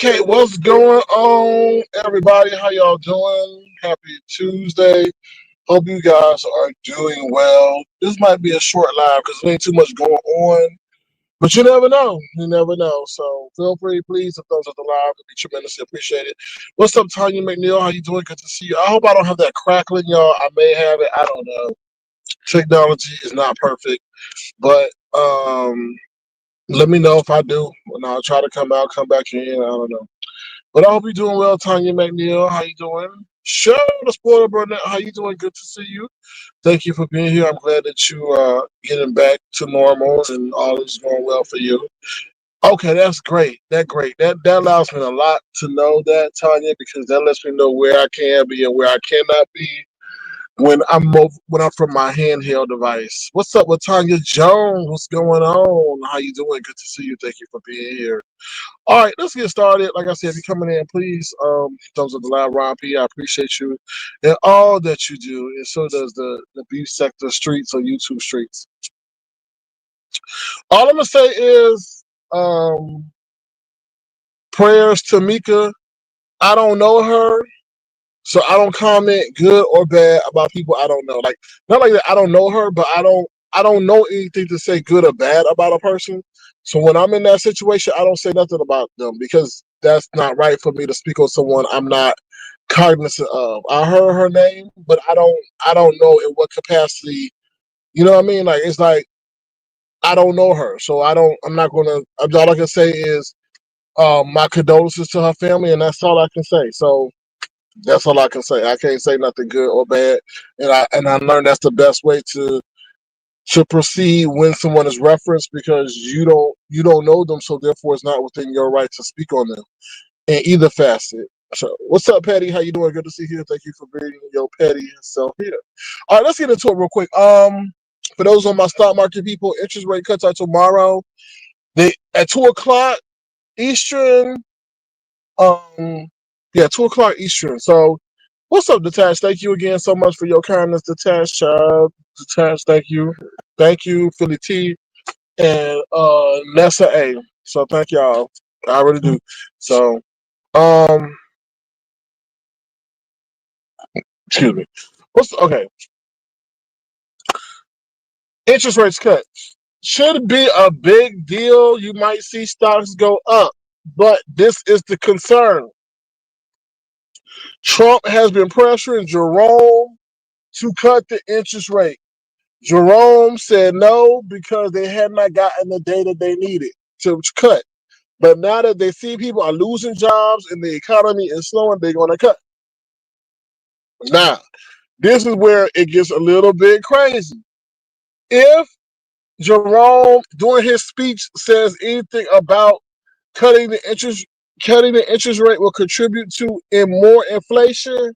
Okay, what's going on, everybody? How y'all doing? Happy Tuesday. Hope you guys are doing well. This might be a short live because there ain't too much going on, but you never know. You never know. So feel free, please, to thumbs up the live. It'd be tremendously appreciated. What's up, Tanya McNeil? How you doing? Good to see you. I hope I don't have that crackling, y'all. I may have it. I don't know. Technology is not perfect, but let me know if I do, and I'll try to come back in. I don't know. But I hope you're doing well, Tanya McNeil. How you doing? Show the spoiler Burnett. How you doing? Good to see you. Thank you for being here. I'm glad that you are getting back to normal and all is going well for you. Okay, that's great. That allows me a lot to know that, Tanya, because that lets me know where I can be and where I cannot be when I'm from my handheld device. What's up with Tanya Jones? What's going on? How you doing? Good to see you. Thank you for being here. All right, let's get started. Like I said, if you're coming in, please thumbs up the live, Ron P. I appreciate you and all that you do, and so does the Beef Sector Streets or YouTube Streets. All I'm gonna say is prayers to Mika. I don't know her, so I don't comment good or bad about people I don't know. Like not like that. I don't know her, but I don't know anything to say good or bad about a person. So when I'm in that situation, I don't say nothing about them because that's not right for me to speak on someone I'm not cognizant of. I heard her name, but I don't know in what capacity. You know what I mean? Like it's like I don't know her, so I'm not gonna. All I can say is my condolences to her family, and that's all I can say. So that's all I can say. I can't say nothing good or bad, and I learned that's the best way to proceed when someone is referenced because you don't know them, so therefore it's not within your right to speak on them in either facet. So, what's up, Patty? How you doing? Good to see you. Thank you for being your petty self here. All right, let's get into it real quick. For those on my stock market people, interest rate cuts are tomorrow. They at 2 o'clock Eastern. Um, yeah, 2 o'clock Eastern. So, what's up, Detached? Thank you again so much for your kindness, Detached. Child. Detached, thank you, Philly T and Nessa A. So thank y'all. I really do. So, um, excuse me. What's okay? Interest rates cut should be a big deal. You might see stocks go up, but this is the concern. Trump has been pressuring Jerome to cut the interest rate. Jerome said no because they had not gotten the data they needed to cut. But now that they see people are losing jobs and the economy is slowing, they're going to cut. Now, this is where it gets a little bit crazy. If Jerome, during his speech, says anything about cutting the interest cutting the interest rate will contribute to in more inflation,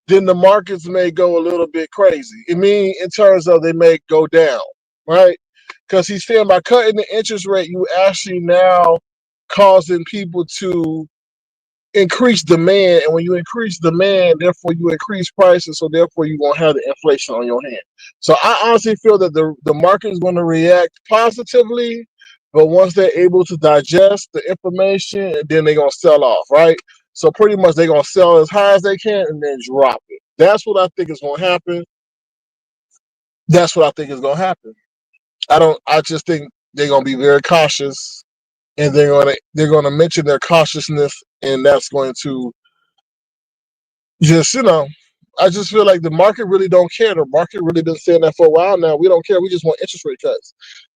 then the markets may go a little bit crazy. I mean, in terms of they may go down, right? Because he's saying by cutting the interest rate, you actually now causing people to increase demand, and when you increase demand, therefore you increase prices, so therefore you're going to have the inflation on your hand. So I honestly feel that the market is going to react positively, but once they're able to digest the information, then they're going to sell off, right? So pretty much they're going to sell as high as they can and then drop it. That's what I think is going to happen. That's what I think is going to happen. I just think they're going to be very cautious, and they're going to mention their cautiousness, and that's going to just, I just feel like the market really don't care. The market really been saying that for a while now. We don't care. We just want interest rate cuts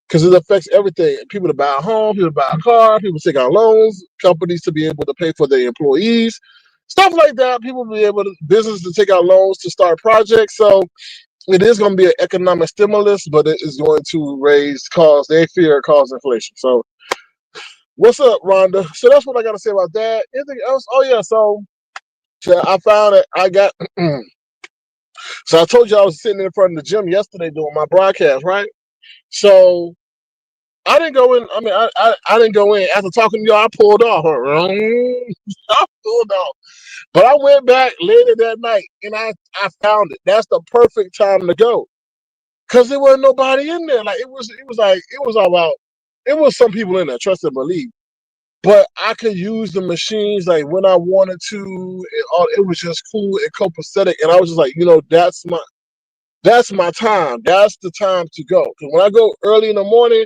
because it affects everything. People to buy a home, people to buy a car, people to take out loans, companies to be able to pay for their employees, stuff like that. People be able to business to take out loans to start projects. So it is going to be an economic stimulus, but it is going to they fear cause inflation. So what's up, Rhonda? So that's what I got to say about that. Anything else? Oh yeah, so I found that I got. So I told you I was sitting in front of the gym yesterday doing my broadcast, right? So I didn't go in. I mean, I didn't go in after talking to y'all. I pulled off. I pulled off, but I went back later that night and I found it. That's the perfect time to go because there wasn't nobody in there. Like it was like it was all about. It was some people in there. Trust and believe. but I could use the machines like when I wanted to. It was just cool and copacetic, and I was just like, that's my time. That's the time to go. Because when I go early in the morning,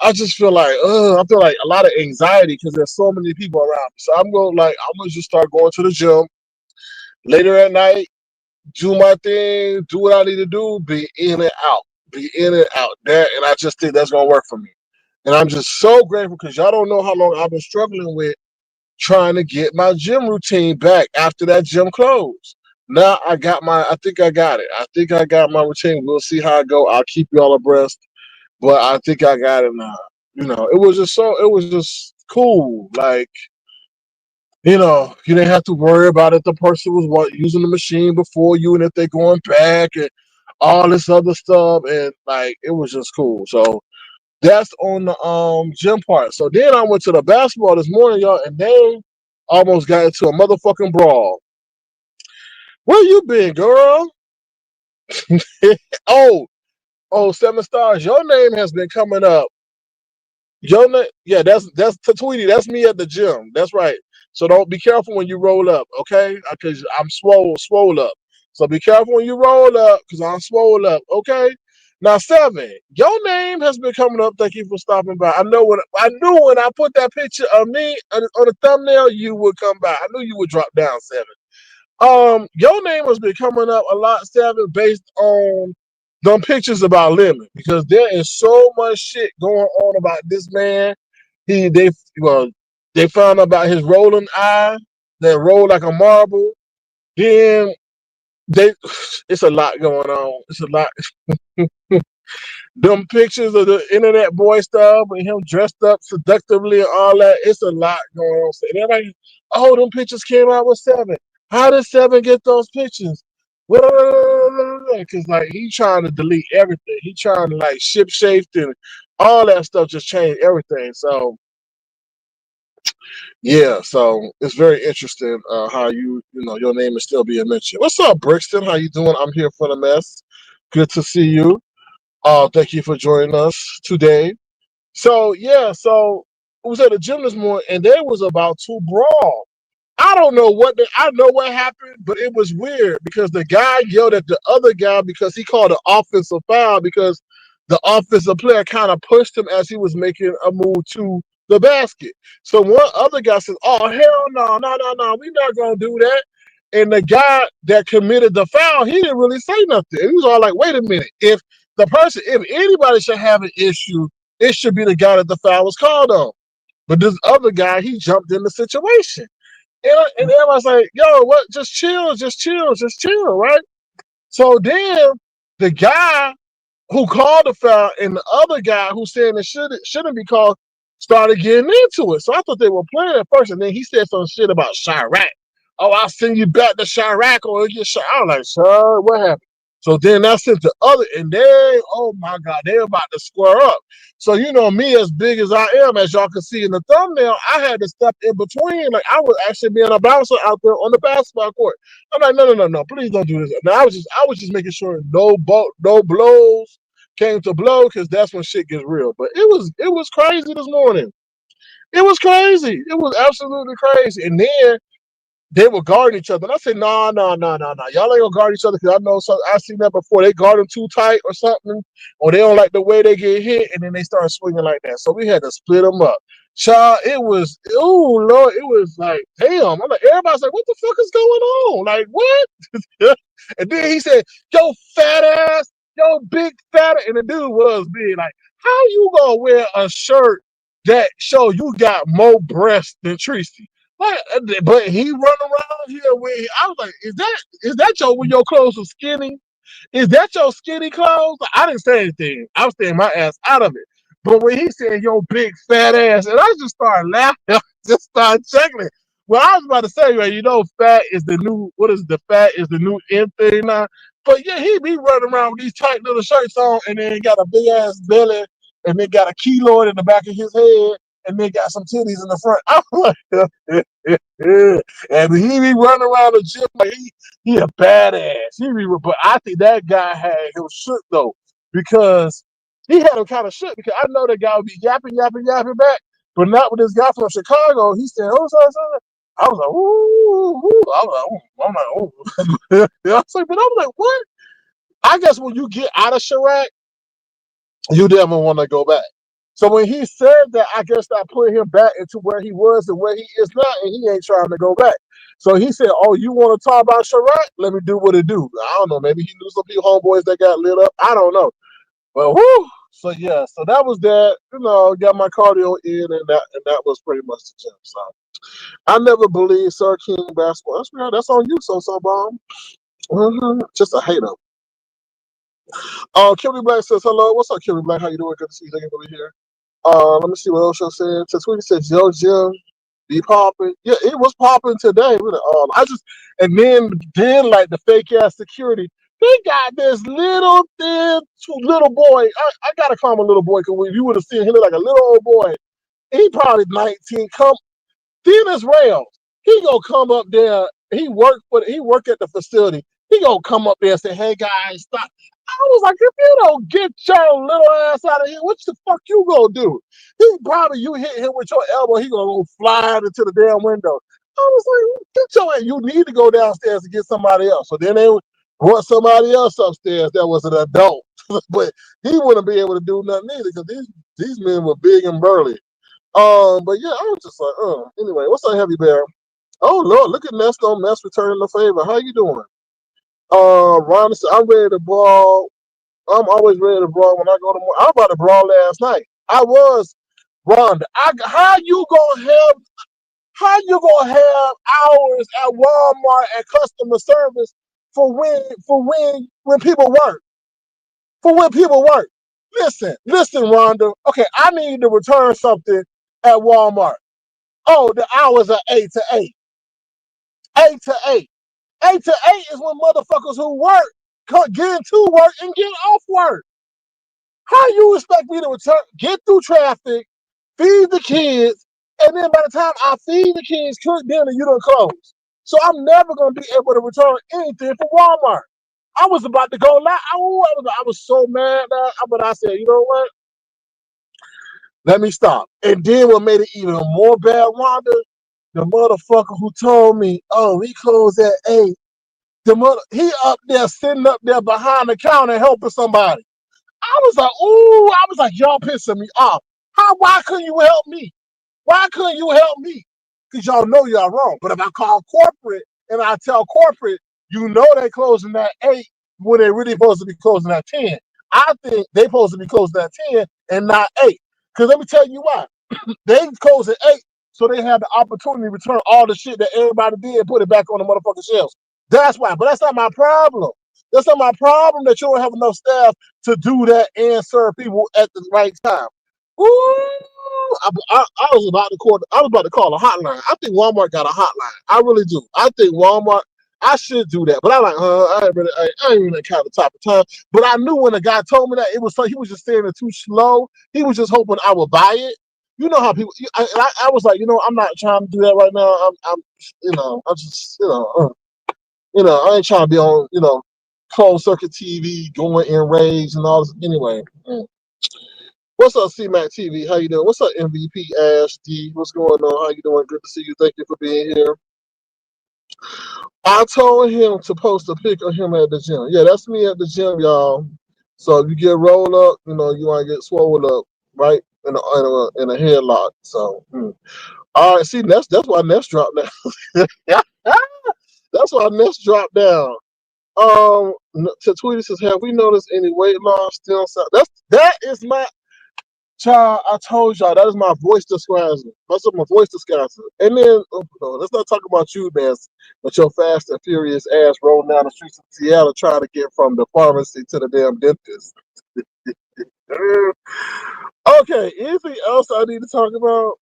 I just feel like, I feel like a lot of anxiety because there's so many people around me. So I'm gonna just start going to the gym later at night, do my thing, do what I need to do, be in and out, be in and out. And I just think that's gonna work for me. And I'm just so grateful because y'all don't know how long I've been struggling with trying to get my gym routine back after that gym closed. Now I think I got it. I think I got my routine. We'll see how I go. I'll keep you all abreast, but I think I got it now. It was just cool. Like, you didn't have to worry about if the person was using the machine before you and if they're going back and all this other stuff. And like, it was just cool. So that's on the gym part. So then I went to the basketball this morning, y'all, and they almost got into a motherfucking brawl. Where you been, girl? oh, oh, 7 stars. Your name has been coming up. Yeah, that's Tweety. That's me at the gym. That's right. So don't be careful when you roll up, okay? Because I'm swole up. So be careful when you roll up, because I'm swole up, okay? Now 7, your name has been coming up. Thank you for stopping by. I knew when I put that picture of me on the thumbnail, you would come by. I knew you would drop down 7. Your name has been coming up a lot, 7, based on them pictures about Lemon, because there is so much shit going on about this man. Well, they found out about his rolling eye that rolled like a marble. Then they, it's a lot going on. It's a lot. Them pictures of the internet boy stuff and him dressed up seductively and all that. It's a lot going on. And everybody, oh, them pictures came out with 7. How did 7 get those pictures? Because like he trying to delete everything. He trying to like ship shape and all that stuff, just change everything. So yeah, so it's very interesting how your name is still being mentioned. What's up, Brixton? How you doing? I'm here for the mess. Good to see you. Thank you for joining us today. So yeah, so I was at the gym this morning, and they was about to brawl. I don't know I know what happened, but it was weird because the guy yelled at the other guy because he called an offensive foul because the offensive player kind of pushed him as he was making a move to the basket. So one other guy says, "Oh hell no, no, we're not gonna do that." And the guy that committed the foul, he didn't really say nothing. He was all like, "Wait a minute, if anybody should have an issue, it should be the guy that the foul was called on." But this other guy, he jumped in the situation. And everybody's like, yo, what? Just chill, right? So then the guy who called the foul and the other guy who's saying it shouldn't be called started getting into it. So I thought they were playing at first, and then he said some shit about Chirac. Oh, I'll send you back to Chirac or get shot. I was like, sir, what happened? So then I sent the other, and oh my God, they're about to square up. So me, as big as I am, as y'all can see in the thumbnail, I had to step in between. Like I was actually being a bouncer out there on the basketball court. I'm like, no, please don't do this. And I was just making sure no blows came to blow, because that's when shit gets real. But it was crazy this morning. It was crazy. It was absolutely crazy. And then they were guarding each other. And I said, no. Y'all ain't gonna guard each other, because I know I've seen that before. They guard them too tight or something, or they don't like the way they get hit, and then they start swinging like that. So we had to split them up. Child, oh Lord, it was like, damn. I'm like, everybody's like, what the fuck is going on? Like, what? And then he said, yo, fat ass, yo, big fat ass. And the dude was big. Like, how you gonna wear a shirt that show you got more breasts than Tracy? Like, but he run around here with. I was like, is that when your clothes were skinny? Is that your skinny clothes? I didn't say anything. I was staying my ass out of it. But when he said your big fat ass, and I just started laughing, I just started chuckling. Well, I was about to say, fat is the new. What is the fat is the new in thing now? But yeah, he be running around with these tight little shirts on, and then got a big ass belly, and then got a keloid in the back of his head, and then got some titties in the front. I'm like, and he be running around the gym like he a badass. But I think that guy had him shook though, because he had him kind of shook, because I know that guy would be yapping back. But not with this guy from Chicago. He said, "Oh, so." I was like, "Ooh, ooh." I was like, "Ooh." I'm like, "Ooh." I was like, but I was like, "What?" I guess when you get out of Chirac, you never want to go back. So when he said that, I guess that put him back into where he was and where he is now, and he ain't trying to go back. So he said, "Oh, you want to talk about Chirac? Let me do what it do." I don't know. Maybe he knew some few homeboys that got lit up. I don't know. But whoo. So yeah. So that was that. Got my cardio in, and that was pretty much the gym. So I never believed Sir King basketball. That's on you, so bomb. Just a hater. Kimberly Black says hello. What's up, Kimberly Black? How you doing? Good to see you. Thank you for being here. Let me see what else you're saying. Tweety said, "Yo, Jim, be popping." Yeah, it was popping today. Really. And then like the fake ass security, they got this little thin little boy. I gotta call him a little boy because you would have seen him look like a little old boy. He probably 19. Dennis Rails, he gonna come up there. He work at the facility. He gonna come up there and say, "Hey guys, stop." I was like, if you don't get your little ass out of here, what the fuck you gonna do? You hit him with your elbow, he gonna go flying into the damn window. I was like, get your ass. You need to go downstairs to get somebody else. So then they brought somebody else upstairs that was an adult, but he wouldn't be able to do nothing either because these men were big and burly. But yeah, I was just like, anyway, what's up, Heavy Bear? Oh Lord, look at Nest on Nest returning the favor. How you doing? Ron said, I'm ready to brawl. I'm always ready to brawl when I go to I was about to brawl last night. I was Rhonda. How you gonna have hours at Walmart at customer service for when people work? For when people work. Listen, Rhonda. Okay, I need to return something at Walmart. Oh, the hours are 8 to 8. 8 to 8. 8 to 8 is when motherfuckers who work get into work and get off work. How you expect me to return, get through traffic, feed the kids, and then by the time I feed the kids, cook dinner, you don't close. So I'm never gonna be able to return anything from Walmart. I was about to go live. I was so mad, but I said, you know what? Let me stop. And then what made it even more bad, Wanda, the motherfucker who told me, "Oh, we close at 8." He up there sitting up there behind the counter helping somebody. I was like, ooh, I was like, y'all pissing me off. Why couldn't you help me? Why couldn't you help me? Because y'all know y'all wrong. But if I call corporate and I tell corporate, they closing at 8 when they really supposed to be closing at 10. I think they supposed to be closing at 10 and not 8. Because let me tell you why. They close at 8 so they have the opportunity to return all the shit that everybody did and put it back on the motherfucking shelves. That's why. But that's not my problem. That's not my problem that you don't have enough staff to do that and serve people at the right time. Ooh, I was about to call. I was about to call a hotline. I think Walmart got a hotline. I really do. I think Walmart. I should do that, but I ain't really kind of top of time. But I knew when the guy told me that it was so he was just saying it too slow. He was just hoping I would buy it. You know how people. I was like, I'm not trying to do that right now. I'm just, I ain't trying to be on, closed circuit TV, going in rage and all this. Anyway, what's up, CMAC TV? How you doing? What's up, MVP Ash D? What's going on? How you doing? Good to see you. Thank you for being here. I told him to post a pic of him at the gym. Yeah, that's me at the gym, y'all. So if you get rolled up, you want to get swollen up, right? In a headlock. So, all right. See, that's why Ness dropped down. That's why Ness dropped down. To Tweety says, have we noticed any weight loss still? That is my child. I told y'all that is my voice disguiser. That's what my voice disguiser. And then let's not talk about you, man, but your fast and furious ass rolling down the streets of Seattle trying to get from the pharmacy to the damn dentist. Okay, anything else I need to talk about?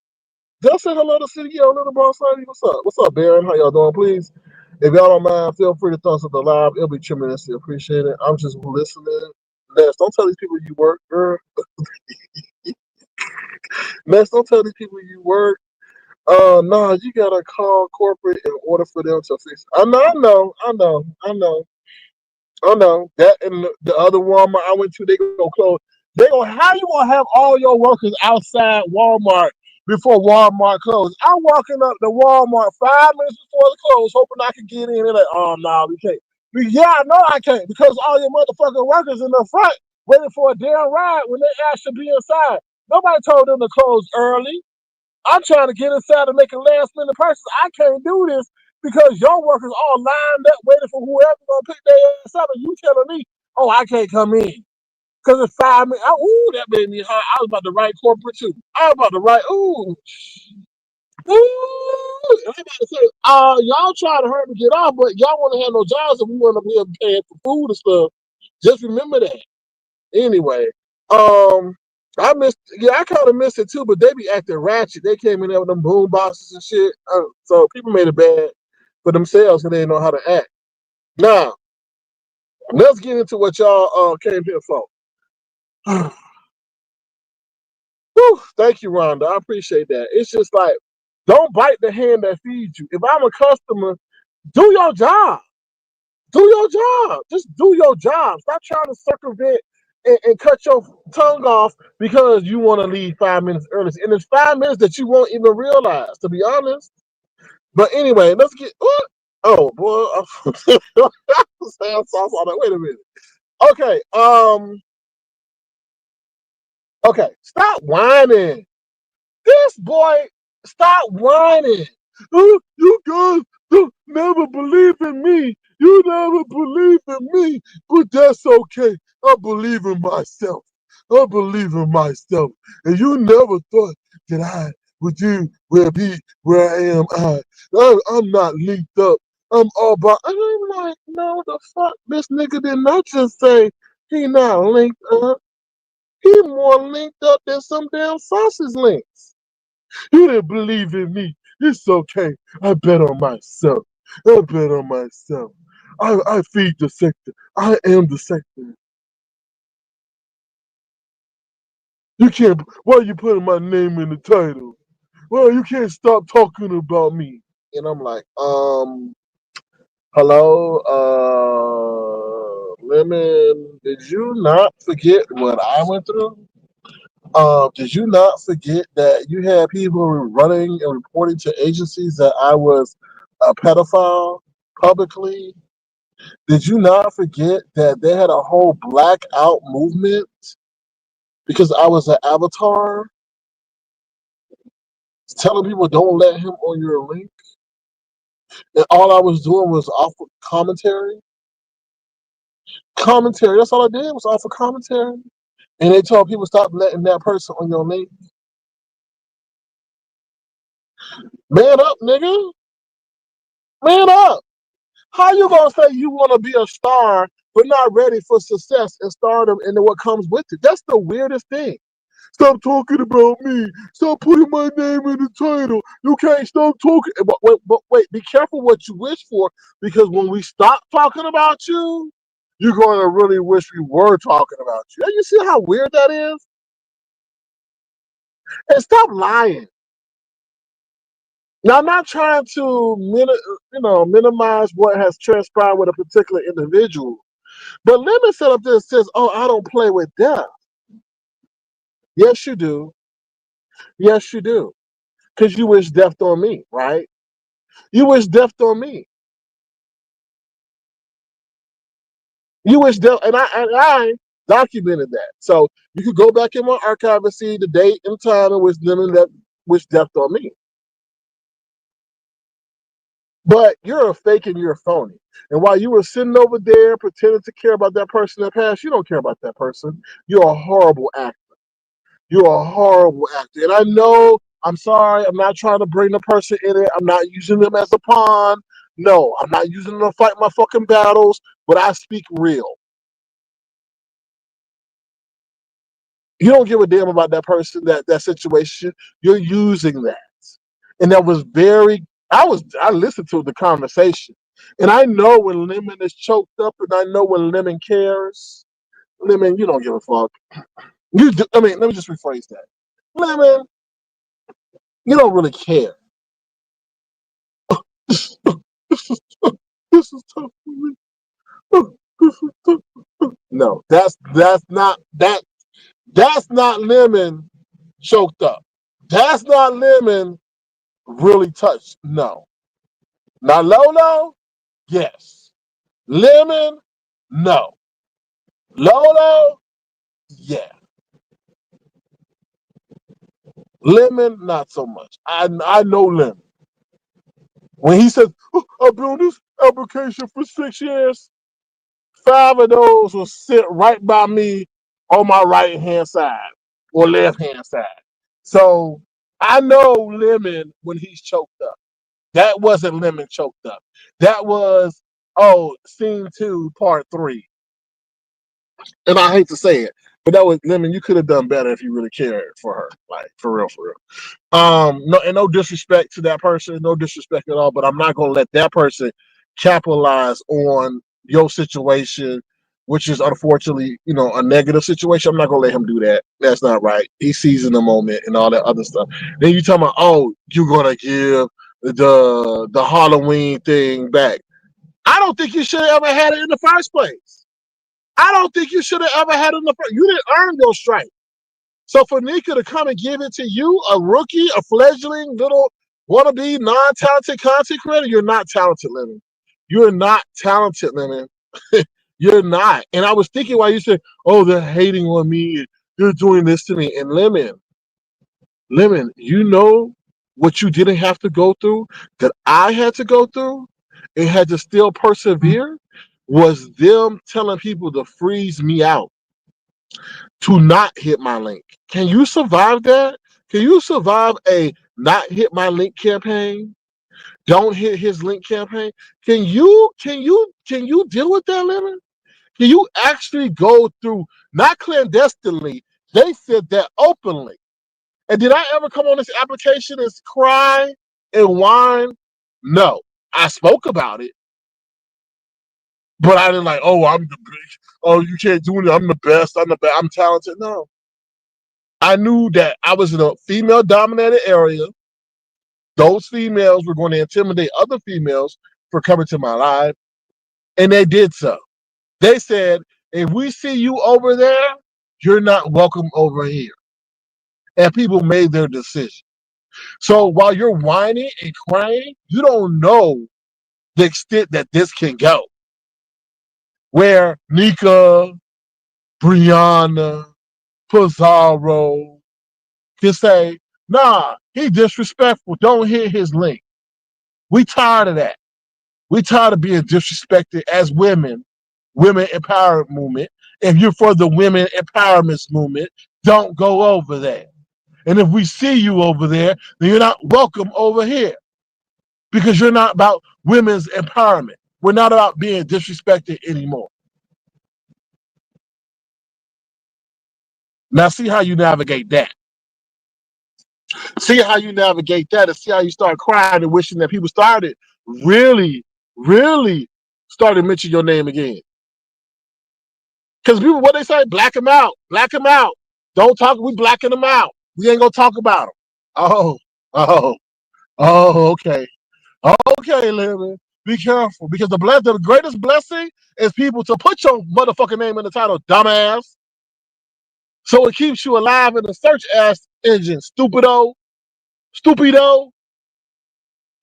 Just say hello to CEO Little Boss Lady. What's up? What's up, Baron? How y'all doing? Please, if y'all don't mind, feel free to thumbs up the live. It'll be tremendously appreciated. I'm just listening. Ness, don't tell these people you work, girl. Ness, don't tell these people you work. No, you gotta call corporate in order for them to fix it. I know. That and the other Walmart I went to, they gonna close. How you gonna have all your workers outside Walmart before Walmart closed. I'm walking up to Walmart 5 minutes before the close, hoping I can get in. They're like, oh, no, we can't. Yeah, I know I can't because all your motherfucking workers in the front waiting for a damn ride when they asked to be inside. Nobody told them to close early. I'm trying to get inside and make a last minute purchase. I can't do this because your workers all lined up waiting for whoever's gonna pick their ass up, and you telling me, oh, I can't come in because it's 5 minutes. Ooh, that made me hot. I was about to write corporate too. I was about to write. Ooh. I'm about to say, y'all try to hurt me get off, but y'all want to have no jobs and we want to be able to pay for food and stuff. Just remember that. Anyway, I kind of missed it too, but they be acting ratchet. They came in there with them boom boxes and shit. So people made it bad for themselves because they didn't know how to act. Now, let's get into what y'all came here for. Whew, thank you, Rhonda. I appreciate that. It's just like, don't bite the hand that feeds you. If I'm a customer, do your job. Do your job. Just do your job. Stop trying to circumvent and cut your tongue off because you want to leave 5 minutes early. And it's 5 minutes that you won't even realize, to be honest. But anyway, let's get. Oh boy, I'm saying sauce on that. Wait a minute. Okay. Okay. Stop whining. This boy, stop whining. You guys don't never believe in me. You never believe in me, but that's okay. I believe in myself. I believe in myself. And you never thought that I would be where I am. I'm not linked up. I'm all about. And I'm like, no, the fuck? This nigga did not just say he not linked up. He more linked up than some damn sausage links. You didn't believe in me. It's okay. I bet on myself. I bet on myself. I feed the sector. I am the sector. You can't. Why are you putting my name in the title? Well, you can't stop talking about me. And I'm like, hello, Lemon. Did you not forget what I went through? Did you not forget that you had people running and reporting to agencies that I was a pedophile publicly? Did you not forget that they had a whole blackout movement because I was an avatar telling people don't let him on your link? And all I was doing was offer commentary. Commentary, that's all I did was offer commentary. And they told people stop letting that person on your link. Man up, nigga. Man up. How you gonna say you want to be a star but not ready for success and stardom and then what comes with it? That's the weirdest thing. Stop talking about me. Stop putting my name in the title. You can't stop talking. But wait, be careful what you wish for because when we stop talking about you, you're going to really wish we were talking about you. And you see how weird that is? And stop lying. Now, I'm not trying to minimize what has transpired with a particular individual. But Lemon set up there and says, oh, I don't play with death. Yes, you do. Yes, you do. Because you wish death on me, right? You wish death on me. You wish death, and I documented that. So you could go back in my archive and see the date and time in which Lemon that wish death on me. But you're a fake and you're a phony. And while you were sitting over there pretending to care about that person that passed, you don't care about that person. You're a horrible actor. You're a horrible actor. And I know, I'm sorry, I'm not trying to bring the person in it. I'm not using them as a pawn. No, I'm not using them to fight my fucking battles, but I speak real. You don't give a damn about that person, that situation. You're using that. And that was I listened to the conversation. And I know when Lemon is choked up and I know when Lemon cares. Lemon, you don't give a fuck. You do, I mean, let me just rephrase that. Lemon, you don't really care. This is tough for me. This is tough. No, that's not Lemon choked up. That's not Lemon really touched. No. Now Lolo, yes. Lemon, no. Lolo, yeah. Lemon, not so much. I know Lemon. When he says, oh, I've been on this application for 6 years, 5 of those will sit right by me on my right hand side or left hand side. So I know Lemon when he's choked up. That wasn't Lemon choked up. That was, oh, scene 2, part 3. And I hate to say it, but that was Lemon. You could have done better if you really cared for her, like for real, for real. No, and no disrespect to that person, no disrespect at all. But I'm not gonna let that person capitalize on your situation, which is unfortunately, a negative situation. I'm not gonna let him do that. That's not right. He seizing the moment and all that other stuff. Then you talking about, oh, you're gonna give the Halloween thing back. I don't think you should have ever had it in the first place. I don't think you should have ever had it in the first. You didn't earn your strike. So for Nika to come and give it to you, a rookie, a fledgling, little wannabe, non-talented content creator, you're not talented, Lemon. You're not talented, Lemon. You're not. And I was thinking while you said, oh, they're hating on me. They're doing this to me. And Lemon, you know what you didn't have to go through that I had to go through and had to still persevere was them telling people to freeze me out, to not hit my link. Can you survive that? Can you survive a not hit my link campaign? Don't hit his link campaign? Can you deal with that, Lemon? Can you actually go through, not clandestinely, they said that openly. And did I ever come on this application and cry and whine? No. I spoke about it, but I didn't like, oh, I'm the big, oh, you can't do it. I'm the best. I'm talented. No. I knew that I was in a female dominated area. Those females were going to intimidate other females for coming to my live, and they did so. They said, if we see you over there, you're not welcome over here. And people made their decision. So while you're whining and crying, you don't know the extent that this can go. Where Nika, Brianna, Pizarro can say, nah, he disrespectful. Don't hit his link. We tired of that. We tired of being disrespected as women empowerment movement. If you're for the women empowerment movement, don't go over there. And if we see you over there, then you're not welcome over here because you're not about women's empowerment. We're not about being disrespected anymore. Now see how you navigate that. See how you navigate that and see how you start crying and wishing that people started really, really started mentioning your name again. Because people, what they say, black them out, black them out. Don't talk, we blacking them out. We ain't gonna talk about them. Oh, oh, okay. Okay, Lemon, be careful. Because the greatest blessing is people to put your motherfucking name in the title, dumbass. So it keeps you alive in the search ass engine, stupido. Stupido.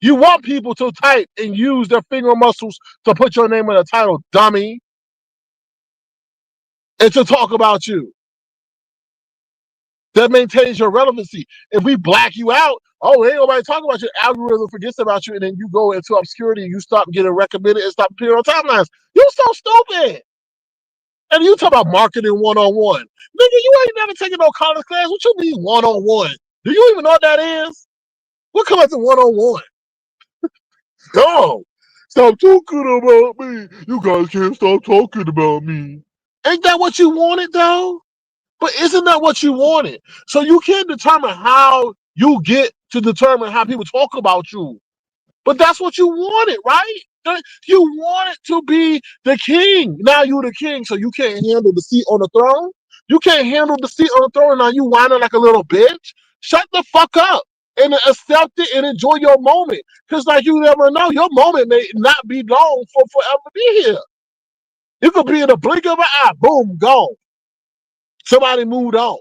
You want people to type and use their finger muscles to put your name in the title, dummy, and to talk about you. That maintains your relevancy. If we black you out, oh, ain't nobody talking about your algorithm forgets about you, and then you go into obscurity and you stop getting recommended and stop appearing on timelines. You so stupid. And you talk about marketing one-on-one. Nigga, you ain't never taken no college class. What you mean one-on-one? Do you even know what that is? What comes to one-on-one? No. Stop talking about me. You guys can't stop talking about me. Ain't that what you wanted, though? But isn't that what you wanted? So you can't determine how you get to determine how people talk about you. But that's what you wanted, right? You wanted to be the king. Now you're the king, so you can't handle the seat on the throne. You can't handle the seat on the throne. Now you whining like a little bitch. Shut the fuck up and accept it and enjoy your moment. Because like you never know, your moment may not be long for forever to be here. You could be in the blink of an eye, boom, gone. Somebody moved on.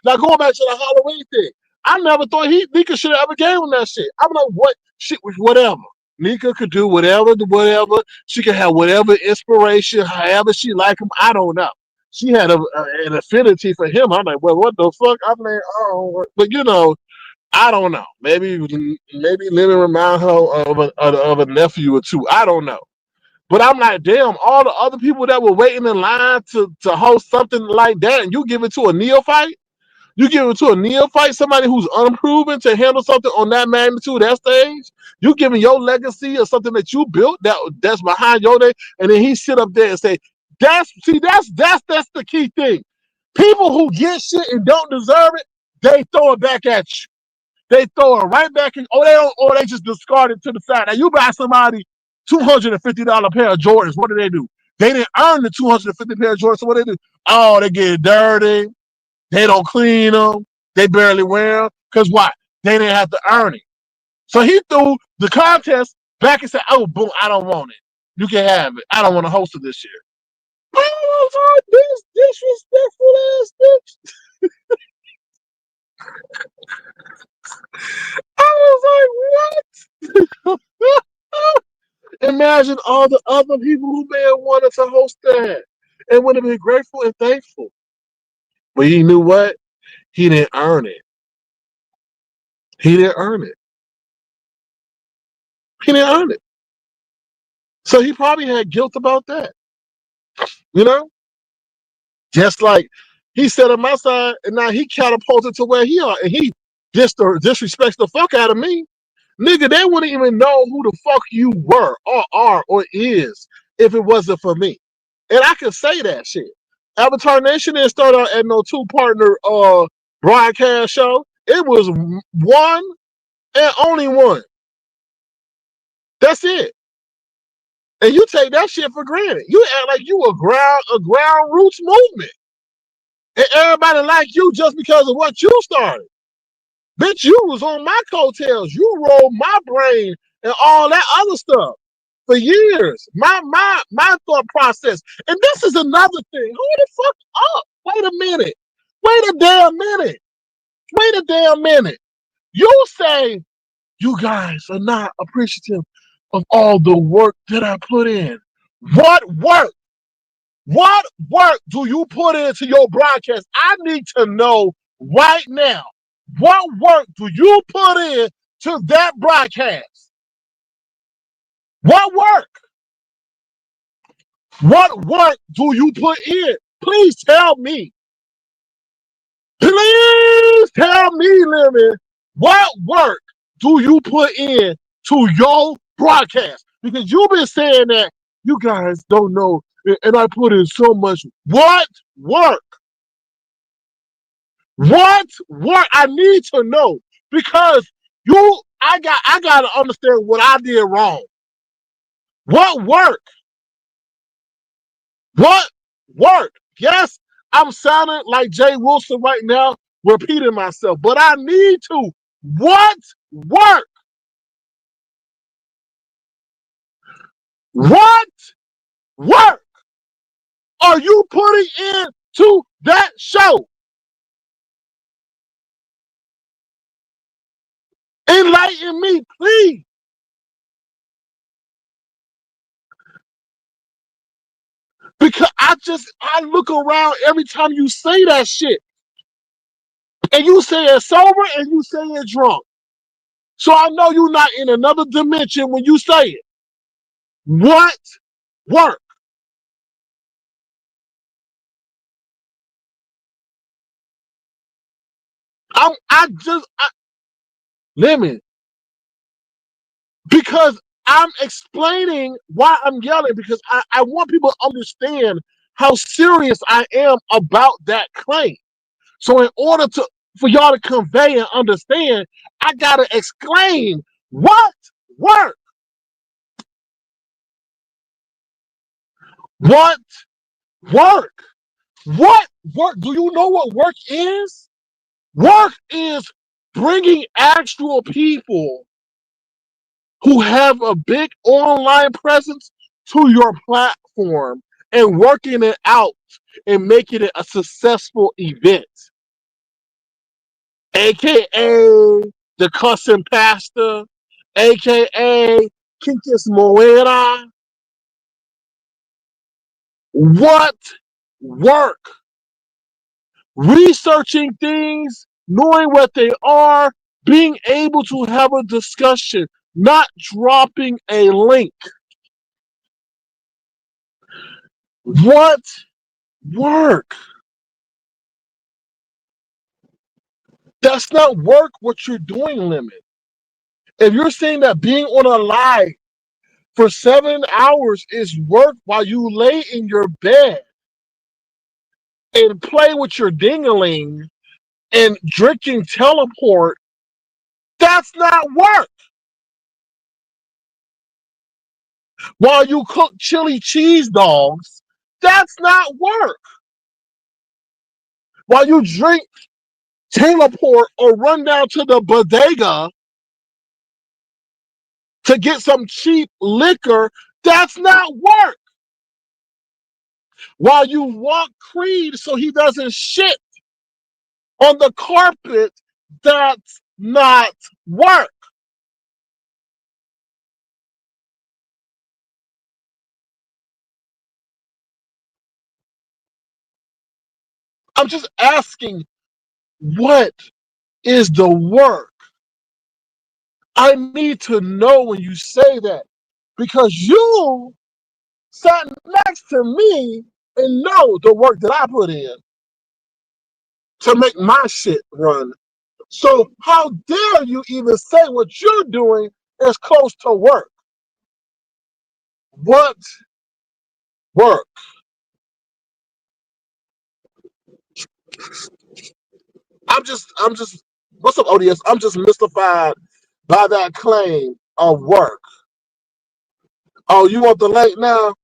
Now going back to the Halloween thing, I never thought Nika should have ever gave him that shit. I'm like, what shit was whatever. Nika could do whatever. She could have whatever inspiration, however she like him. I don't know. She had an affinity for him. I'm like, well, what the fuck? I'm like, oh, but I don't know. Maybe Lennon remind her of a nephew or two. I don't know. But I'm like, damn, all the other people that were waiting in line to host something like that, and you give it to a neophyte? You give it to a neophyte, somebody who's unproven to handle something on that magnitude, that stage? You giving your legacy or something that you built that's behind your name, and then he sit up there and say, that's the key thing. People who get shit and don't deserve it, they throw it back at you. They throw it right back in, or they just discard it to the side. Now you buy somebody $250 pair of Jordans. What do? They didn't earn the 250 pair of Jordans. So what they do? Oh, they get dirty. They don't clean them. They barely wear them. Because why? They didn't have to earn it. So he threw the contest back and said, oh, boom, I don't want it. You can have it. I don't want to host it this year. Oh, this disrespectful ass bitch. I was like, what? Imagine all the other people who may have wanted to host that and would have been grateful and thankful. But he knew what? He didn't earn it. He didn't earn it. He didn't earn it. So he probably had guilt about that. You know? Just like he sat on my side and now he catapulted to where he are and he disrespects the fuck out of me. Nigga, they wouldn't even know who the fuck you were or are or is if it wasn't for me. And I can say that shit. Avatar Nation didn't start out at no two-partner broadcast show. It was one and only one. That's it. And you take that shit for granted. You act like you a ground roots movement. And everybody like you just because of what you started. Bitch, you was on my coattails. You rolled my brain and all that other stuff for years. My thought process. And this is another thing. Hold the fuck up. Wait a minute. Wait a damn minute. Wait a damn minute. You say you guys are not appreciative of all the work that I put in. What work? What work do you put into your broadcast? I need to know right now. What work do you put in to that broadcast? What work? What work do you put in? Please tell me. Please tell me, Lemon, what work do you put in to your broadcast? Because you've been saying that you guys don't know, and I put in so much. What work? What work? I need to know because I got to understand what I did wrong. What work? What work? Yes, I'm sounding like Jay Wilson right now, repeating myself, but I need to. What work? What work are you putting into that show? Enlighten me, please. Because I look around every time you say that shit. And you say it sober and you say it drunk. So I know you're not in another dimension when you say it. What work? Lemon, because I'm explaining why I'm yelling because I want people to understand how serious I am about that claim. So in order for y'all to convey and understand, I gotta explain what work. What work? What work? Do you know what work is? Work is bringing actual people who have a big online presence to your platform and working it out and making it a successful event. aka the cussing pastor, aka Kinkis Moera. What work? Researching things, knowing what they are, being able to have a discussion, not dropping a link. What work? That's not work what you're doing, Lemon. If you're saying that being on a live for 7 hours is work while you lay in your bed and play with your dingling and drinking teleport, that's not work. While you cook chili cheese dogs, that's not work. While you drink teleport or run down to the bodega to get some cheap liquor, that's not work. While you walk Creed so he doesn't shit on the carpet, that's not work. I'm just asking, what is the work? I need to know when you say that because you sat next to me and know the work that I put in to make my shit run. So how dare you even say what you're doing is close to work? What work? I'm just what's up, ODS? I'm just mystified by that claim of work. Oh, you want the link now?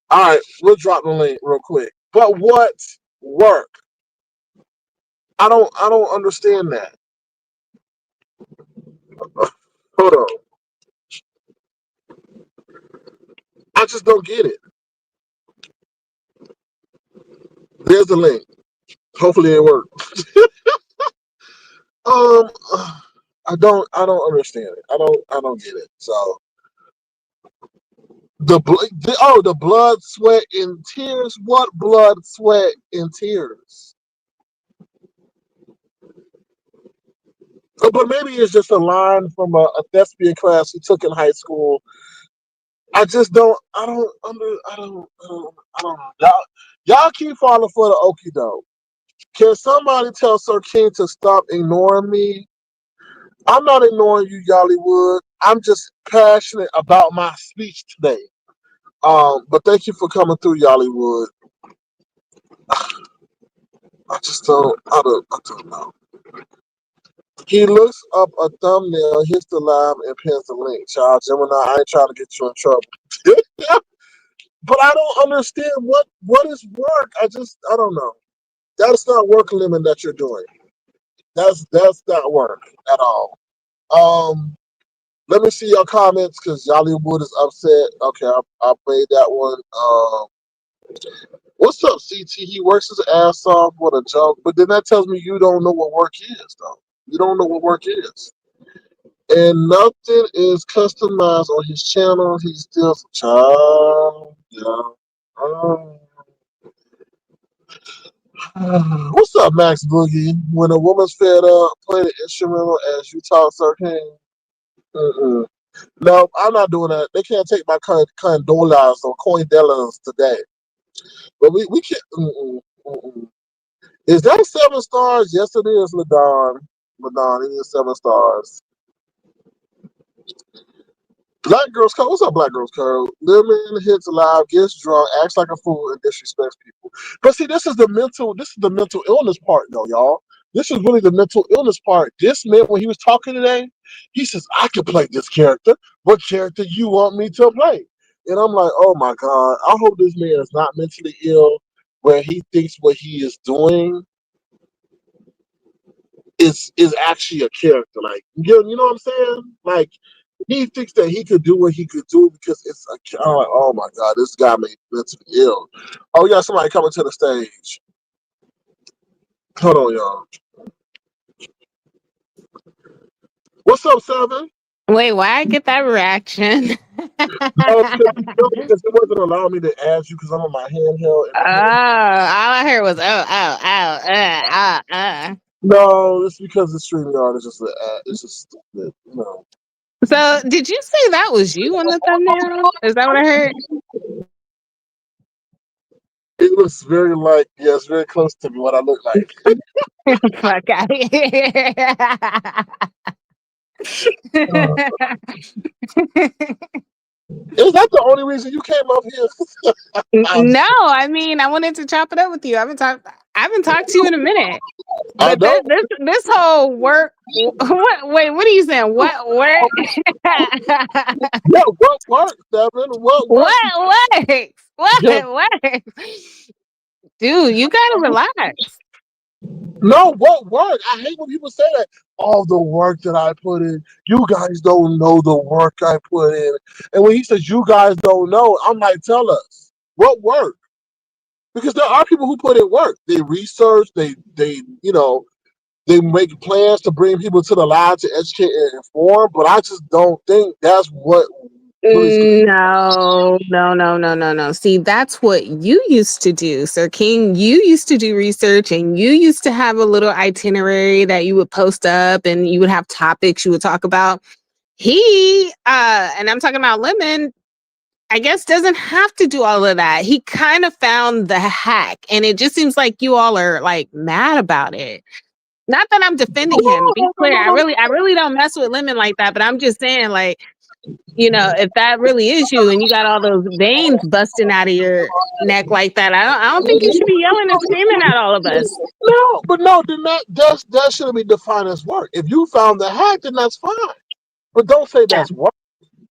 All right, we'll drop the link real quick. But what work? I don't understand that. Hold on. I just don't get it. There's the link. Hopefully it works. Um I don't understand it. I don't get it. So the blood, sweat, and tears. What blood, sweat, and tears? But maybe it's just a line from a thespian class we took in high school. I just don't. I don't under. I don't know. Y'all keep falling for the okie doke. Can somebody tell Sir King to stop ignoring me? I'm not ignoring you, Yollywood. I'm just passionate about my speech today. But thank you for coming through, Yollywood. I just don't. I don't know. He looks up a thumbnail, hits the live, and pins the link. Child Gemini, I ain't trying to get you in trouble. But I don't understand what is work. I don't know. That's not work limit that you're doing. That's not work at all. Um, Let me see your comments because Jollywood is upset. Okay, I made that one. What's up, CT? He works his ass off. What a joke. But then that tells me you don't know what work is, though. You don't know what work is. And nothing is customized on his channel. He's still child. Yeah. Um, what's up, Max Boogie? When a woman's fed up, play the instrumental as you talk, Sir King. Mm-mm. No, I'm not doing that. They can't take my condolas or coindelas today. But we can't. Mm-mm. Is that 7 stars? Yes, it is, Ladon. Ladon, it is 7 stars. Black Girls Code. What's up, Black Girls Code? Lemon hits live, gets drunk, acts like a fool, and disrespects people. But see, this is the mental illness part, though, y'all. This is really the mental illness part. This man, when he was talking today, he says, I can play this character. What character you want me to play? And I'm like, oh my God, I hope this man is not mentally ill where he thinks what he is doing is actually a character. Like, you know what I'm saying? Like, he thinks that he could do what he could do because it's a. I'm like, oh my God, this guy may be mentally ill. Oh yeah, somebody coming to the stage. Hold on, y'all. What's up, Seven? Wait, why I get that reaction? Oh, because it wasn't allowing me to ask you because I'm on my handheld and Oh, my hand. all I heard was oh. No, it's because the StreamYard is just it's just stupid, you know. So, did you say that was you on the thumbnail? Is that what I heard? It looks very like, yeah, it's very close to me what I look like. Fuck out of here. Uh, is that the only reason you came up here? I'm, No, I mean, I wanted to chop it up with you. I haven't talked to you in a minute. I But know. this whole work. What? Wait, what are you saying? What work? Yeah, what works, Seven? What works? What works? Yeah. What works? Dude, you gotta relax. No, what work? I hate when people say that. All the work that I put in, you guys don't know the work I put in. And when he says you guys don't know, I'm like, tell us what work, because there are people who put in work. They research, they they make plans to bring people to the live to educate and inform. But I just don't think that's what really. No. See, that's what you used to do, Sir King. You used to do research and you used to have a little itinerary that you would post up and you would have topics you would talk about. He, and I'm talking about Lemon, I guess doesn't have to do all of that. He kind of found the hack and it just seems like you all are like mad about it. Not that I'm defending him. Be clear. I really don't mess with Lemon like that, but I'm just saying like, if that really is you and you got all those veins busting out of your neck like that, I don't think you should be yelling and screaming at all of us. No, but no, then that shouldn't be defined as work. If you found the hack, then that's fine. But don't say Yeah. that's work.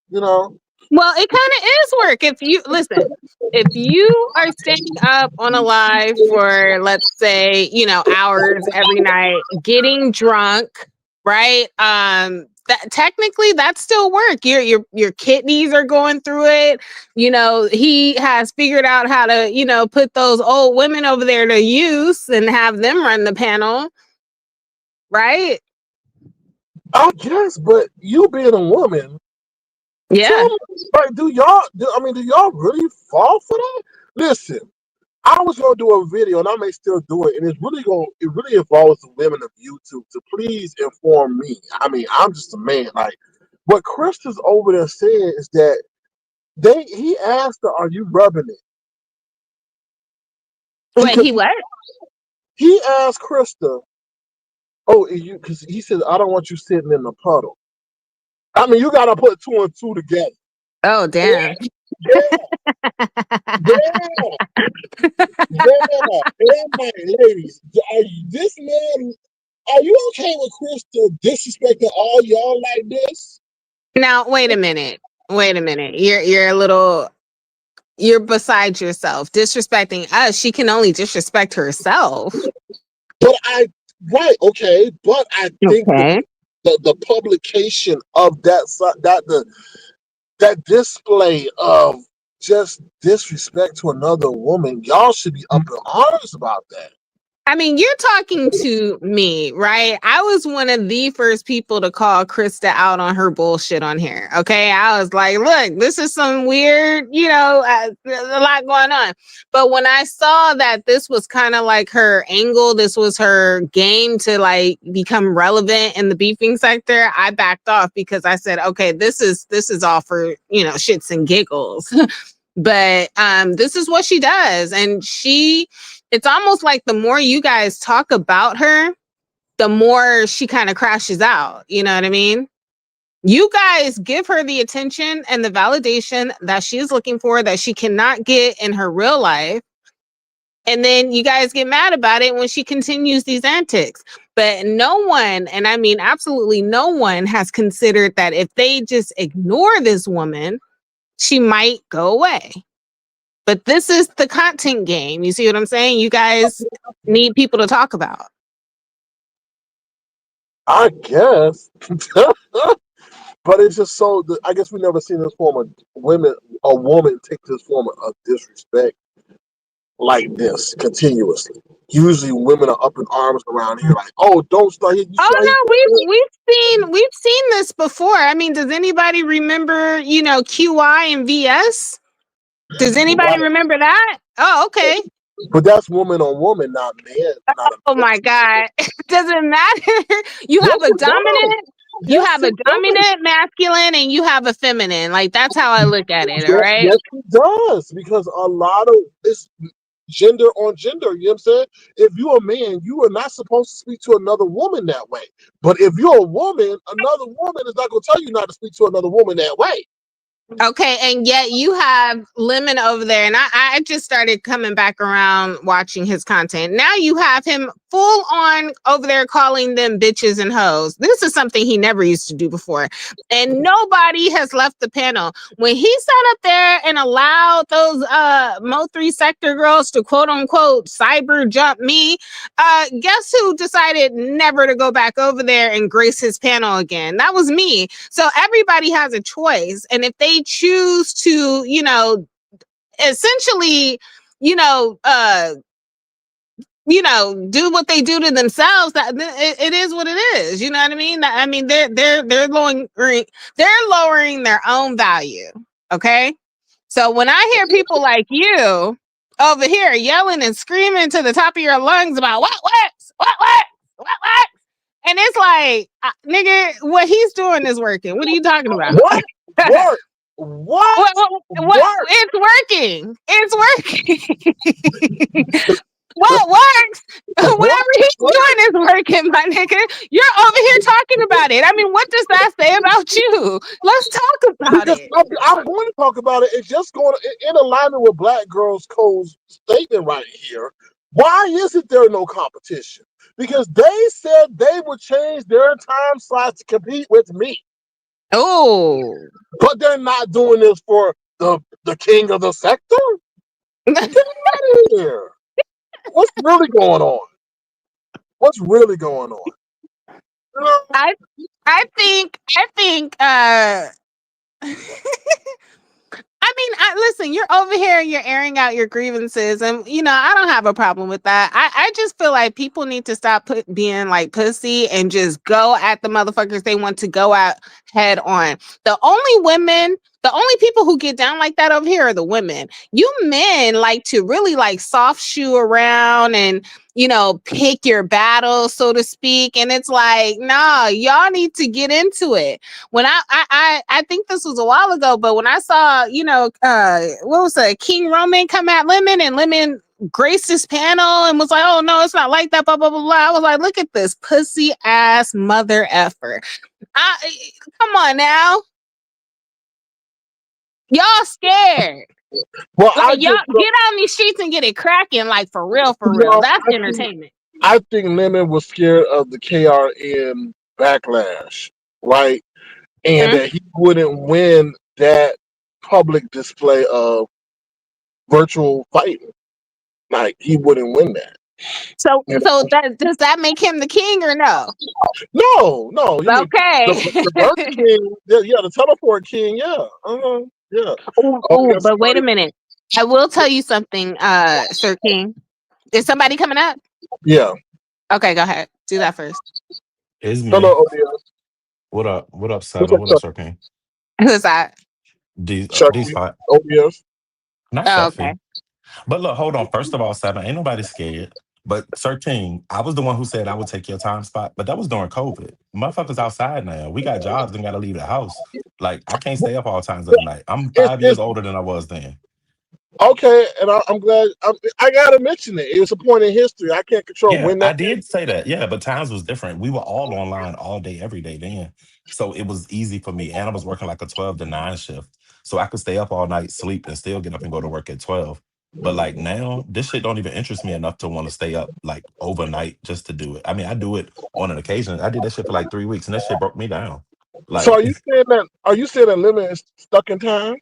You know. Well, it kind of is work. If you listen, if you are staying up on a live for, let's say, hours every night, getting drunk, right? That technically that's still work. Your kidneys are going through it. He has figured out how to, put those old women over there to use and have them run the panel, right? I guess, but you being a woman, Yeah. tell me, like, do y'all really fall for that? Listen, I was gonna do a video, and I may still do it, and it really involves the women of YouTube to please inform me. I mean, I'm just a man. Like, what Krista's over there saying is that he asked her, "Are you rubbing it?" Wait, Because he what? he asked Krista, "Oh, you?" Because he said, "I don't want you sitting in the puddle." I mean, you gotta put two and two together. Oh, damn. Yeah, yeah, yeah. Oh my ladies, this man, are you okay with Krista disrespecting all y'all like this? Now, wait a minute. Wait a minute. You're beside yourself. Disrespecting us. She can only disrespect herself. But okay, but I think Okay. the publication of that display of just disrespect to another woman, y'all should be up in arms about that. I mean, you're talking to me, right? I was one of the first people to call Krista out on her bullshit on here. Okay. I was like, look, this is some weird, a lot going on. But when I saw that this was kind of like her angle, this was her game to like become relevant in the beefing sector, I backed off because I said, okay, this is all for, shits and giggles. But this is what she does. And it's almost like the more you guys talk about her, the more she kind of crashes out. You know what I mean? You guys give her the attention and the validation that she is looking for that she cannot get in her real life. And then you guys get mad about it when she continues these antics. But no one, and I mean absolutely no one, has considered that if they just ignore this woman, she might go away. But this is the content game. You see what I'm saying? You guys need people to talk about. I guess. But it's just so. I guess we never seen this form of a woman take this form of disrespect like this continuously. Usually, women are up in arms around here, like, "Oh, don't start hitting. You Oh start no, hitting." we've seen this before. I mean, does anybody remember, QI and VS? Does anybody Right. remember that? Oh, okay. But that's woman on woman, not man, not a Oh man. my God. Does it matter? You Yes, have a it does. dominant, you Yes, have a it does. dominant masculine, and you have a feminine. Like that's how I look at it, all Yes, right? yes, it does. Because a lot of it's gender on gender. You know what I'm saying? If you're a man, you are not supposed to speak to another woman that way. But if you're a woman, another woman is not going to tell you not to speak to another woman that way. Okay, and yet you have Lemon over there, and I just started coming back around watching his content. Now you have him full on over there calling them bitches and hoes. This is something he never used to do before, and nobody has left the panel. When he sat up there and allowed those Mo3 sector girls to quote unquote cyber jump me, guess who decided never to go back over there and grace his panel again? That was me. So everybody has a choice, and if they choose to, essentially, you know, uh, do what they do to themselves, that it is what it is. You know what I mean? I mean, they're lowering their own value. Okay, so when I hear people like you over here yelling and screaming to the top of your lungs about what works, what works, and it's like, nigga, what he's doing is working. What are you talking about? What work? What work? It's working. It's working. What works? What Whatever he's work? doing is working, my nigga. You're over here talking about it. I mean, what does that say about you? Let's talk about Because it. I'm going to talk about it. It's just going in alignment with Black Girls Code's statement right here. Why isn't there no competition? Because they said they would change their time slots to compete with me, Oh. but they're not doing this for the king of the sector. Get out of here! What's really going on? What's really going on? You know? I I think I mean, listen, you're over here, you're airing out your grievances, and I don't have a problem with that. I just feel like people need to stop being like pussy and just go at the motherfuckers they want to go at head on. The only people who get down like that over here are the women. You men like to really like soft shoe around and pick your battle, so to speak. And it's like, nah, y'all need to get into it. When I think this was a while ago, but when I saw, what was it, King Roman come at Lemon, and Lemon graced his panel and was like, oh no, it's not like that, blah blah blah blah. I was like, look at this pussy ass mother effer. Come on now. Y'all scared. Well, I Like, y'all just get on these streets and get it cracking, like for real, for you real. know, That's entertainment. I think Lemon was scared of the KRN backlash, right? And Mhm. that he wouldn't win that public display of virtual fighting. Like he wouldn't win that. So You so that does that make him the king or no? know? No. You mean the Burger Okay. King? Yeah, the teleport king. Yeah, yeah. Oh, Oh, oh, yeah, but wait a somebody. minute. I will tell you something, Sir King. Is somebody coming up? Yeah. Okay, go ahead. Do that first. It's me. Hello, ODS. What up? What up, What's Seven? up, What up, Chuck? Sir King? Who's that? D Chucky? spot. ODS. Not Oh, okay. Shuffy. But look, hold on. First of all, Seven, ain't nobody scared. But Sir King, I was the one who said I would take your time spot, but that was during COVID. Motherfuckers outside now. We got jobs and gotta leave the house. Like I can't stay up all times of the night. I'm five It's years older than I was then. okay, and I'm glad. I gotta mention it. It was a point in history. I can't control Yeah, when I that. did say that. Yeah, but times was different. We were all online all day, every day then. So it was easy for me. And I was working like a 12 to 9 shift. So I could stay up all night, sleep, and still get up and go to work at 12. But like now, this shit don't even interest me enough to want to stay up like overnight just to do it. I mean, I do it on an occasion. I did that shit for like 3 weeks and that shit broke me down. So Like, are you saying that? Are you saying that Lemon is stuck in time?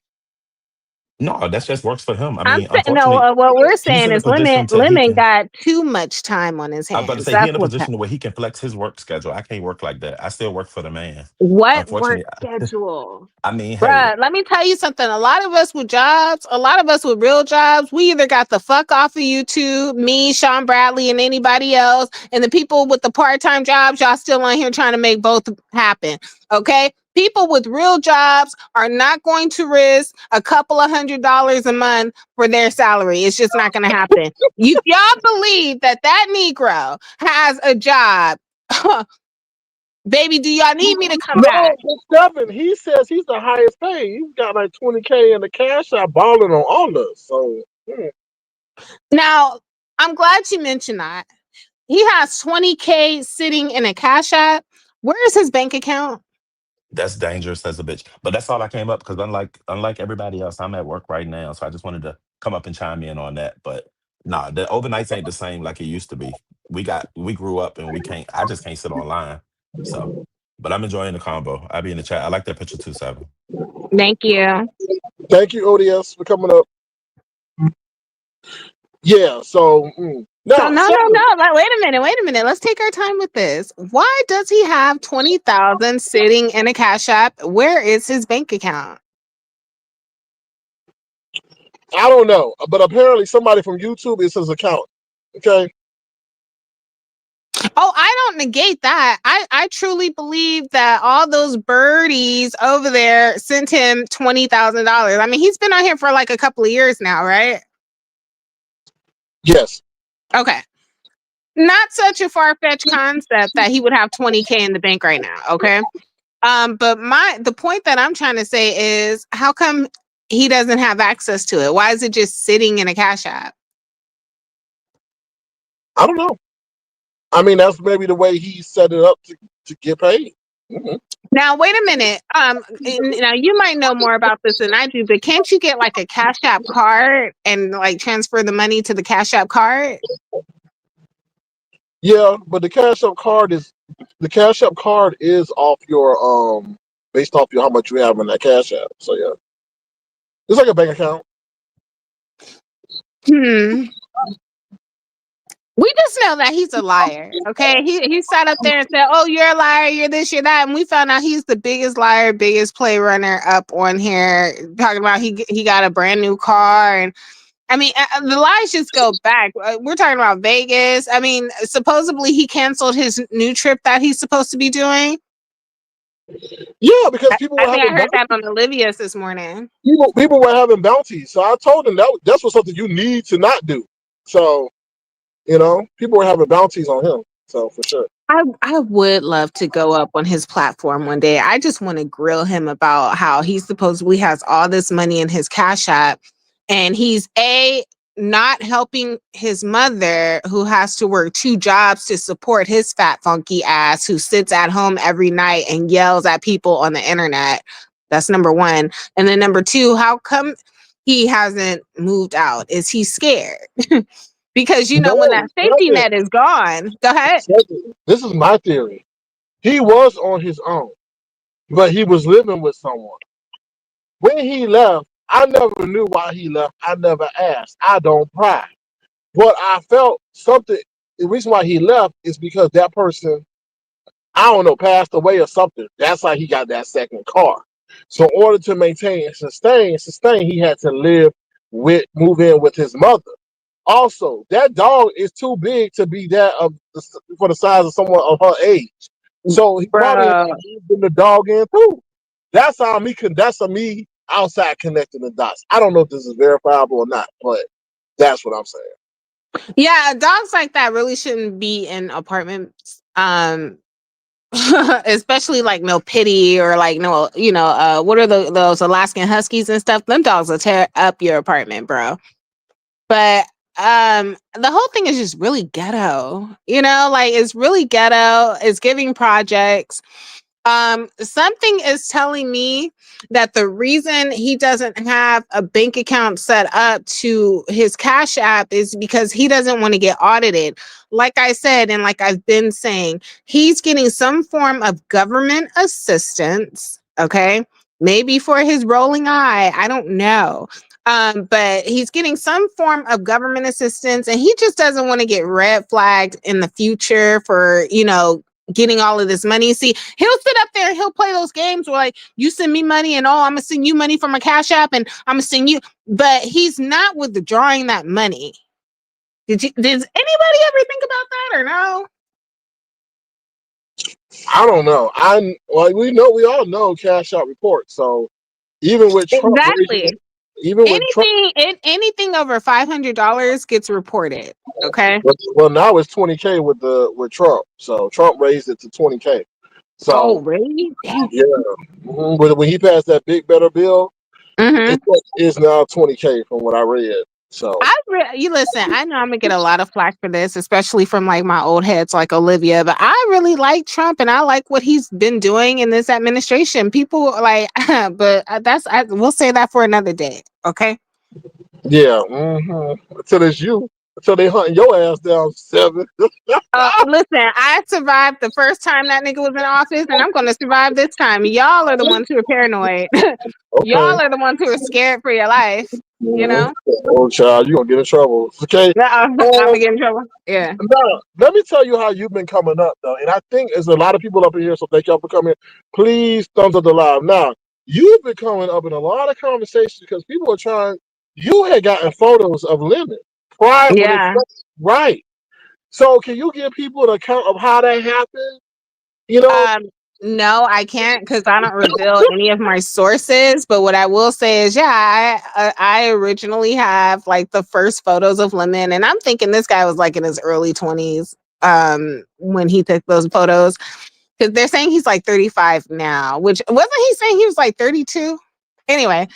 No, that just works for him. I I'm mean, saying no. unfortunately, What we're he's saying in a is position to he Lemon can. got too much time on his I'm about to hands. say he That's in a what's position where he can flex his work schedule. I can't work like that. I still work for the man. what work Unfortunately, schedule. I mean, hey, Bruh, let me tell you something. A lot of us with jobs, a lot of us with real jobs, we either got the fuck off of YouTube, me, Sean Bradley, and anybody else, and the people with the part-time jobs, y'all still on here trying to make both happen. Okay? People with real jobs are not going to risk a couple of $100 a month for their salary. It's just not going to happen. Y'all believe that that Negro has a job. Baby, do y'all need me to come No, back? but Stephen, he says he's the highest paid. He's got like 20K in the cash out balling on all us. So Now, I'm glad you mentioned that. He has 20K sitting in a cash app. Where is his bank account? that's dangerous as a bitch. But that's all I came up because unlike everybody else, I'm at work right now, so I just wanted to come up and chime in on that. But nah, the overnights ain't the same like it used to be. We grew up and we can't. I just can't sit online. So, but I'm enjoying the combo. I'll be in the chat. I like that picture too, Seven. Thank you. thank you, ODS, for coming up. Yeah, so So now no, no, Stephen, no. Wait a minute. Wait a minute. Let's take our time with this. Why does he have 20,000 sitting in a cash app? Where is his bank account? I don't know, but apparently somebody from YouTube is his account. Okay. Oh, I don't negate that. I truly believe that all those birdies over there sent him $20,000. I mean, he's been on here for like a couple of years now, right? Yes. Okay. Not such a far-fetched concept that he would have 20K in the bank right now, okay? But the point that I'm trying to say is how come he doesn't have access to it? Why is it just sitting in a cash app? I don't know. I mean, that's maybe the way he set it up to get paid. Mhm. Now, wait a minute. Now you might know more about this than I do, but can't you get like a Cash App card and like transfer the money to the Cash App card? Yeah, but the Cash App card is off your based off your how much you have in that Cash App. So yeah, it's like a bank account. Hmm. We just know that he's a liar. Okay. He sat up there and said, "Oh, you're a liar, you're this, you're that." And we found out he's the biggest liar, biggest play runner up on here, talking about he got a brand new car. And I mean, the lies just go back. We're talking about Vegas. I mean, supposedly he canceled his new trip that he's supposed to be doing. Yeah, because people I were think I having heard that bounties. on Olivia's this morning. People were having bounties. So I told them that's what something you need to not do. So people were having bounties on him. So for sure. I would love to go up on his platform one day. I just want to grill him about how he supposedly has all this money in his Cash App and he's not helping his mother who has to work two jobs to support his fat funky ass who sits at home every night and yells at people on the internet. That's number one. And then number two, how come he hasn't moved out? Is he scared? Because when No, that safety net is gone, go ahead. this is my theory. He was on his own, but he was living with someone. When he left, I never knew why he left. I never asked. I don't pry. But I felt something. The reason why he left is because that person, I don't know, passed away or something. That's why he got that second car. So in order to maintain and sustain, he had to move in with his mother. Also, that dog is too big to be for the size of someone of her age. So he probably had Bro. to bring the dog in too. That's me outside connecting the dots. I don't know if this is verifiable or not, but that's what I'm saying. Yeah, dogs like that really shouldn't be in apartments. Especially like no pity or like no, what are those Alaskan Huskies and stuff? Them dogs will tear up your apartment, bro. But the whole thing is just really ghetto. Like it's really ghetto. It's giving projects. Something is telling me that the reason he doesn't have a bank account set up to his Cash App is because he doesn't want to get audited. Like I said, and like I've been saying, he's getting some form of government assistance. Okay. Maybe for his rolling eye. I don't know. But he's getting some form of government assistance, and he just doesn't want to get red flagged in the future for, getting all of this money. See, he'll sit up there and he'll play those games where like you send me money and I'm gonna send you money from a cash app and I'm gonna send you, but he's not withdrawing that money. Does anybody ever think about that or no? I don't know. We all know cash out reports. So even with Trump Exactly. even with Trump, Anything over $500 gets reported. Okay. well, now it's 20K with Trump. So Trump raised it to 20K. So Oh, really? Damn. yeah, when he passed that big better bill, Mm-hmm. it's now 20K from what I read. So You listen, I know I'm gonna get a lot of flack for this, especially from like my old heads like Olivia, but I really like Trump and I like what he's been doing in this administration. People like, but we'll say that for another day. Okay. yeah, until they hunting your ass down 7. Listen, I survived the first time that nigga was in office, and I'm going to survive this time. Y'all are the ones who are paranoid. Y'all Okay. are the ones who are scared for your life. You know? Oh, child, you gonna get in trouble. Okay. I'm gonna get in trouble. Yeah. Now, let me tell you how you've been coming up, though. And I think there's a lot of people up in here, so thank y'all for coming. Please thumbs up the live. Now, you've been coming up in a lot of conversations because people are trying. You had gotten photos of Lemon prior when it Yeah. first, right. So, can you give people an account of how that happened? You know, No, I can't because I don't reveal any of my sources. But what I will say is, yeah, I originally have like the first photos of Lemon, and I'm thinking this guy was like in his early 20s when he took those photos, because they're saying he's like 35 now, which wasn't he saying he was like 32? Anyway,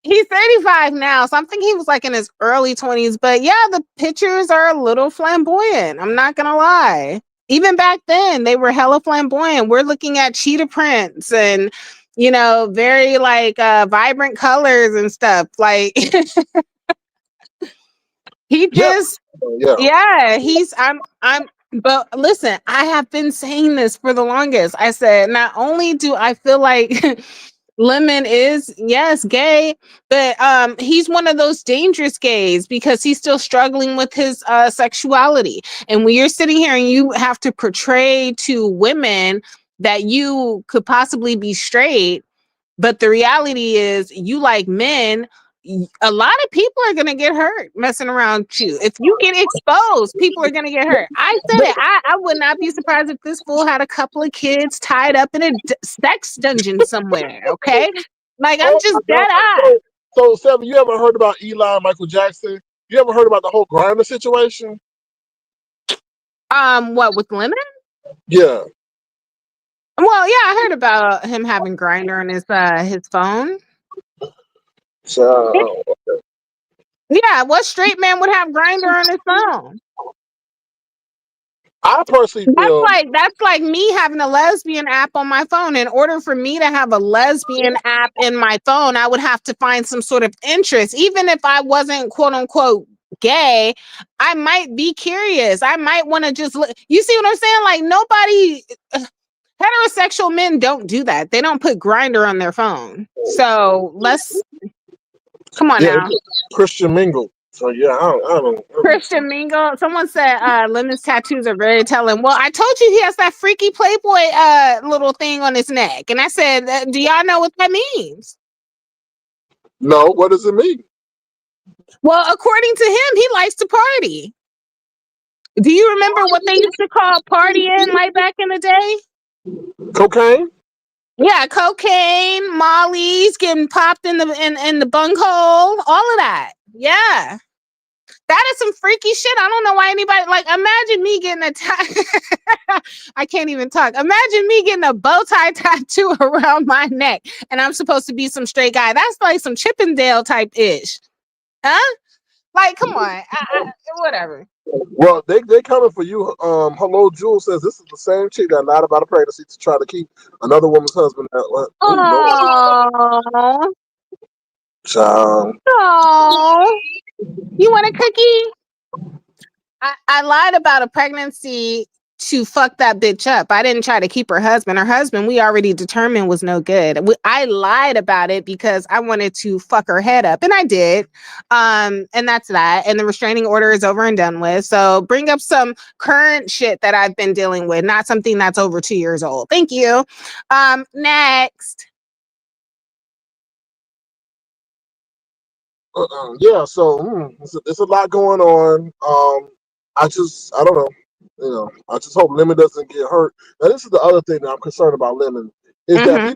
he's 35 now, so I'm thinking he was like in his early 20s. But yeah, the pictures are a little flamboyant. I'm not gonna lie. Even back then, they were hella flamboyant. We're looking at cheetah prints and very like vibrant colors and stuff. Like he yeah, just yeah. yeah, I'm but listen, I have been saying this for the longest. I said, not only do I feel like Lemon is, yes, gay, but he's one of those dangerous gays because he's still struggling with his sexuality. And when you're sitting here and you have to portray to women that you could possibly be straight, but the reality is you like men, a lot of people are going to get hurt messing around with you. If you get exposed, people are going to get hurt. I said it. I would not be surprised if this fool had a couple of kids tied up in a sex dungeon somewhere. Okay. Like, I'm Oh my just dead God. eye. So, Seven, you ever heard about Eli and Michael Jackson? You ever heard about the whole Grinder situation? What with Lemon? Yeah. Well, yeah, I heard about him having Grinder on his phone. So, Yeah, what straight man would have Grinder on his phone? I personally feel That's like me having a lesbian app on my phone. In order for me to have a lesbian app in my phone, I would have to find some sort of interest. Even if I wasn't quote unquote gay, I might be curious. I might want to just look. You see what I'm saying? Like nobody heterosexual men don't do that. They don't put Grinder on their phone. So let's come on yeah, now. Christian Mingle. So yeah, I don't. Christian Mingle. Someone said Lemon's tattoos are very telling. Well, I told you he has that freaky Playboy little thing on his neck. And I said, do y'all know what that means? No, what does it mean? Well, according to him, he likes to party. Do you remember what they used to call partying like back in the day? Cocaine? Yeah, cocaine, mollies, getting popped in the bunghole, all of that. Yeah. That is some freaky shit. I don't know why anybody like. Imagine me getting a I can't even talk. Imagine me getting a bow tie tattoo around my neck, and I'm supposed to be some straight guy. That's like some Chippendale type ish, huh? Like, come on, whatever. Well, they coming for you. Hello, Jules says this is the same chick that lied about a pregnancy to try to keep another woman's husband. Oh, Child. oh, you want a cookie? I lied about a pregnancy to fuck that bitch up. I didn't try to keep her husband. Her husband, we already determined was no good. I lied about it because I wanted to fuck her head up, and I did. And that's that. And the restraining order is over and done with. So bring up some current shit that I've been dealing with, not something that's over 2 years old. Thank you. Next. Yeah, so it's a lot going on. I don't know. I just hope Lemon doesn't get hurt. Now, this is the other thing that I'm concerned about Lemon is that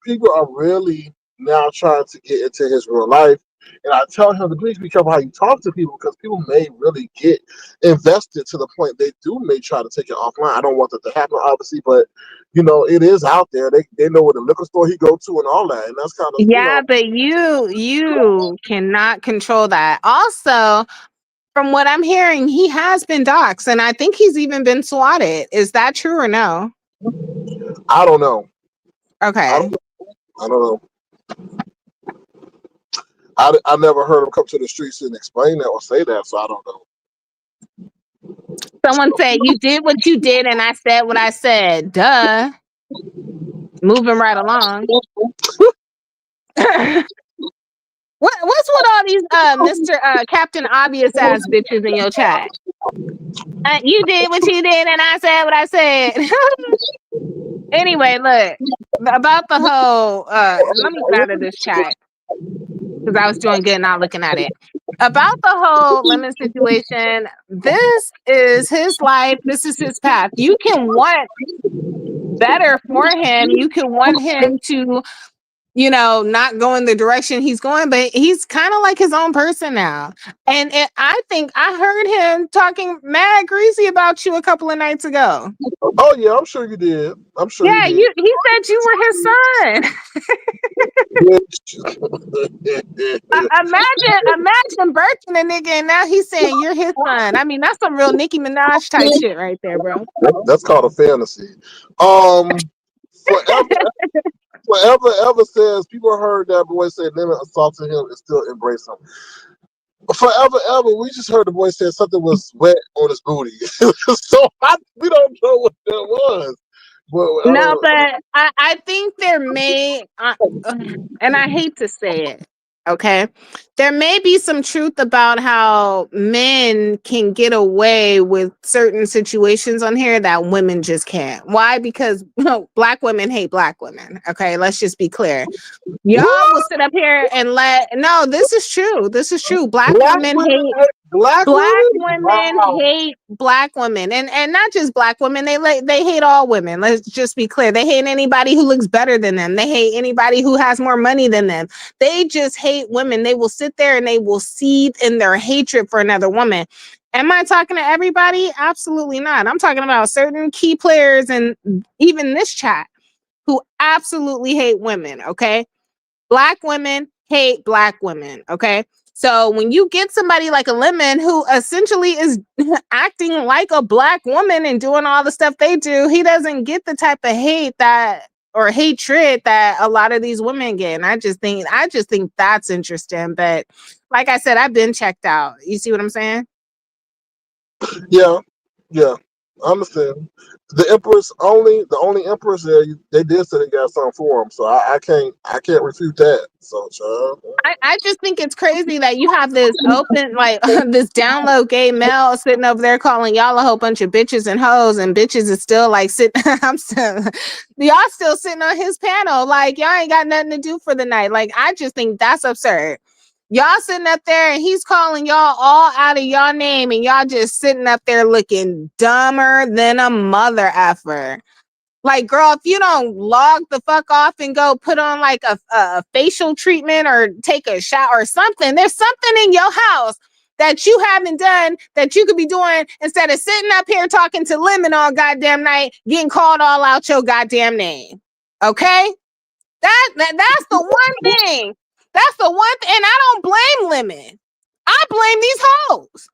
people are really now trying to get into his real life. And I tell him to please be careful how you talk to people because people may really get invested to the point they may try to take it offline. I don't want that to happen, obviously, but it is out there. They know where the liquor store he go to and all that, and that's kind of Yeah, but you cannot control that. Also, from what I'm hearing, he has been doxxed, and I think he's even been swatted. Is that true or no? I don't know. Okay. I don't know. I never heard him come to the streets and explain that or say that, so I don't know. Someone said, you did what you did, and I said what I said. Duh. Moving right along. What's with all these Mr. Captain Obvious ass bitches in your chat? You did what you did, and I said what I said. Anyway, look, about the whole let me get out of this chat because I was doing good not looking at it. About the whole Lemon situation, this is his life, this is his path. You can want better for him, you can want him to not go in the direction he's going, but he's kind of like his own person now. And I think I heard him talking mad greasy about you a couple of nights ago. Oh yeah, I'm sure you did. I'm sure Yeah, you did. he said you were his son. Imagine birthing a nigga and now he's saying you're his son. I mean, that's some real Nicki Minaj type shit right there, bro. That's called a fantasy. Forever ever says people heard that boy say Lemon assaulted him and still embrace him. Forever ever, we just heard the boy say something was wet on his booty. So we don't know what that was. No, but I think there may, and I hate to say it, okay? There may be some truth about how men can get away with certain situations on here that women just can't. Why? Because black women hate black women, okay? Let's just be clear. Y'all will sit up here and no, this is true. This is true. Black women hate black women wow. hate black women, and not just black women. They hate all women. Let's just be clear. They hate anybody who looks better than them. They hate anybody who has more money than them. They just hate women. They will sit there and they will seethe in their hatred for another woman. Am I talking to everybody? Absolutely not. I'm talking about certain key players and even this chat who absolutely hate women. Okay. Black women hate black women, okay? So when you get somebody like a Lemon who essentially is acting like a black woman and doing all the stuff they do, he doesn't get the type of hate or hatred that a lot of these women get. And I just think that's interesting. But like I said, I've been checked out. You see what I'm saying? Yeah. I understand. The only empress there, they did say they got something for him, so I can't refute that. So, child. I just think it's crazy that you have this open, like this download gay male sitting over there calling y'all a whole bunch of bitches and hoes, and bitches is still like sitting. Y'all still sitting on his panel, like y'all ain't got nothing to do for the night. Like I just think that's absurd. Y'all sitting up there and he's calling y'all all out of y'all name, and y'all just sitting up there looking dumber than a mother effer. Like, girl, if you don't log the fuck off and go put on like a facial treatment or take a shower or something, there's something in your house that you haven't done that you could be doing instead of sitting up here talking to Lemon all goddamn night, getting called all out your goddamn name. Okay? That's the one thing. That's the one thing. And I don't blame Lemon. I blame these hoes.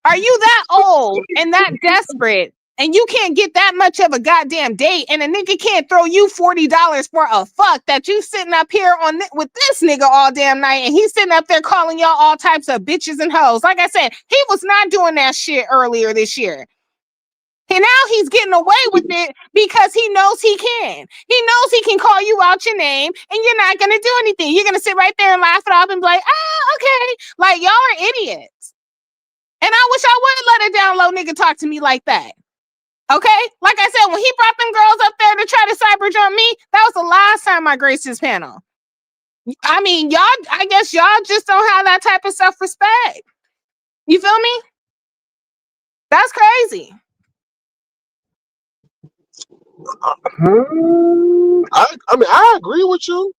Are you that old and that desperate and you can't get that much of a goddamn date and a nigga can't throw you $40 for a fuck that you sitting up here with this nigga all damn night and he's sitting up there calling y'all all types of bitches and hoes? Like I said, he was not doing that shit earlier this year. And now he's getting away with it because he knows he can. He knows he can call you out your name and you're not going to do anything. You're going to sit right there and laugh it off and be like, okay. Like, y'all are idiots. And I wish I would let a down low nigga talk to me like that. Okay? Like I said, when he brought them girls up there to try to cyber jump me, that was the last time I graced his panel. I mean, I guess y'all just don't have that type of self-respect. You feel me? That's crazy. I mean, I agree with you,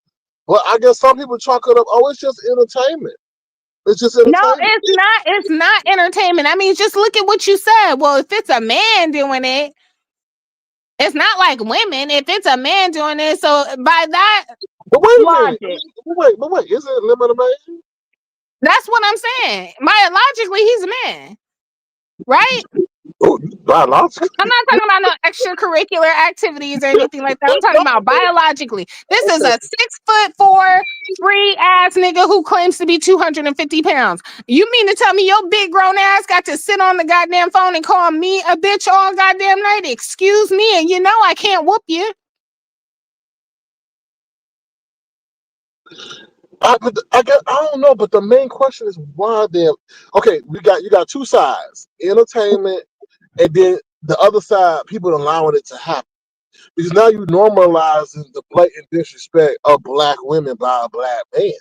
but I guess some people chalk it up. Oh, it's just entertainment. It's just entertainment. No, it's not. It's not entertainment. I mean, just look at what you said. Well, if it's a man doing it, it's not like women. If it's a man doing it, so by that but wait a logic, minute. But wait, is it limit a man? that's what I'm saying. Biologically, he's a man, right? Oh, biologically. I'm not talking about no extracurricular activities or anything like that. I'm talking about biologically. This is a 6'4" free ass nigga who claims to be 250 pounds. You mean to tell me your big grown ass got to sit on the goddamn phone and call me a bitch all goddamn night? Excuse me, and you know I can't whoop you. I don't know, but the main question is why them. Okay, you got two sides: entertainment, and then the other side, people allowing it to happen. Because now you normalizing the blatant disrespect of black women by a black man.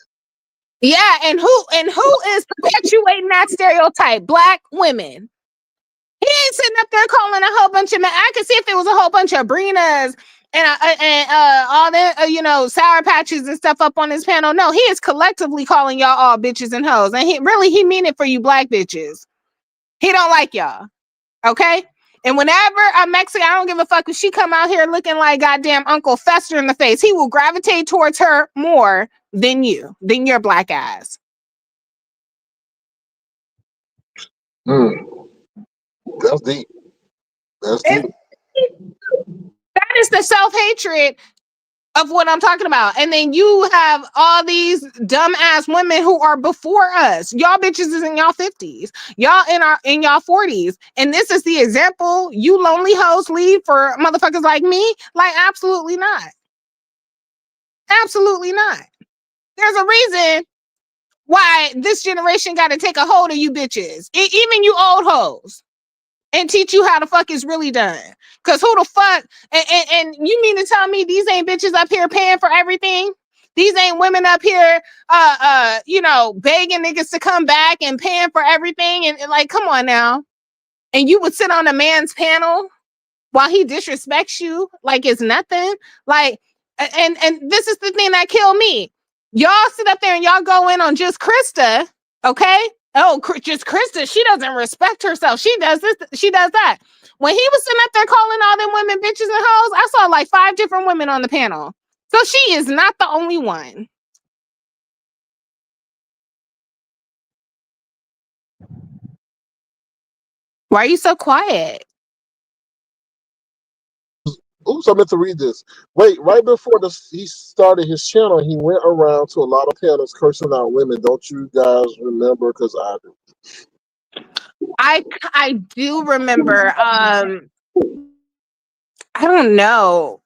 Yeah, and who is perpetuating that stereotype? Black women. He ain't sitting up there calling a whole bunch of men. I could see if it was a whole bunch of Brinas and all the sour patches and stuff up on his panel. No, he is collectively calling y'all all bitches and hoes, and he mean it for you black bitches. He don't like y'all, okay? And whenever a Mexican, I don't give a fuck if she come out here looking like goddamn Uncle Fester in the face, he will gravitate towards her more than your black ass. That's deep. That's deep. That is the self-hatred of what I'm talking about. And then you have all these dumbass women who are before us. Y'all bitches is in y'all 50s. Y'all in y'all 40s. And this is the example you lonely hoes leave for motherfuckers like me? Like, absolutely not. Absolutely not. There's a reason why this generation got to take a hold of you bitches. Even you old hoes. And teach you how the fuck is really done. Cause who the fuck and you mean to tell me these ain't bitches up here paying for everything? These ain't women up here begging niggas to come back and paying for everything and like, come on now. And you would sit on a man's panel while he disrespects you like it's nothing. Like and this is the thing that killed me. Y'all sit up there and y'all go in on just Krista, okay? Oh, just Krista, she doesn't respect herself. She does this, she does that. When he was sitting up there calling all them women bitches and hoes, I saw like 5 different women on the panel. So she is not the only one. Why are you so quiet? Oops, I meant to read this. Wait, right before he started his channel, he went around to a lot of panels cursing out women. Don't you guys remember? Because I do. I do remember. I don't know.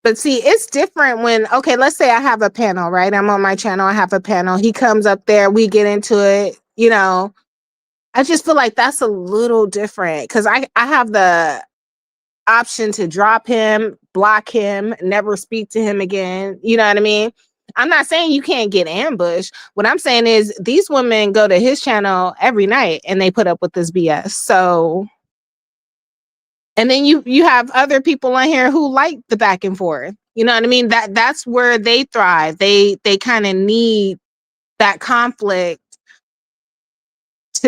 But see, it's different when, okay, let's say I have a panel, right? I'm on my channel. I have a panel. He comes up there. We get into it. I just feel like that's a little different because I have the option to drop him, block him, never speak to him again. You know what I mean? I'm not saying you can't get ambushed. What I'm saying is these women go to his channel every night and they put up with this BS. So, and then you have other people on here who like the back and forth. You know what I mean? That's where they thrive. They kind of need that conflict.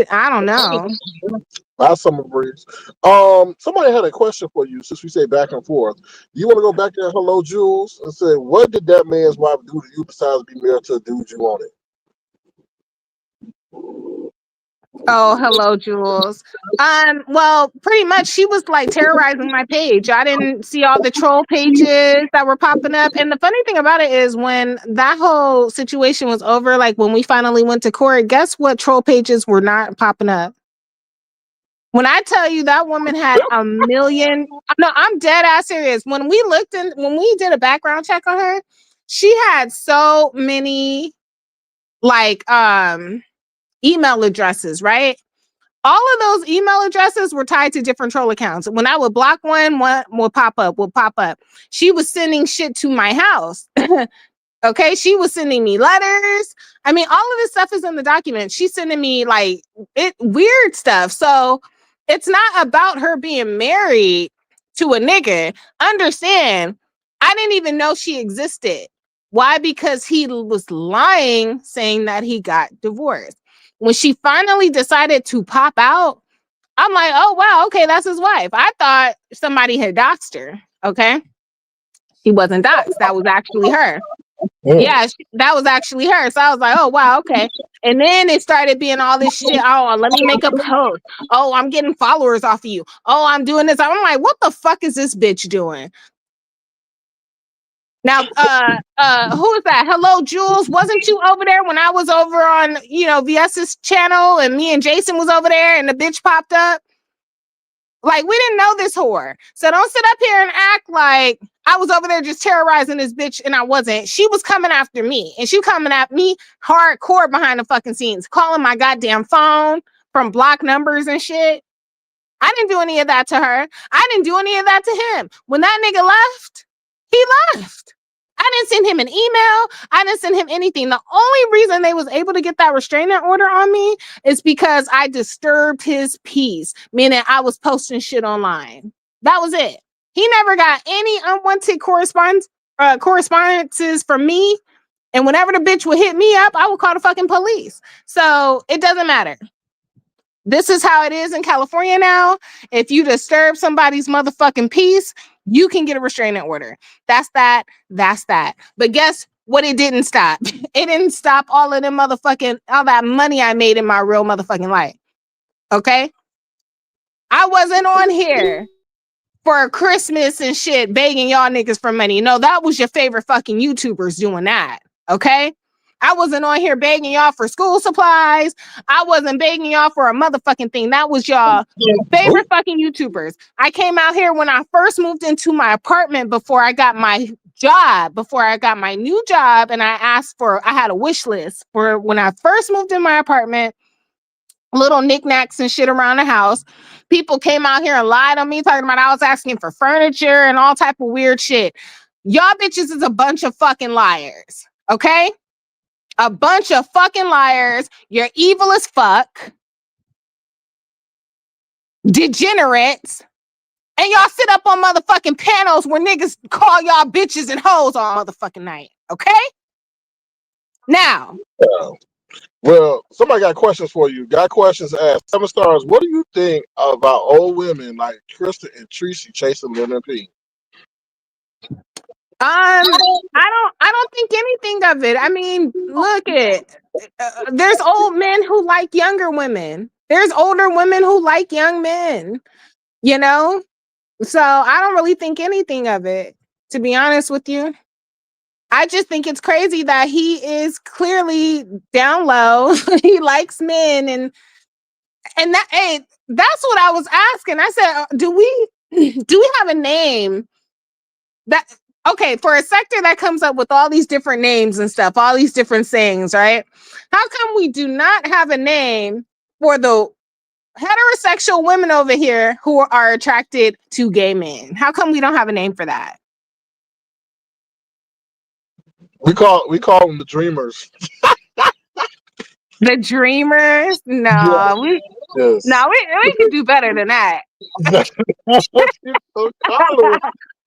I don't know. That's Summer Breeze. Somebody had a question for you since we say back and forth. You want to go back there, hello, Jules, and say, what did that man's wife do to you besides be married to a dude you wanted? Oh, hello, Jules. Well, pretty much she was like terrorizing my page. I didn't see all the troll pages that were popping up. And the funny thing about it is when that whole situation was over, like when we finally went to court, guess what troll pages were not popping up? When I tell you that woman had a million, no, I'm dead ass serious. When we did a background check on her, she had so many like email addresses, right? All of those email addresses were tied to different troll accounts. When I would block one would pop up. She was sending shit to my house. Okay, she was sending me letters. I mean, all of this stuff is in the document. She's sending me like weird stuff. So it's not about her being married to a nigga. Understand, I didn't even know she existed. Why? Because he was lying, saying that he got divorced. When she finally decided to pop out, I'm like, oh wow, okay, that's his wife. I thought somebody had doxed her. Okay, she wasn't doxed. That was actually her. Yeah, that was actually her. So I was like, oh, wow, okay. And then it started being all this shit. Oh, let me make a post. Oh, I'm getting followers off of you. Oh, I'm doing this. I'm like, what the fuck is this bitch doing? Now, who is that? Hello, Jules. Wasn't you over there when I was over on, VS's channel and me and Jason was over there and the bitch popped up? Like, we didn't know this whore. So don't sit up here and act like I was over there just terrorizing this bitch and I wasn't. She was coming after me. And she coming at me hardcore behind the fucking scenes, calling my goddamn phone from block numbers and shit. I didn't do any of that to her. I didn't do any of that to him. When that nigga left, he left. I didn't send him an email. I didn't send him anything. The only reason they was able to get that restraining order on me is because I disturbed his peace, meaning I was posting shit online. That was it. He never got any unwanted correspondences from me. And whenever the bitch would hit me up, I would call the fucking police. So it doesn't matter. This is how it is in California now. If you disturb somebody's motherfucking peace, you can get a restraining order. That's that. That's that. But guess what? It didn't stop. It didn't stop all of them all that money I made in my real motherfucking life. Okay? I wasn't on here for Christmas and shit begging y'all niggas for money. No, that was your favorite fucking YouTubers doing that. Okay? I wasn't on here begging y'all for school supplies. I wasn't begging y'all for a motherfucking thing. That was y'all favorite fucking YouTubers. I came out here when I first moved into my apartment before I got my job, before I got my new job, and I had a wish list for when I first moved in my apartment, little knickknacks and shit around the house. People came out here and lied on me, talking about I was asking for furniture and all type of weird shit. Y'all bitches is a bunch of fucking liars, okay? A bunch of fucking liars. You're evil as fuck. Degenerates. And y'all sit up on motherfucking panels where niggas call y'all bitches and hoes all motherfucking night. Okay? Now. Well, somebody got questions for you. Got questions asked. 7 stars. What do you think about old women like Krista and Tracy chasing Lemon P? I don't think anything of it. I mean, look at there's old men who like younger women. There's older women who like young men, So I don't really think anything of it, to be honest with you. I just think it's crazy that he is clearly down low. He likes men and that's what I was asking. I said, do we have a name that okay, for a sector that comes up with all these different names and stuff, all these different sayings, right? How come we do not have a name for the heterosexual women over here who are attracted to gay men? How come we don't have a name for that? We call them the dreamers. The dreamers? No, yes. we can do better than that.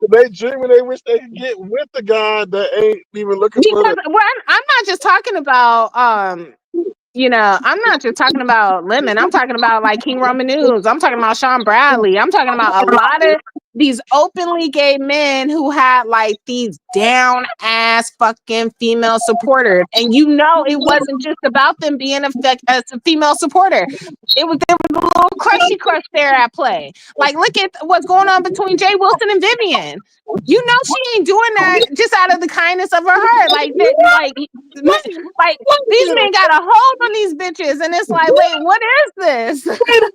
They dreaming they wish they could get with the guy that ain't even looking for them. Well, I'm not just talking about I'm not just talking about Lemon. I'm talking about like King Roman News. I'm talking about Sean Bradley. I'm talking about a lot of these openly gay men who had like these down ass fucking female supporters. And it wasn't just about them being a female supporter. There was a little crush sexy crush there at play. Like, look at what's going on between Jay Wilson and Vivian. You know she ain't doing that just out of the kindness of her heart. Like that, like these men got a hold on these bitches, and it's like, wait, what is this? Wait a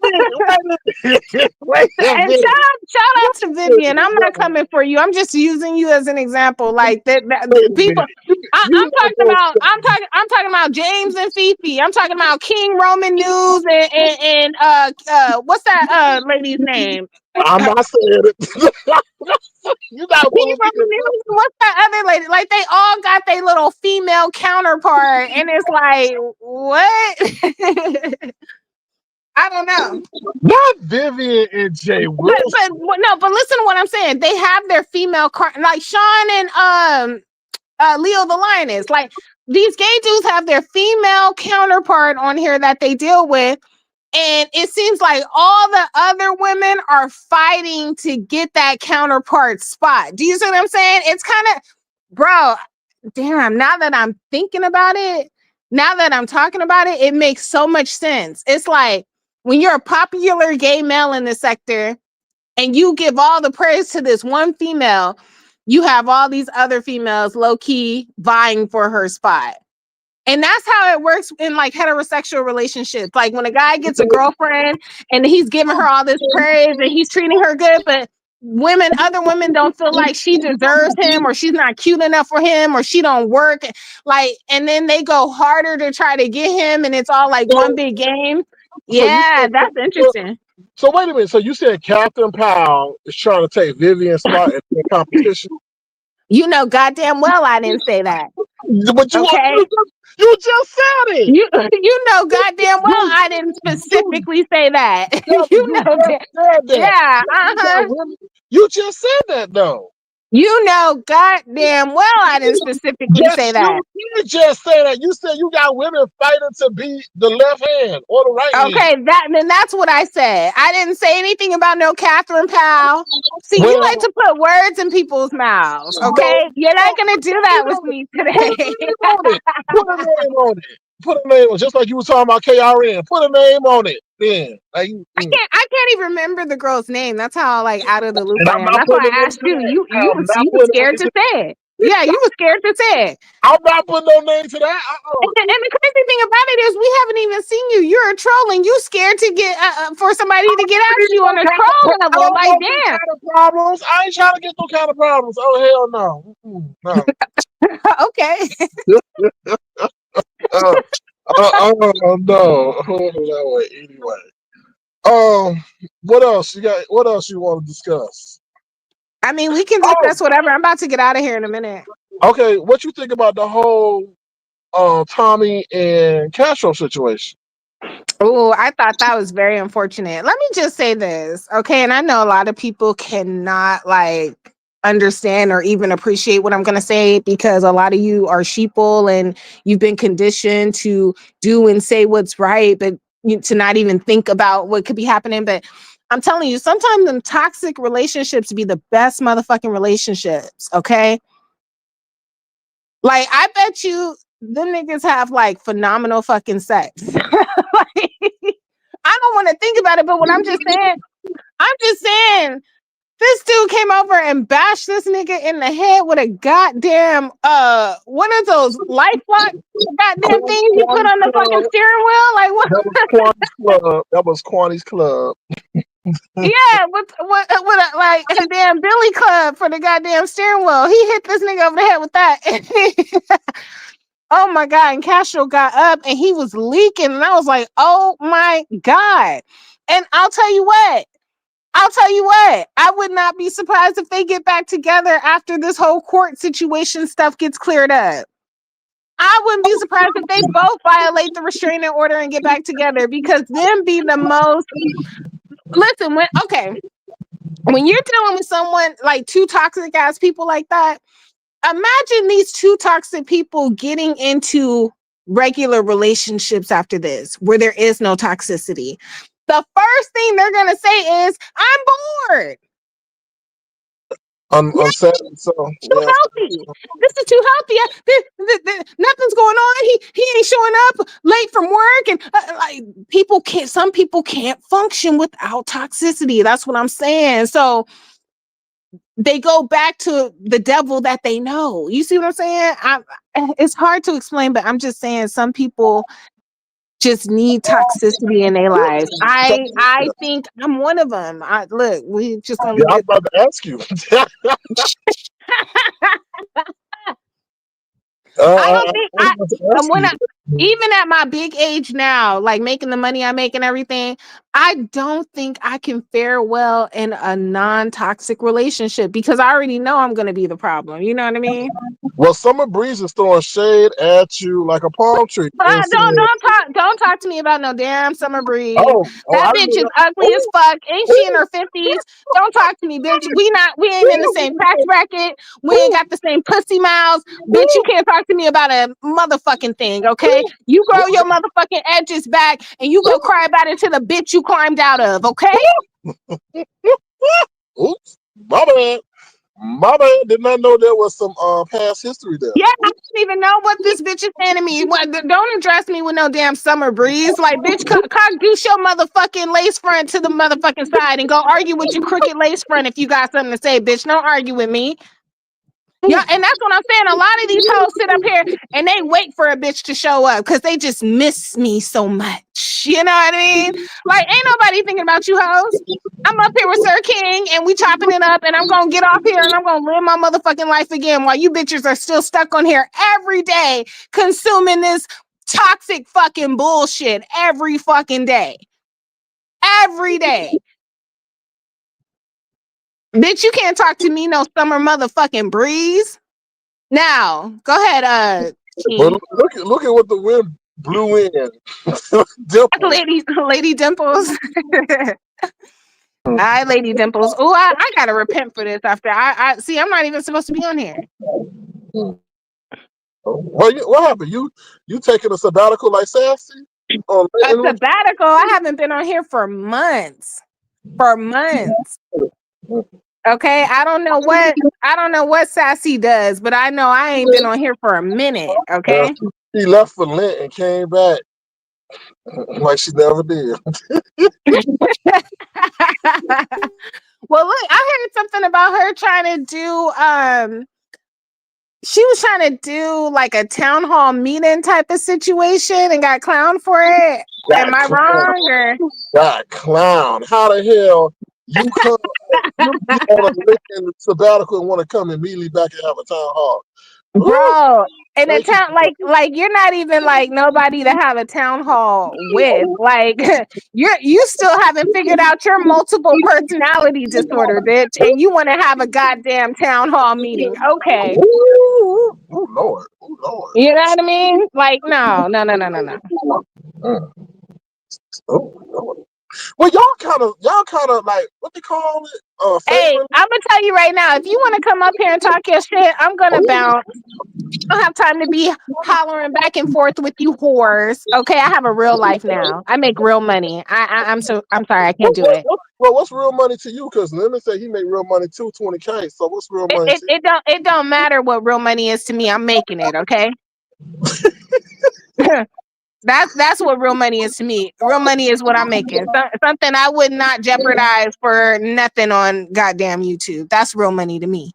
minute. Wait a And minute. shout out to Vivian. I'm not coming for you. I'm just using you as an example. Like that people. I'm talking about James and Fifi. I'm talking about King Roman News and what's that lady's name? I'm not saying it. You got King Roman News. What's that other lady? Like they all got their little female counterpart, and it's like what? I don't know. Not Vivian and Jay Wilson. But listen to what I'm saying. They have their female like Sean and Leo the Lioness. Like these gay dudes have their female counterpart on here that they deal with. And it seems like all the other women are fighting to get that counterpart spot. Do you see what I'm saying? It's kind of, bro, damn, now that I'm thinking about it, now that I'm talking about it, it makes so much sense. It's like when you're a popular gay male in the sector and you give all the praise to this one female, you have all these other females low-key vying for her spot. And that's how it works in like heterosexual relationships. Like when a guy gets a girlfriend and he's giving her all this praise and he's treating her good, but other women don't feel like she deserves him or she's not cute enough for him or she don't work. Like, and then they go harder to try to get him and it's all like one big game. Yeah, that's interesting. So wait a minute. So you said Captain Powell is trying to take Vivian's spot in the competition? You know goddamn well I didn't say that. But you just said it. You know goddamn well I didn't specifically say that. You know that. Yeah, You just said that though. You know goddamn well I didn't specifically say that. You just say that. You said you got women fighting to be the left hand or the right hand. Okay, then that's what I said. I didn't say anything about no Catherine Powell. See, you like to put words in people's mouths, okay? You're not gonna do that with me today. Put a name on it. Put a name on it. Just like you were talking about KRN. Put a name on it. Then like, I can't even remember the girl's name. That's how like out of the loop I am. That's why I asked you. You were scared to say it. Yeah, you were scared to say it. I'm not putting no name to that. And the crazy thing about it is we haven't even seen you. You're a troll and you scared to get for somebody to get at you on a troll level. Like damn. Problems. I ain't trying to get no kind of problems. Oh hell no. No. Okay. No. Anyway. What else you got? What else you want to discuss? I mean, we can discuss whatever. I'm about to get out of here in a minute. Okay, what you think about the whole Tommy and Castro situation? Oh, I thought that was very unfortunate. Let me just say this, okay? And I know a lot of people cannot like understand or even appreciate what I'm going to say because a lot of you are sheeple and you've been conditioned to do and say what's right, but to not even think about what could be happening. But I'm telling you, sometimes them toxic relationships be the best motherfucking relationships, okay? Like, I bet you them niggas have like phenomenal fucking sex. Like, I don't want to think about it, but what I'm just saying, this dude came over and bashed this nigga in the head with a goddamn one of those life lock goddamn things you put on the fucking steering wheel. Like what? That was Quani's club. Yeah, with a damn Billy Club for the goddamn steering wheel. He hit this nigga over the head with that. Oh my God. And Castro got up and he was leaking. And I was like, oh my God. And I'll tell you what, I would not be surprised if they get back together after this whole court situation stuff gets cleared up. I wouldn't be surprised if they both violate the restraining order and get back together because them be the most. Listen, when you're dealing with someone like two toxic ass people like that, imagine these two toxic people getting into regular relationships after this, where there is no toxicity. The first thing they're going to say is, I'm bored. Unsettled. So Too yeah. healthy. This is too healthy. Nothing's going on. He ain't showing up late from work, and like people can't. Some people can't function without toxicity. That's what I'm saying. So they go back to the devil that they know. You see what I'm saying? It's hard to explain, but I'm just saying some people just need toxicity in their lives. I think I'm one of them. Look, we just gonna Yeah, leave I was it. about to ask you. I don't think was about to I'm ask when you. I even at my big age now, like making the money I make and everything, I don't think I can fare well in a non-toxic relationship because I already know I'm gonna be the problem. You know what I mean? Well, Summer Breeze is throwing shade at you like a palm tree But and saying, don't talk to me about no damn Summer Breeze. "Oh, That I didn't bitch is know." ugly as Oh, fuck. Ain't she in oh, her 50s? Don't talk to me, bitch. We ain't in the same tax bracket. We ain't oh, got the same pussy mouths. Bitch, you oh, can't talk to me about a motherfucking thing, okay? You grow your motherfucking edges back and you go cry about it to the bitch you climbed out of, okay? oops, my bad. My bad. Did not know there was some past history there. Yeah, I don't even know what this bitch is saying to me. Don't address me with no damn Summer Breeze. Like, bitch, cock goose your motherfucking lace front to the motherfucking side and go argue with your crooked lace front if you got something to say, bitch. Don't argue with me. Yeah, and that's what I'm saying. A lot of these hoes sit up here and they wait for a bitch to show up because they just miss me so much. You know what I mean? Like, ain't nobody thinking about you hoes. I'm up here with Sir King and we chopping it up and I'm gonna get off here and I'm gonna live my motherfucking life again while you bitches are still stuck on here every day consuming this toxic fucking bullshit every fucking day. Every day. Bitch, you can't talk to me no Summer motherfucking Breeze. Now, go ahead, But King. look at what the wind blew in. Dimples. Lady Dimples. Hi, Lady Dimples. Oh, I gotta repent for this after I see I'm not even supposed to be on here. Well, what happened? You taking a sabbatical like Sassy? A sabbatical. I haven't been on here for months. For months. Okay. I don't know what Sassy does, but I know I ain't been on here for a minute. Okay. She left for Lent and came back like she never did. Well, look, I heard something about her trying to do she was trying to do like a town hall meeting type of situation and got clowned for it. Am That I clown. wrong or That clown. How the hell you come you be on a Lincoln sabbatical and want to come immediately back and have a town hall? Ooh, bro? In a thank you. town like you're not even like nobody to have a town hall with. Like you still haven't figured out your multiple personality disorder, bitch, and you want to have a goddamn town hall meeting. Okay. Ooh, Lord. Ooh, Lord. You know what I mean? Like, no, no, no, no, no, no. Mm. Oh, Lord. Well, y'all kind of like what they call it? Hey, Favorite. I'm gonna tell you right now, if you want to come up here and talk your shit, I'm gonna bounce. I don't have time to be hollering back and forth with you whores. Okay, I have a real life now. I make real money. I'm sorry, I can't do it. What's real money to you? Because Lemon said he make real money too, 20K. So what's real money to It don't matter what real money is to me. I'm making it. Okay. That's what real money is to me. Real money is what I'm making. Something I would not jeopardize for nothing on goddamn YouTube. That's real money to me.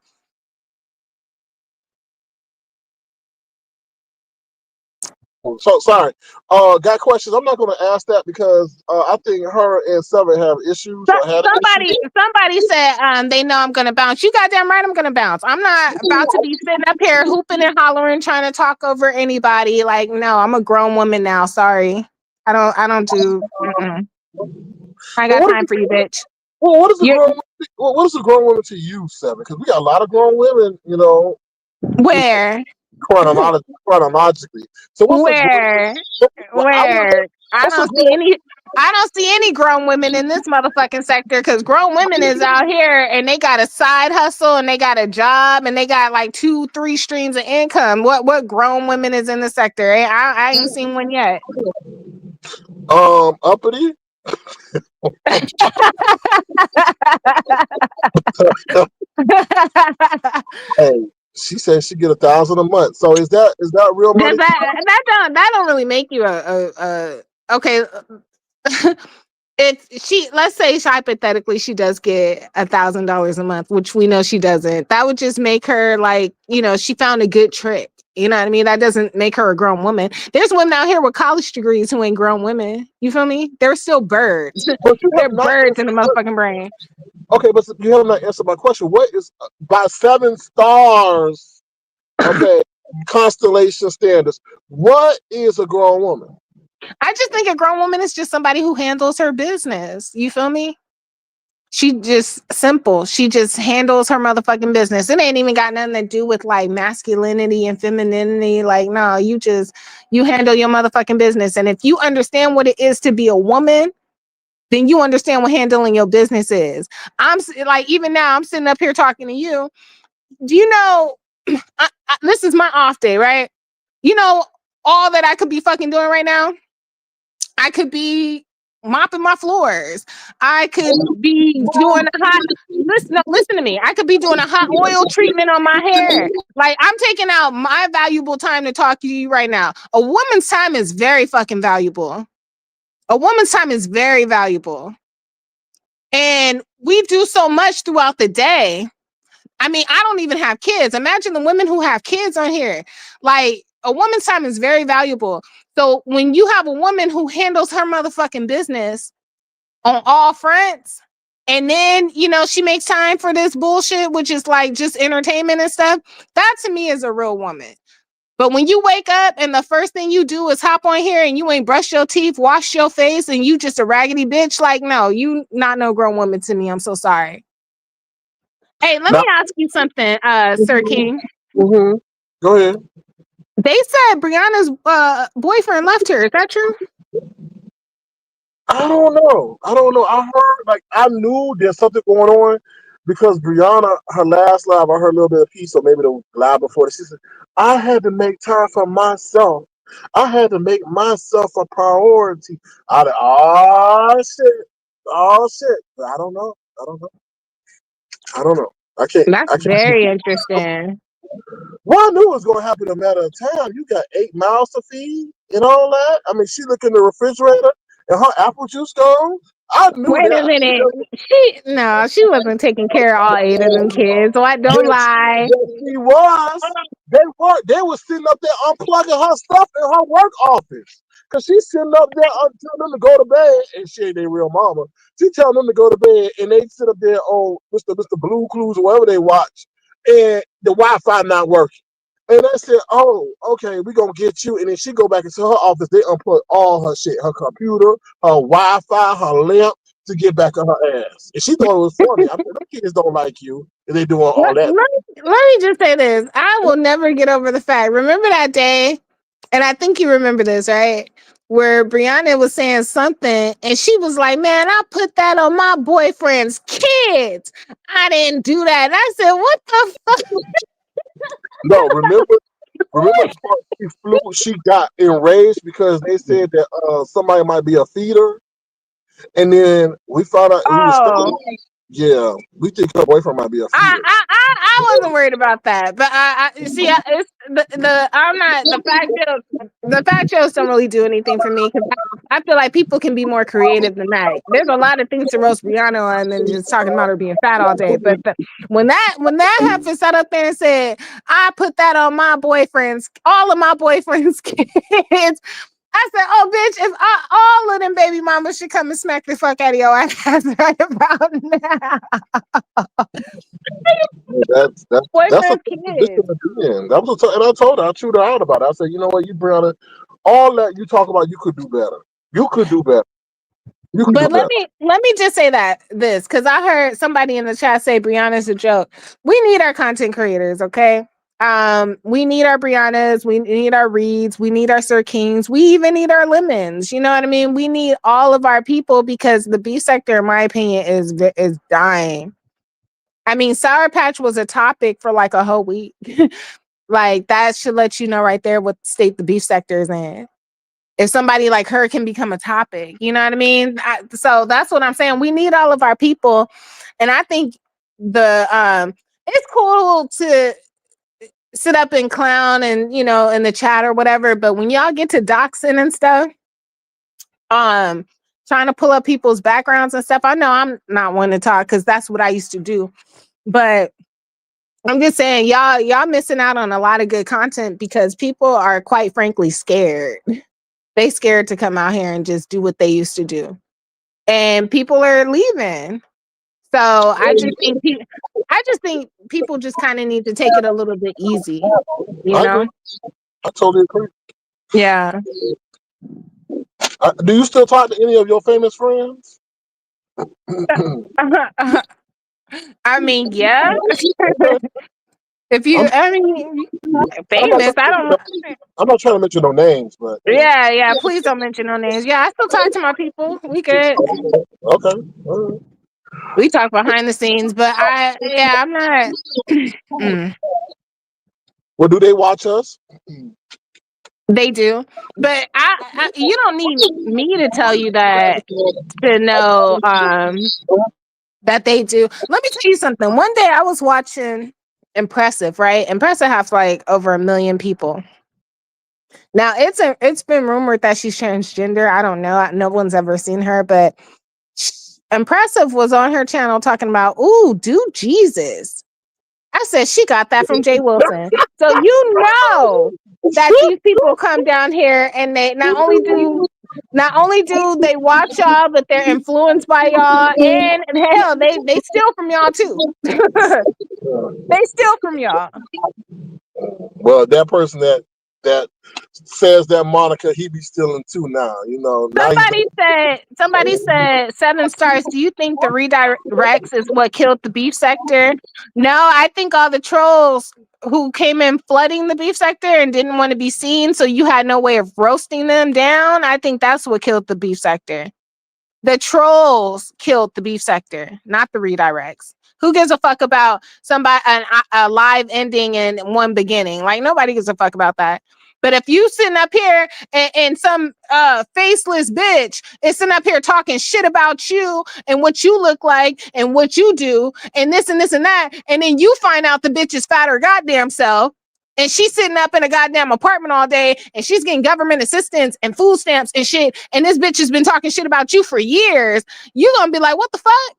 you? So sorry. Got questions. I'm not going to ask that because I think her and Seven have issues or had issues. Somebody said they know I'm gonna bounce. You goddamn right I'm gonna bounce. I'm not about to be sitting up here hooping and hollering trying to talk over anybody. Like, no, I'm a grown woman now. Sorry. I don't do I But got time for you, bitch. what is a You grown what is a grown woman to you, Seven? Because we got a lot of grown women, where? chronologically. So what's a grown Where? well, I want Where? what's a grown I don't see any grown women in this motherfucking sector because grown women is out here and they got a side hustle and they got a job and they got like 2-3 streams of income. What grown women is in the sector? I ain't seen one yet. uppity? Hey, she said she get 1,000 a month. So is that real money? That don't really make you a okay. If she, let's say hypothetically she does get $1,000 a month, which we know she doesn't, that would just make her like, she found a good trick. You know what I mean? That doesn't make her a grown woman. There's women out here with college degrees who ain't grown women. You feel me? They're still birds. But you have They're not birds in answered the my motherfucking brain. okay, but you have not answered my question. What is by 7 stars? Okay, constellation standards. What is a grown woman? I just think a grown woman is just somebody who handles her business. You feel me? She just simple. She just handles her motherfucking business. It ain't even got nothing to do with like masculinity and femininity. Like, no, you handle your motherfucking business. And if you understand what it is to be a woman, then you understand what handling your business is. Like, even now, I'm sitting up here talking to you. Do you know, this is my off day, right? You know, all that I could be fucking doing right now? I could be mopping my floors. I could be doing a hot listen to me. I could be doing a hot oil treatment on my hair. Like, I'm taking out my valuable time to talk to you right now. A woman's time is very fucking valuable. A woman's time is very valuable. And we do so much throughout the day. I mean, I don't even have kids. Imagine the women who have kids on here. Like, a woman's time is very valuable. So when you have a woman who handles her motherfucking business on all fronts, and then, she makes time for this bullshit, which is like just entertainment and stuff, that to me is a real woman. But when you wake up and the first thing you do is hop on here and you ain't brush your teeth, wash your face, and you just a raggedy bitch, like, no, you not no grown woman to me. I'm so sorry. Hey, let me ask you something, Sir King. Mm-hmm. Go ahead. They said Brianna's boyfriend left her. Is that true? I don't know. I heard, I knew there's something going on because Brianna, her last live, I heard a little bit of piece, or maybe the live before. She said, I had to make time for myself. I had to make myself a priority. Oh shit. Oh shit. I don't know. I can't. That's I can't. very interesting. Well, I knew it was going to happen in a matter of time. You got 8 mouths to feed and all that. I mean, she looked in the refrigerator and her apple juice gone. I knew Wait a that. minute. She wasn't taking care of all 8 of them kids. So I don't lie. Yes, she was. They were sitting up there unplugging her stuff in her work office. Cause she's sitting up there telling them to go to bed, and she ain't their real mama. She telling them to go to bed, and they sit up there on Mr. Blue Clues or whatever they watch, and the Wi-Fi not working. And I said, oh, okay, we're going to get you. And then she go back into her office. They unplug all her shit, her computer, her Wi-Fi, her lamp, to get back on her ass. And she thought it was funny. I said, them kids don't like you. And they doing all that. Let me just say this. I will never get over the fact. Remember that day? And I think you remember this, right? Where Brianna was saying something and she was like, man, I put that on my boyfriend's kids. I didn't do that. And I said, what the fuck? No, remember the part she got enraged because they said that somebody might be a feeder. And then we found out we was yeah, we think her boyfriend might be a feeder. I wasn't worried about that, but it's the I'm not the fact shows don't really do anything for me because I feel like people can be more creative than that. There's a lot of things to roast Brianna on than just talking about her being fat all day. But when that heifer sat up there and said, "I put that on all of my boyfriend's kids." I said, "Oh, bitch! If all of them baby mamas should come and smack the fuck out of your ass right about now." That's a Boyfriend's position kids. to be in. And I told her, I chewed her out about it. I said, you know what, you Brianna, all that you talk about, you could do better. You could do better. But let me just say this because I heard somebody in the chat say Brianna's a joke. We need our content creators, okay? We need our Briannas, we need our Reeds, we need our Sir Kings, we even need our Lemons. You know what I mean? We need all of our people because the beef sector, in my opinion, is dying. I mean, Sour Patch was a topic for like a whole week. Like, that should let you know right there what state the beef sector is in. If somebody like her can become a topic, you know what I mean? So that's what I'm saying. We need all of our people. And I think the it's cool to sit up and clown and in the chat or whatever, but when y'all get to doxing and stuff, trying to pull up people's backgrounds and stuff, I know I'm not one to talk because that's what I used to do, but I'm just saying y'all missing out on a lot of good content because people are quite frankly scared. They scared to come out here and just do what they used to do, and people are leaving. So I just think people just kind of need to take it a little bit easy, I agree. I totally agree. Yeah. Do you still talk to any of your famous friends? I mean, yeah. If I'm, you, I mean, famous. I don't. I'm not trying to mention no names, but Yeah. Please don't mention no names. Yeah, I still talk to my people. We good. okay. All right. We talk behind the scenes, but I'm not. Mm, Well, do they watch us? they do, but you don't need me to tell you that to know that they do. Let me tell you something. One day I was watching Impressive, right? Impressive has like over 1 million people. Now it's been rumored that she's transgender. I don't know. No one's ever seen her, but Impressive was on her channel talking about, ooh, do Jesus. I said she got that from Jay Wilson. So that these people come down here and they not only do they watch y'all, but they're influenced by y'all, and hell, they steal from y'all too. They steal from y'all. Well, that person that says that moniker, he be stealing too now. Now Somebody said 7 stars. Do you think the redirects is what killed the beef sector? No, I think all the trolls who came in flooding the beef sector and didn't want to be seen, so you had no way of roasting them down. I think that's what killed the beef sector. The trolls killed the beef sector, not the redirects. Who gives a fuck about a live ending and one beginning? Like, nobody gives a fuck about that. But if you sitting up here and some faceless bitch is sitting up here talking shit about you and what you look like and what you do and this and this and that, and then you find out the bitch is fat her goddamn self, and she's sitting up in a goddamn apartment all day and she's getting government assistance and food stamps and shit, and this bitch has been talking shit about you for years, you're gonna be like, what the fuck?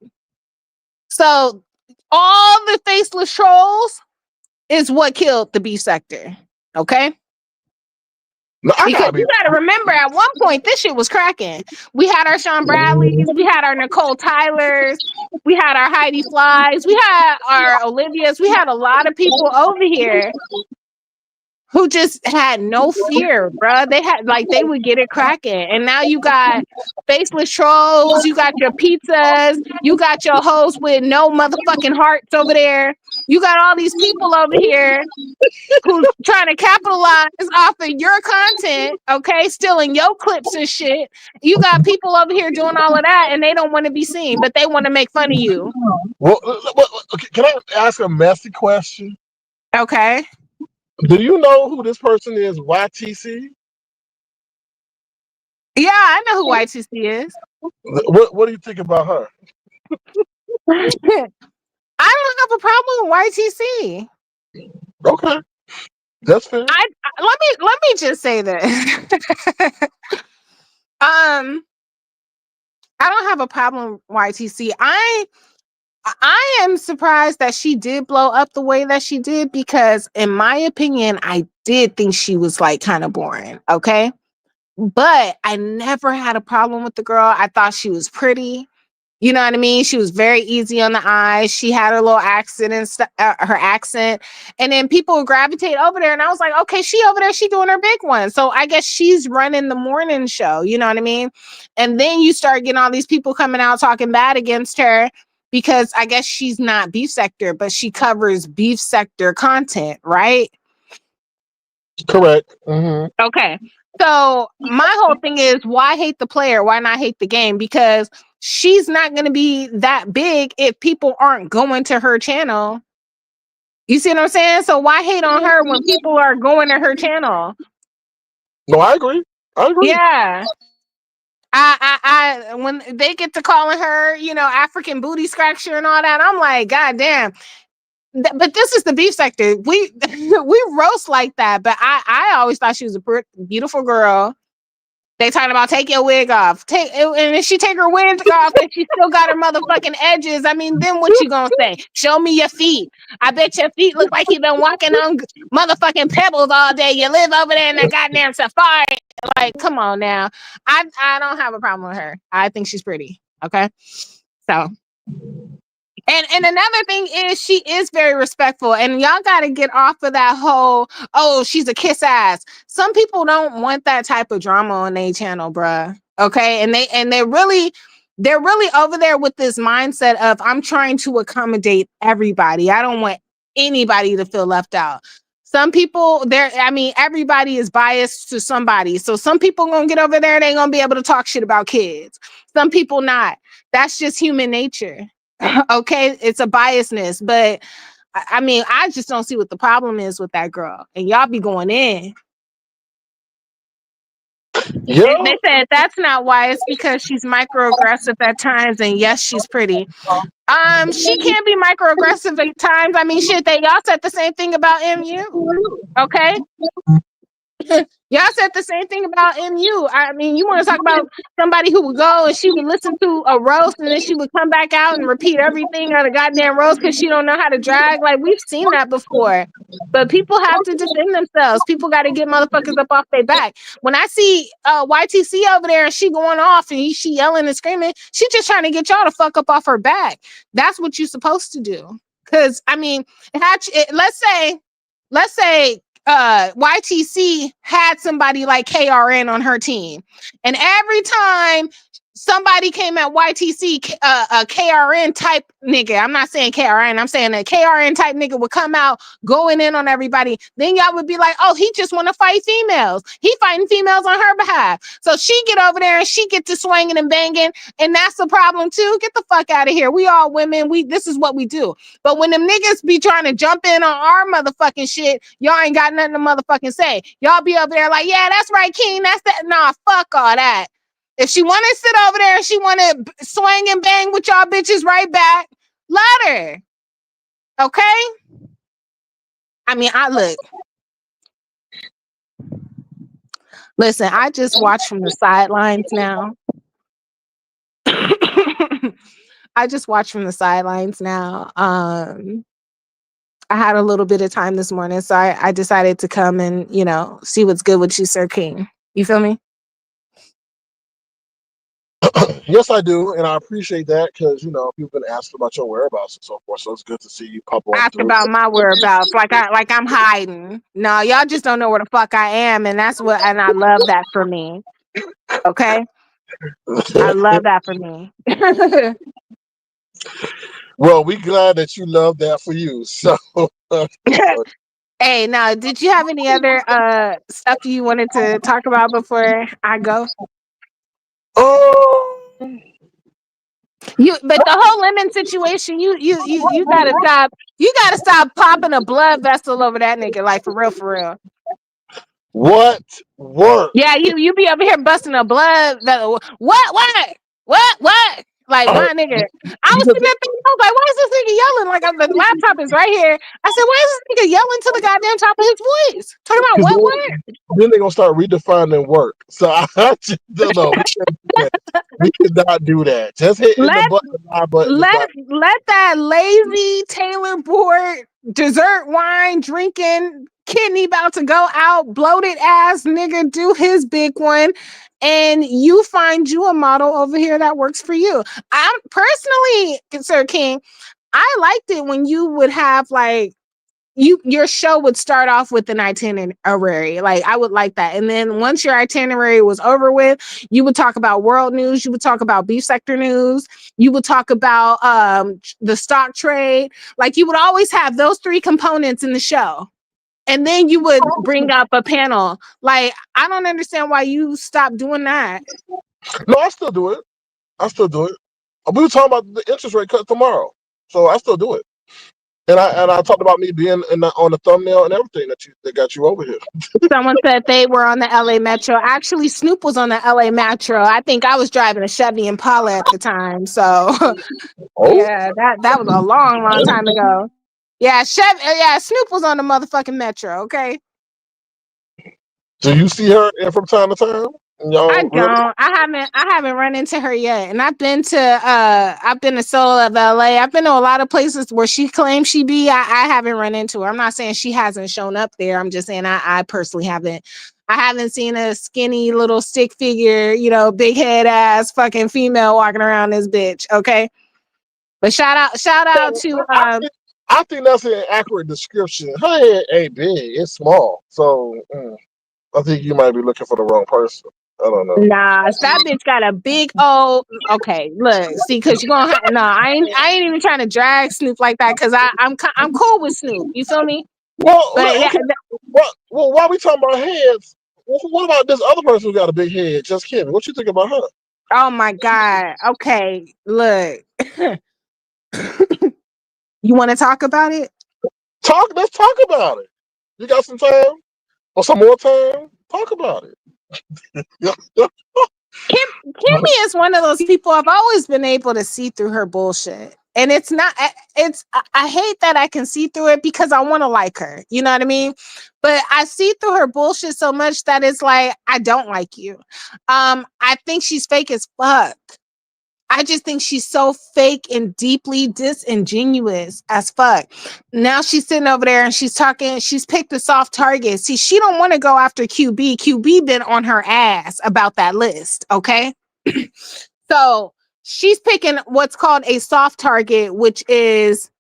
So all the faceless trolls is what killed the beef sector. Okay? no, Because you gotta remember, at one point this shit was cracking. We had our Sean Bradleys, we had our Nicole Tylers, we had our Heidi Flies, we had our Olivias, we had a lot of people over here who just had no fear, bruh. They would get it cracking. And now you got faceless trolls, you got your pizzas, you got your hosts with no motherfucking hearts over there. You got all these people over here who's trying to capitalize off of your content, okay? Stealing your clips and shit. You got people over here doing all of that and they don't want to be seen, but they want to make fun of you. Well, can I ask a messy question? Okay. Do you know who this person is, YTC? Yeah, I know who YTC is. What do you think about her? I don't have a problem with YTC. Okay, that's fair. Let me just say this. I don't have a problem with YTC. I am surprised that she did blow up the way that she did, because in my opinion, I did think she was like kind of boring. Okay. But I never had a problem with the girl. I thought she was pretty. You know what I mean? She was very easy on the eyes. She had her little accent and her accent. And then people would gravitate over there. And I was like, okay, she over there, she doing her big one. So I guess she's running the morning show. You know what I mean? And then you start getting all these people coming out talking bad against her because I guess she's not beef sector, but she covers beef sector content, right? Correct. Mm-hmm. Okay. So my whole thing is, why hate the player? Why not hate the game? Because she's not going to be that big if people aren't going to her channel. You see what I'm saying? So why hate on her when people are going to her channel? No, I agree. Yeah. I when they get to calling her, African booty scratcher and all that, I'm like, God damn. but this is the beef sector. We roast like that, but I always thought she was a beautiful girl. They talking about take your wig off. And if she take her wig off and she still got her motherfucking edges, I mean, then what you gonna say? Show me your feet. I bet your feet look like you've been walking on motherfucking pebbles all day. You live over there in the goddamn safari. Like, come on now. I don't have a problem with her. I think she's pretty. Okay. So and another thing is she is very respectful, and y'all got to get off of that whole, oh, she's a kiss ass. Some people don't want that type of drama on their channel, bruh. Okay, and they're really over there with this mindset of I'm trying to accommodate everybody. I don't want anybody to feel left out. Some people everybody is biased to somebody. So some people gonna get over there and they gonna be able to talk shit about kids. Some people not. That's just human nature. Okay, it's a biasness, but I mean, I just don't see what the problem is with that girl. And y'all be going in. Yeah. They said that's not why. It's because she's microaggressive at times, and yes, she's pretty. She can be microaggressive at times. I mean, shit, y'all said the same thing about MU. Okay. Y'all said the same thing about MU. I mean, you want to talk about somebody who would go and she would listen to a roast and then she would come back out and repeat everything on a goddamn roast because she don't know how to drag. Like, we've seen that before. But people have to defend themselves. People got to get motherfuckers up off their back. When I see YTC over there and she going off and she yelling and screaming, she just trying to get y'all to fuck up off her back. That's what you're supposed to do. Because, I mean, let's say YTC had somebody like KRN on her team, and every time somebody came at YTC, a KRN type nigga, I'm not saying KRN, I'm saying a KRN type nigga would come out going in on everybody, then y'all would be like, oh, he just want to fight females. He fighting females on her behalf. So she get over there and she get to swinging and banging, and that's the problem too. Get the fuck out of here. We all women. This is what we do. But when them niggas be trying to jump in on our motherfucking shit, y'all ain't got nothing to motherfucking say. Y'all be over there like, yeah, that's right, King. That's that. Nah, fuck all that. If she want to sit over there and she want to swing and bang with y'all bitches right back, let her. Okay? I mean, listen, I just watch from the sidelines now. I just watch from the sidelines now. I had a little bit of time this morning, so I decided to come and, see what's good with you, Sir King. You feel me? Yes, I do, and I appreciate that because people been asking about your whereabouts and so forth. So it's good to see you pop on Ask through. about my whereabouts, like I'm hiding. No, y'all just don't know where the fuck I am, and and I love that for me. Okay, I love that for me. Well, we glad that you love that for you. So, hey, now, did you have any other stuff you wanted to talk about before I go? But the whole lemon situation, you gotta stop. You gotta stop popping a blood vessel over that nigga, like for real. What work? Yeah, you be over here busting a blood vessel. What? Like, my nigga, I was sitting there thinking, I was like, why is this nigga yelling? Like, the laptop is right here. I said, why is this nigga yelling to the goddamn top of his voice? Talking about what? Then they're gonna start redefining work. So I just don't know. We cannot do that. Just hitting the button. Let that lazy Taylor board dessert wine drinking kidney about to go out, bloated ass nigga do his big one, and you find you a model over here that works for you. I'm personally, Sir King, I liked it when you would have like your show would start off with an itinerary. Like, I would like that. And then once your itinerary was over with, you would talk about world news. You would talk about beef sector news. You would talk about the stock trade. Like, you would always have those three components in the show. And then you would bring up a panel. Like, I don't understand why you stopped doing that. No, I still do it. We were talking about the interest rate cut tomorrow. So I still do it. And I talked about me being on the thumbnail and everything that got you over here. Someone said they were on the LA Metro. Actually, Snoop was on the LA Metro. I think I was driving a Chevy Impala at the time. So, yeah, that was a long time ago. Yeah, Snoop was on the motherfucking Metro, okay? Do you see her from time to time? I Y'all really? don't. I haven't run into her yet. And I've been to Soul of LA. I've been to a lot of places where she claims she be. I haven't run into her. I'm not saying she hasn't shown up there. I'm just saying I personally haven't. I haven't seen a skinny little stick figure, big head ass fucking female walking around this bitch. Okay. But shout out to I think that's an accurate description. Her head ain't big; it's small. So I think you might be looking for the wrong person. I don't know. Nah, that bitch got a big old. Okay, look, see, because you're gonna have no. I ain't even trying to drag Snoop like that because I'm cool with Snoop. You feel me? Well, But yeah, okay. Well, while we talking about heads, what about this other person who got a big head, just Kim? What you think about her? oh my god. Okay, look, you want to talk about it? Let's talk about it. You got some time or some more time? Talk about it. Kimmy is one of those people I've always been able to see through her bullshit. And it's not, I hate that I can see through it because I want to like her. You know what I mean? But I see through her bullshit so much that it's like, I don't like you. I think she's fake as fuck. I just think she's so fake and deeply disingenuous as fuck. Now she's sitting over there and she's talking, she's picked a soft target. See, she don't want to go after QB. QB been on her ass about that list, okay? So she's picking what's called a soft target, which is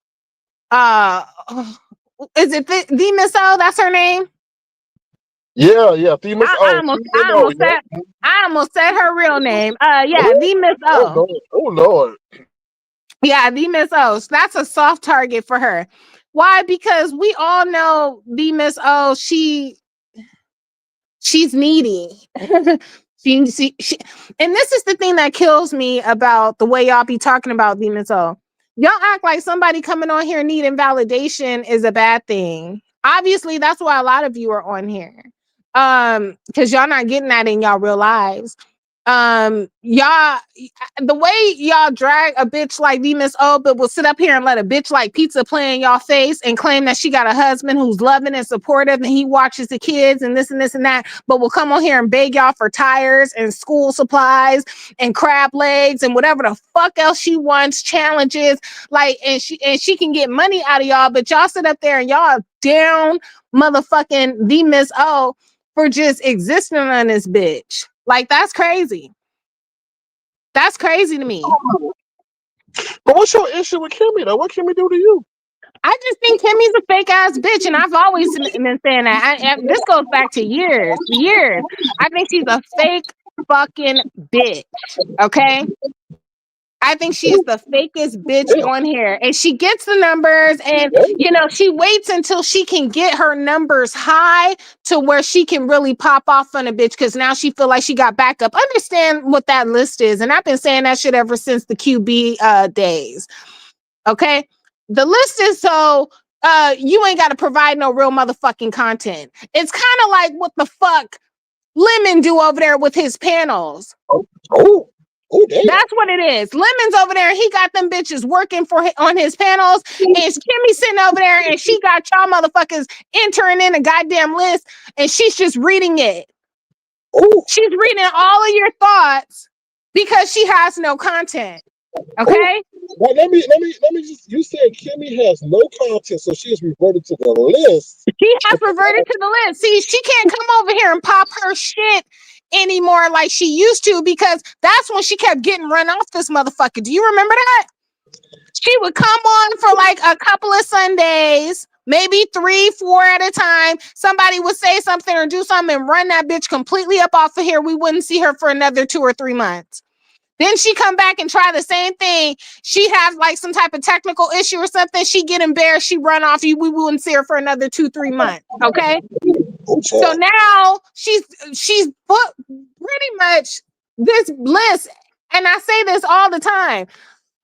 is it the Miss O? That's her name? Yeah. Themis. I almost I Female. almost said I almost said her real name. Yeah, Oh, the Miss oh O. Lord. Oh Lord. Yeah, the Miss O. So that's a soft target for her. Why? Because we all know the Miss O, she's needy. she, and this is the thing that kills me about the way y'all be talking about the Miss O. Y'all act like somebody coming on here needing validation is a bad thing. Obviously, that's why a lot of you are on here. Because y'all not getting that in y'all real lives. Y'all, the way y'all drag a bitch like the Miss O, but will sit up here and let a bitch like Pizza play in y'all face and claim that she got a husband who's loving and supportive and he watches the kids and this and that, but will come on here and beg y'all for tires and school supplies and crab legs and whatever the fuck else she wants, challenges, like, and she can get money out of y'all, but y'all sit up there and y'all down motherfucking the Miss O for just existing on this bitch. Like, that's crazy. That's crazy to me. But what's your issue with Kimmy though? What Kimmy do to you? I just think Kimmy's a fake ass bitch, and I've always been saying that. This goes back to years. I think she's a fake fucking bitch. Okay. I think she is the fakest bitch Damn. on here. And she gets the numbers and, she waits until she can get her numbers high to where she can really pop off on a bitch because now she feel like she got backup. Understand what that list is. And I've been saying that shit ever since the QB days. Okay? The list is so you ain't got to provide no real motherfucking content. It's kind of like what the fuck Lemon do over there with his panels. Oh, damn. That's what it is. Lemon's over there and he got them bitches working on his panels. And Kimmy sitting over there and she got y'all motherfuckers entering in a goddamn list and she's just reading it. Ooh. She's reading all of your thoughts because she has no content. Okay? Well, let me just. You said Kimmy has no content, so she has reverted to the list. She has reverted to the list. See, she can't come over here and pop her shit anymore like she used to because that's when she kept getting run off this motherfucker. Do you remember that? She would come on for like a couple of Sundays, maybe 3, 4 at a time. Somebody would say something or do something and run that bitch completely up off of here. We wouldn't see her for another 2 or 3 months. Then she come back and try the same thing. She have like some type of technical issue or something. She get embarrassed. She run off. We wouldn't see her for another 2, 3 months. Okay. So now she's put pretty much this list. And I say this all the time.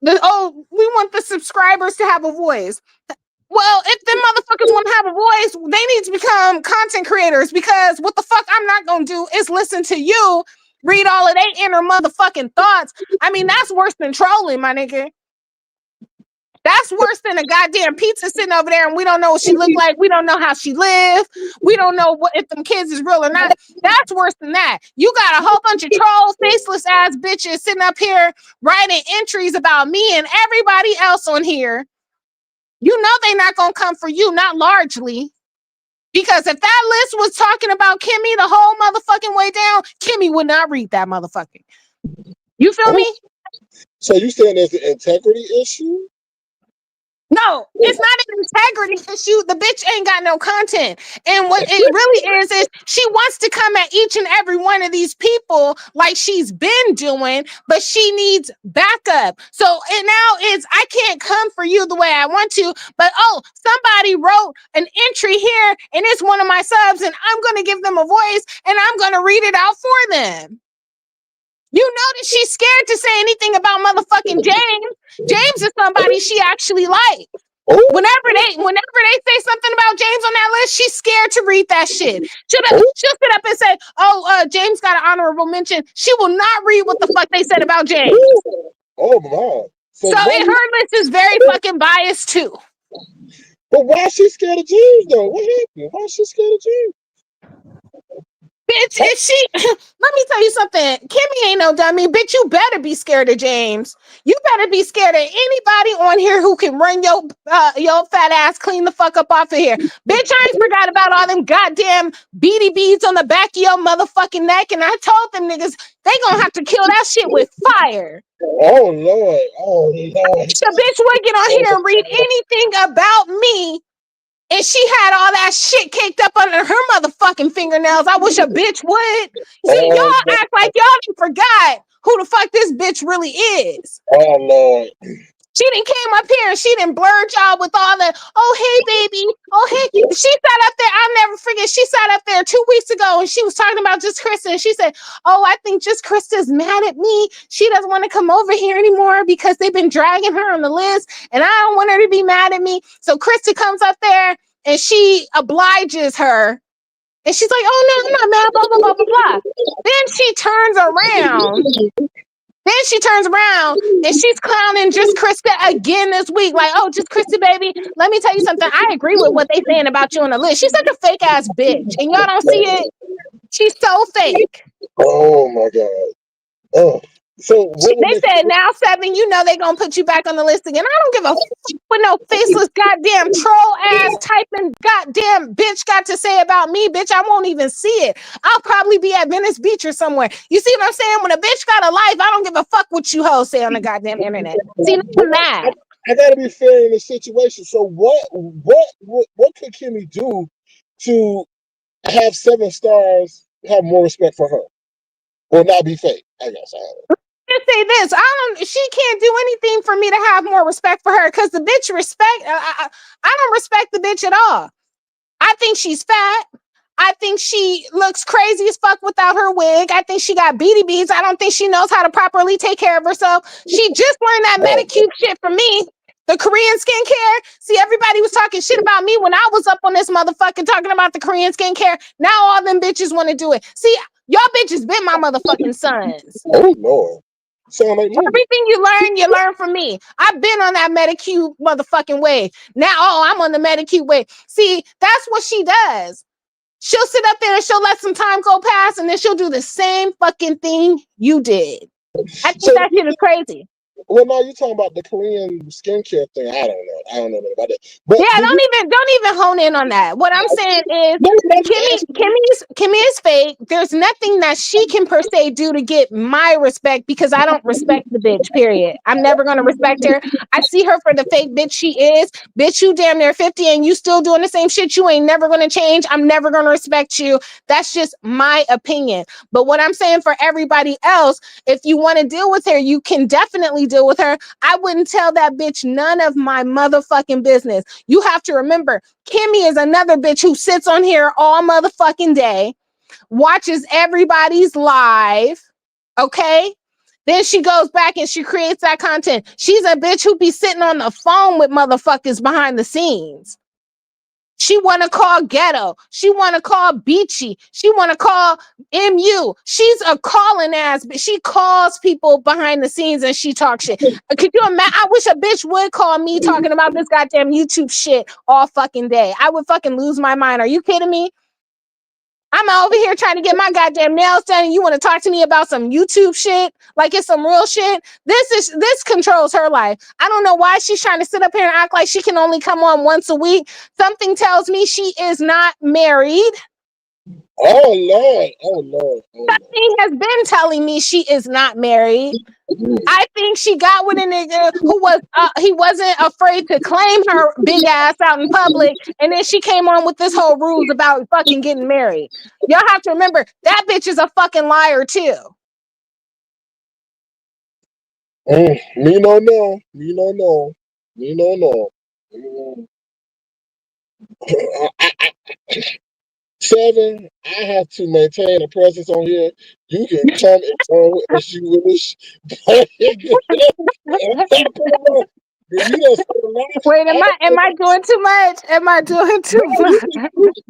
We want the subscribers to have a voice. Well, if them motherfuckers want to have a voice, they need to become content creators because what the fuck I'm not going to do is listen to you read all of their inner motherfucking thoughts. I mean, that's worse than trolling, my nigga. That's worse than a goddamn pizza sitting over there and we don't know what she looked like. We don't know how she lived. We don't know what if them kids is real or not. That's worse than that. You got a whole bunch of troll, faceless ass bitches sitting up here writing entries about me and everybody else on here. You know they not gonna come for you, not largely. Because if that list was talking about Kimmy the whole motherfucking way down, Kimmy would not read that motherfucking. You feel me? So you saying there's an integrity issue? No, it's not an integrity issue. The bitch ain't got no content. And what it really is she wants to come at each and every one of these people like she's been doing, but she needs backup. So it now is, I can't come for you the way I want to, but somebody wrote an entry here and it's one of my subs and I'm going to give them a voice and I'm going to read it out for them. You know that she's scared to say anything about motherfucking James. James is somebody she actually likes. Whenever they say something about James on that list, she's scared to read that shit. She'll sit up and say, James got an honorable mention. She will not read what the fuck they said about James. Oh my. So her list is very fucking biased too. But why is she scared of James though? What happened? Why is she scared of James? Bitch, is she? Let me tell you something. Kimmy ain't no dummy. Bitch, you better be scared of James. You better be scared of anybody on here who can run your fat ass clean the fuck up off of here. Bitch, I ain't forgot about all them goddamn beady beads on the back of your motherfucking neck. And I told them niggas they gonna have to kill that shit with fire. Oh Lord. Oh Lord. The bitch would get on here and read anything about me. And she had all that shit caked up under her motherfucking fingernails. I wish a bitch would. See, y'all act like y'all forgot who the fuck this bitch really is. Oh Lord. She done came up here and she done blurred y'all with all the, oh, hey, baby. Oh, hey. She sat up there. I'll never forget. She sat up there 2 weeks ago and she was talking about Just Krista. And she said, oh, I think Just Krista's mad at me. She doesn't want to come over here anymore because they've been dragging her on the list. And I don't want her to be mad at me. So Krista comes up there and she obliges her. And she's like, oh, no, I'm not mad, blah, blah, blah, blah, blah. Then she turns around. And she's clowning Just Krista again this week. Like, oh, Just Krista, baby, let me tell you something. I agree with what they saying about you on the list. She's such a fake ass bitch. And y'all don't see it? She's so fake. Oh my God. Oh. So they said now, Seven, you know they gonna put you back on the list again. I don't give a fuck what no faceless goddamn troll ass typing goddamn bitch got to say about me, bitch. I won't even see it. I'll probably be at Venice Beach or somewhere. You see what I'm saying? When a bitch got a life, I don't give a fuck what you hoes say on the goddamn internet. See, nothing that. I gotta be fair in this situation. So what could Kimmy do to have 7 stars have more respect for her? Or not be fake, I guess. Say this, she can't do anything for me to have more respect for her because the bitch I don't respect the bitch at all. I think she's fat. I think she looks crazy as fuck without her wig. I think she got beady beads. I don't think she knows how to properly take care of herself. She just learned that Medicube shit from me. The Korean skincare. See, everybody was talking shit about me when I was up on this motherfucking talking about the Korean skincare. Now all them bitches want to do it. See, y'all bitches been my motherfucking sons. Oh Lord. Like everything you learn from me. I've been on that Medicube motherfucking way. Now, I'm on the Medicube way. See, that's what she does. She'll sit up there and she'll let some time go past and then she'll do the same fucking thing you did. I think that shit is crazy. Well, now you're talking about the Korean skincare thing. I don't know about it. But yeah, don't even hone in on that. What I'm saying is Kimmy is fake. There's nothing that she can per se do to get my respect because I don't respect the bitch, period. I'm never gonna respect her. I see her for the fake bitch she is. Bitch, you damn near 50 and you still doing the same shit. You ain't never gonna change. I'm never gonna respect you. That's just my opinion. But what I'm saying for everybody else, if you want to deal with her, you can definitely deal with her. I wouldn't tell that bitch none of my motherfucking business. You have to remember, Kimmy is another bitch who sits on here all motherfucking day, watches everybody's live, okay? Then she goes back and she creates that content. She's a bitch who be sitting on the phone with motherfuckers behind the scenes. She want to call ghetto. She want to call beachy. She want to call MU. She's a calling ass, but she calls people behind the scenes and she talks shit. Could you imagine? I wish a bitch would call me talking about this goddamn YouTube shit all fucking day. I would fucking lose my mind. Are you kidding me? I'm over here trying to get my goddamn nails done, and you want to talk to me about some YouTube shit like it's some real shit? This controls her life. I don't know why she's trying to sit up here and act like she can only come on once a week. Something tells me she is not married. Oh Lord, oh Lord, oh Lord. Something has been telling me she is not married. I think she got with a nigga who was he wasn't afraid to claim her big ass out in public, and then she came on with this whole rules about fucking getting married. Y'all have to remember that bitch is a fucking liar too. Me no no, me no no, me no no. Seven, I have to maintain a presence on here. You can come and go as you wish. You don't spend a lot of Wait, am I doing too much? Am I doing too much?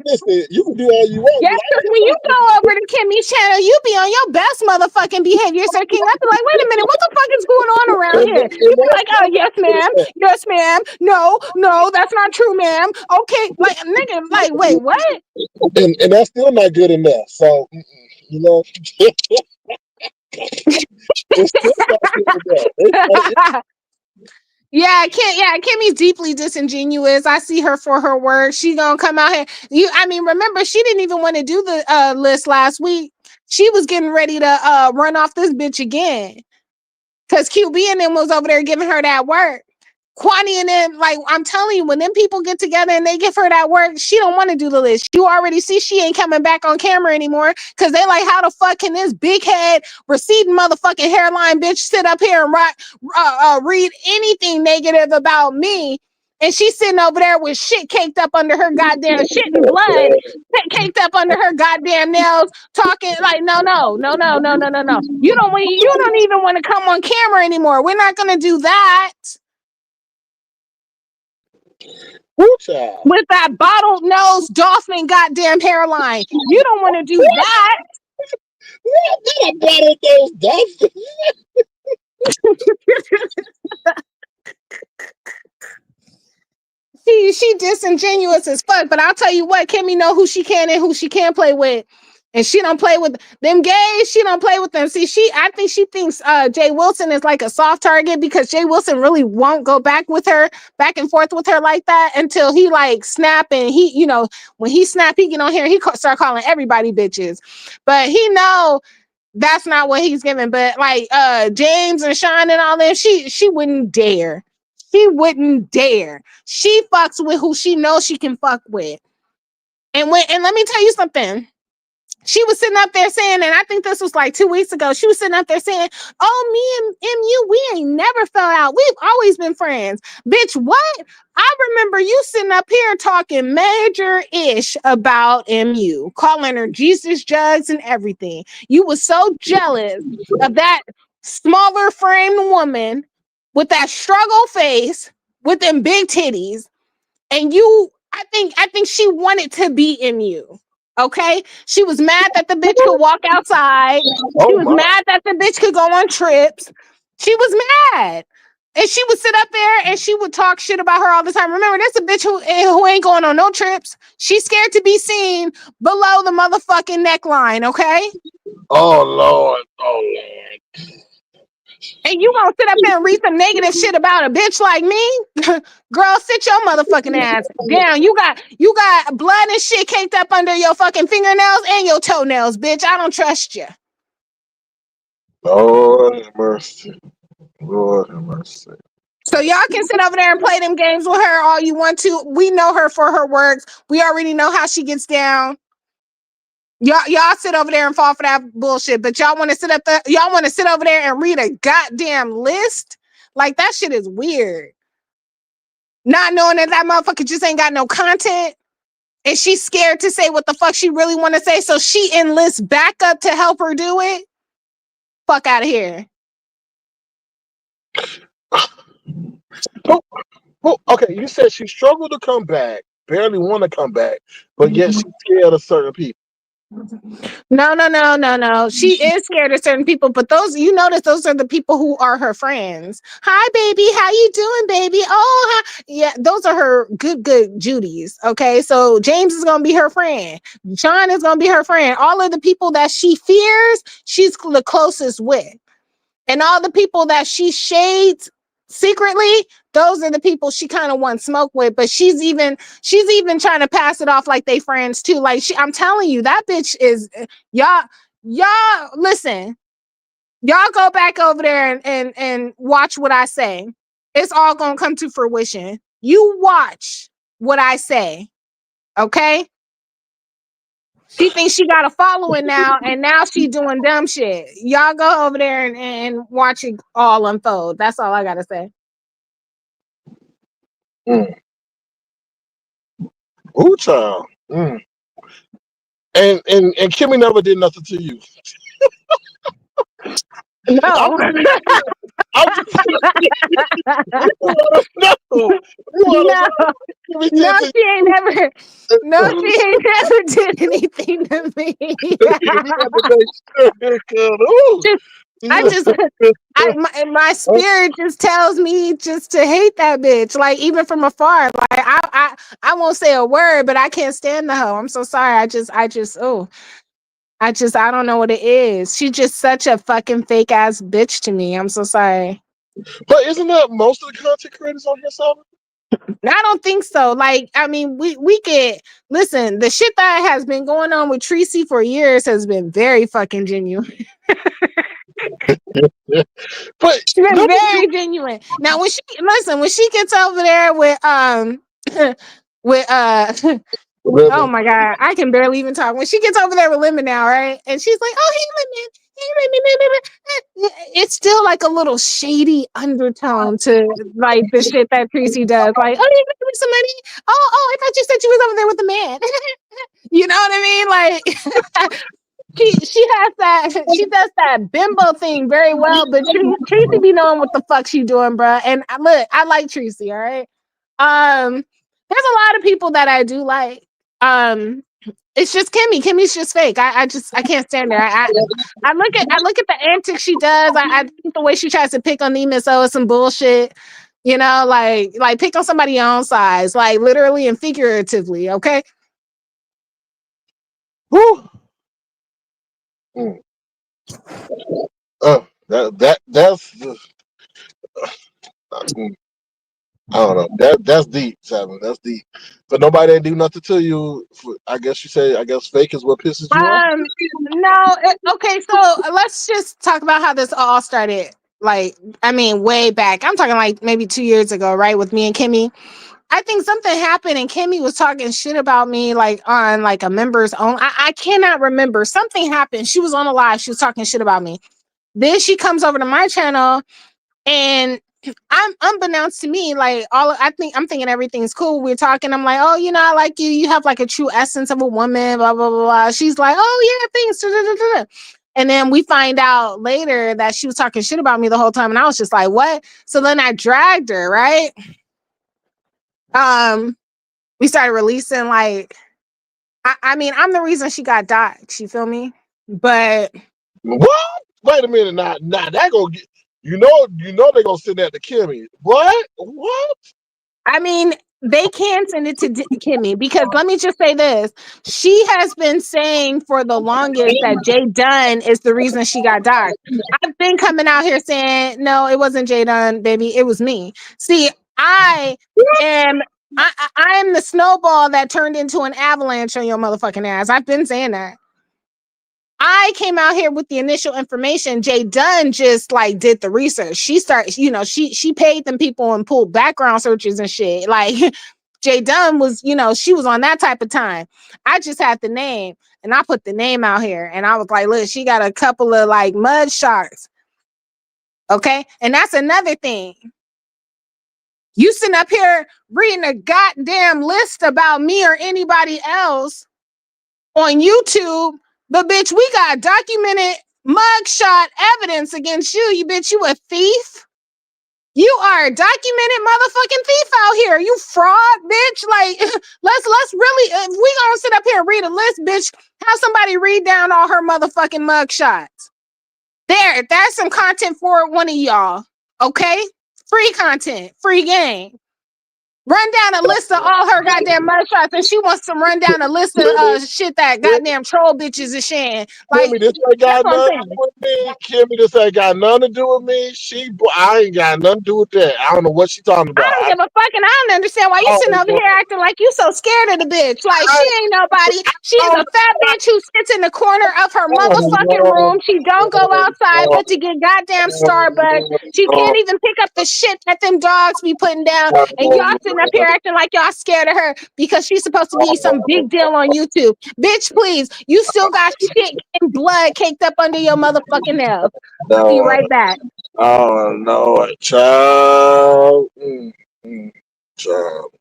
listen, you can do all you want. Yes, because when you go over to Kimmy's channel, you be on your best motherfucking behavior, Sir King. I be like, wait a minute, what the fuck is going on around here? You be like, oh, yes, ma'am, no, that's not true, ma'am. Okay, like, nigga, like, wait, what? And that's still not good enough. So, you know, it's still not good enough. Yeah, Kimmy's deeply disingenuous. I see her for her work. She gonna come out here. Remember, she didn't even want to do the list last week. She was getting ready to run off this bitch again. Cause QB and them was over there giving her that work. Kwani and them, like, I'm telling you, when them people get together and they give her that work, she don't want to do the list. You already see she ain't coming back on camera anymore because they like, how the fuck can this big head, receding motherfucking hairline bitch sit up here and read anything negative about me? And she's sitting over there with shit caked up under her goddamn shit and blood caked up under her goddamn nails, talking like, no. You don't even want to come on camera anymore. We're not gonna do that. With that bottled nose, dolphin goddamn hairline. You don't want to do that. Bottled nose dolphin. She disingenuous as fuck, but I'll tell you what, Kimmy know who she can and who she can't play with. And she don't play with them gays. She don't play with them. See, I think she thinks Jay Wilson is like a soft target because Jay Wilson really won't go back and forth with her like that until he like snap. And he, when he snap, he get on here, he start calling everybody bitches. But he know that's not what he's giving. But like James and Sean and all that, she wouldn't dare. She wouldn't dare. She fucks with who she knows she can fuck with. And let me tell you something. She was sitting up there saying, and I think this was like 2 weeks ago, she was sitting up there saying, oh, me and MU, we ain't never fell out. We've always been friends. Bitch, what? I remember you sitting up here talking major-ish about MU, calling her Jesus jugs and everything. You was so jealous of that smaller framed woman with that struggle face, with them big titties, and I think she wanted to be MU. Okay, she was mad that the bitch could walk outside. She was mad that the bitch could go on trips. She was mad, and she would sit up there and she would talk shit about her all the time. Remember, that's a bitch who ain't going on no trips. She's scared to be seen below the motherfucking neckline. Okay. Oh Lord, oh Lord. And you gonna sit up there and read some negative shit about a bitch like me? Girl, sit your motherfucking ass down. You got blood and shit caked up under your fucking fingernails and your toenails, bitch. I don't trust you. Lord have mercy. Lord have mercy. So y'all can sit over there and play them games with her all you want to. We know her for her works. We already know how she gets down. Y'all sit over there and fall for that bullshit, but y'all want to sit over there and read a goddamn list? Like, that shit is weird. Not knowing that motherfucker just ain't got no content, and she's scared to say what the fuck she really want to say, so she enlists backup to help her do it. Fuck out of here. Okay, you said she struggled to come back barely want to come back, but yet she's scared of certain people. No. She is scared of certain people, but those, you notice, those are the people who are her friends. Hi, baby. How you doing, baby? Oh, hi. Yeah, those are her good Judies. Okay, so James is gonna be her friend. John is gonna be her friend. All of the people that she fears, she's the closest with. And all the people that she shades secretly, those are the people she kind of wants smoke with. But she's even trying to pass it off like they friends too. Like I'm telling you, that bitch is y'all listen. Y'all go back over there and watch what I say. It's all gonna come to fruition. You watch what I say, okay? She thinks she got a following now, and now she doing dumb shit. Y'all go over there and watch it all unfold. That's all I gotta say. Mm. Ooh, child. Mm. And Kimmy never did nothing to you. I'm No. just no. No, Kimmy no, did to she ain't never. No, she ain't never did anything to me. we got to make sure. Ooh. I just, my spirit just tells me just to hate that bitch. Like even from afar, like I won't say a word, but I can't stand the hoe. I'm so sorry. I don't know what it is. She's just such a fucking fake ass bitch to me. I'm so sorry. But isn't that most of the content creators on here, Simon? I don't think so. Like, I mean, we get, listen, the shit that has been going on with Tracy for years has been very fucking genuine. But She's been very genuine. Now when she gets over there with with oh my god, I can barely even talk. When she gets over there with Lemon now, right? And she's like, oh hey Lemon, it's still like a little shady undertone to like the shit that Tracy does. Like, oh, you give me some money? Oh, I thought you said you was over there with the man. You know what I mean? Like she does that bimbo thing very well, but Tracy be knowing what the fuck she doing, bruh. And look, I like Tracy, all right. There's a lot of people that I do like. It's just Kimmy. Kimmy's just fake. I can't stand her. I look at the antics she does. I think the way she tries to pick on Nemo is some bullshit. You know, like pick on somebody your own size, like literally and figuratively. Okay. whew. Mm. That's mm, I don't know. That's deep, Simon. That's deep. But nobody didn't do nothing to you. I guess you say. I guess fake is what pisses you off. No, okay, so let's just talk about how this all started. Like, I mean, way back. I'm talking like maybe 2 years ago, right? With me and Kimmy. I think something happened and Kimmy was talking shit about me, like on like a member's own. I cannot remember. Something happened. She was on a live. She was talking shit about me. Then she comes over to my channel and I'm unbeknownst to me, like I'm thinking everything's cool. We're talking. I'm like, oh, you know, I like you. You have like a true essence of a woman. Blah blah blah. Blah. She's like, oh yeah, thanks. Da, da, da, da. And then we find out later that she was talking shit about me the whole time, and I was just like, what? So then I dragged her, right? We started releasing like, I mean, I'm the reason she got doxxed. You feel me? But What? Wait a minute. Now that gonna get. You know they're gonna send that to Kimmy. What? What? I mean, they can send it to Kimmy because let me just say this. She has been saying for the longest that Jay Dunn is the reason she got doxxed. I've been coming out here saying, no, it wasn't Jay Dunn, baby. It was me. See, I am the snowball that turned into an avalanche on your motherfucking ass. I've been saying that. I came out here with the initial information. Jay Dunn just like did the research. She started, you know, she paid them people and pulled background searches and shit. Like Jay Dunn was, you know, she was on that type of time. I just had the name and I put the name out here and I was like, look, she got a couple of like mud sharks. Okay. And that's another thing. You sitting up here reading a goddamn list about me or anybody else on YouTube. But bitch, we got documented mugshot evidence against you. You bitch, you a thief. You are a documented motherfucking thief out here. You fraud, bitch. Like, let's really, if we gonna sit up here and read a list, bitch, have somebody read down all her motherfucking mug shots. That's some content for one of y'all. Okay? Free content, free game. Run down a list of all her goddamn mugshots, and she wants to run down a list of shit that goddamn troll bitches is sharing. Like, Kimmy, this ain't that's got what I'm nothing to saying. do with me. Kimmy, this ain't got nothing to do with me. I ain't got nothing to do with that. I don't know what she talking I about. don't give a fuck, and I don't understand why you sitting over here acting like you so scared of the bitch. Like, she ain't nobody. She is a fat bitch who sits in the corner of her motherfucking room. She don't go outside but to get goddamn Starbucks. She can't even pick up the shit that them dogs be putting down. And y'all sitting up here acting like y'all scared of her because she's supposed to be some big deal on YouTube. Bitch, please. You still got shit and blood caked up under your motherfucking nails. I'll be right back. Oh no, child. Child.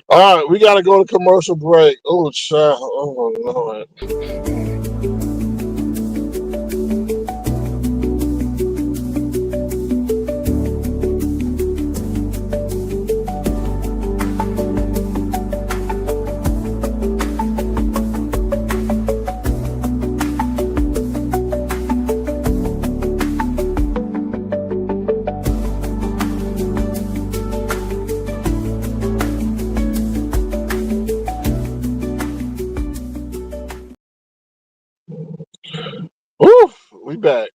All right, we gotta go to commercial break. Oh, child. Oh Lord. Ooh, we back.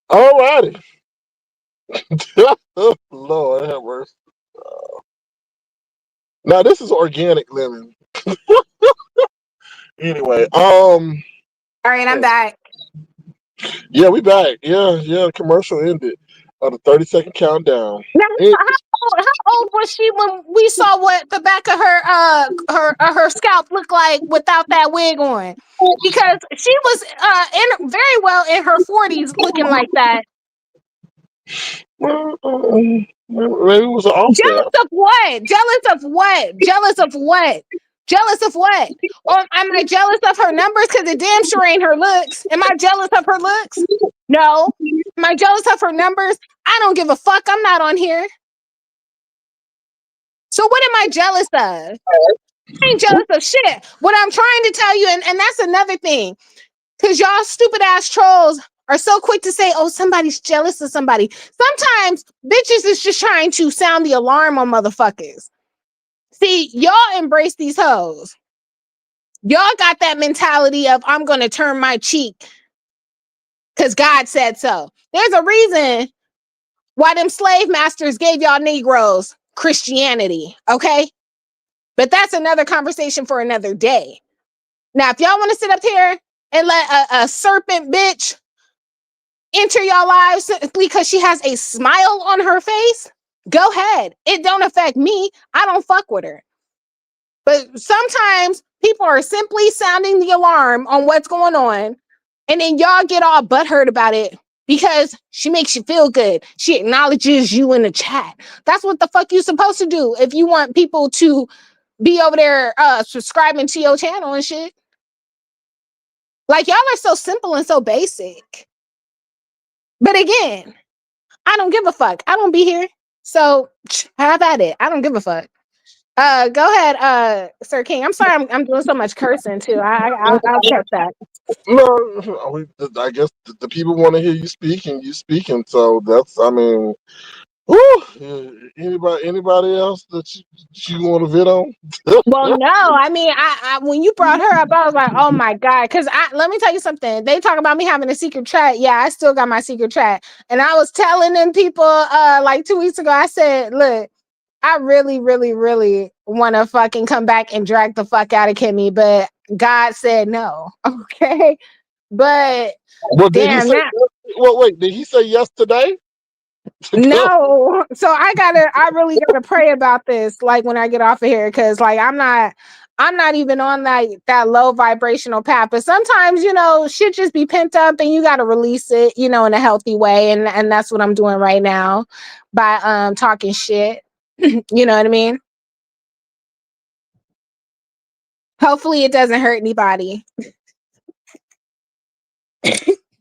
All righty. Lord have mercy. Now this is organic lemon. Anyway, All right, I'm back. yeah, we back. Yeah, commercial ended. On the 30-second countdown. Now, how old was she when we saw what the back of her scalp looked like without that wig on? Because she was in very well in her 40s looking like that. Maybe it was an off Jealous there. of what? Jealous of what? Jealous of what? Jealous of what? Or am I jealous of her numbers? Because it damn sure ain't her looks. Am I jealous of her looks? No. Am I jealous of her numbers? I don't give a fuck. I'm not on here. So what am I jealous of? I ain't jealous of shit. What I'm trying to tell you, and that's another thing, because y'all stupid ass trolls are so quick to say, oh, somebody's jealous of somebody. Sometimes bitches is just trying to sound the alarm on motherfuckers. See, y'all embrace these hoes. Y'all got that mentality of, I'm going to turn my cheek because God said so. There's a reason why them slave masters gave y'all Negroes Christianity, okay? But that's another conversation for another day. Now, if y'all want to sit up here and let a serpent bitch enter y'all lives because she has a smile on her face, go ahead. It don't affect me. I don't fuck with her. But sometimes people are simply sounding the alarm on what's going on, and then y'all get all butthurt about it because she makes you feel good. She acknowledges you in the chat. That's what the fuck you supposed to do if you want people to be over there subscribing to your channel and shit. Like, y'all are so simple and so basic. But again, I don't give a fuck. I don't be here. So have at it. I don't give a fuck. Go ahead, Sir King. I'm sorry I'm doing so much cursing too. I'll catch that. No, I guess the people want to hear you speaking. So that's, I mean, whew, anybody else that you want to vid on? Well, no, I mean, I when you brought her up, I was like, oh my God. Because let me tell you something. They talk about me having a secret chat. Yeah, I still got my secret chat. And I was telling them people like 2 weeks ago, I said, look, I really, really, really want to fucking come back and drag the fuck out of Kimmy, but God said no. Okay. But Well, did he damn, say? now Well, wait, did he say yes today? no. So I really gotta pray about this, like when I get off of here, because like I'm not even on that low vibrational path. But sometimes, shit just be pent up and you gotta release it, in a healthy way. And that's what I'm doing right now by talking shit. You know what I mean? Hopefully it doesn't hurt anybody.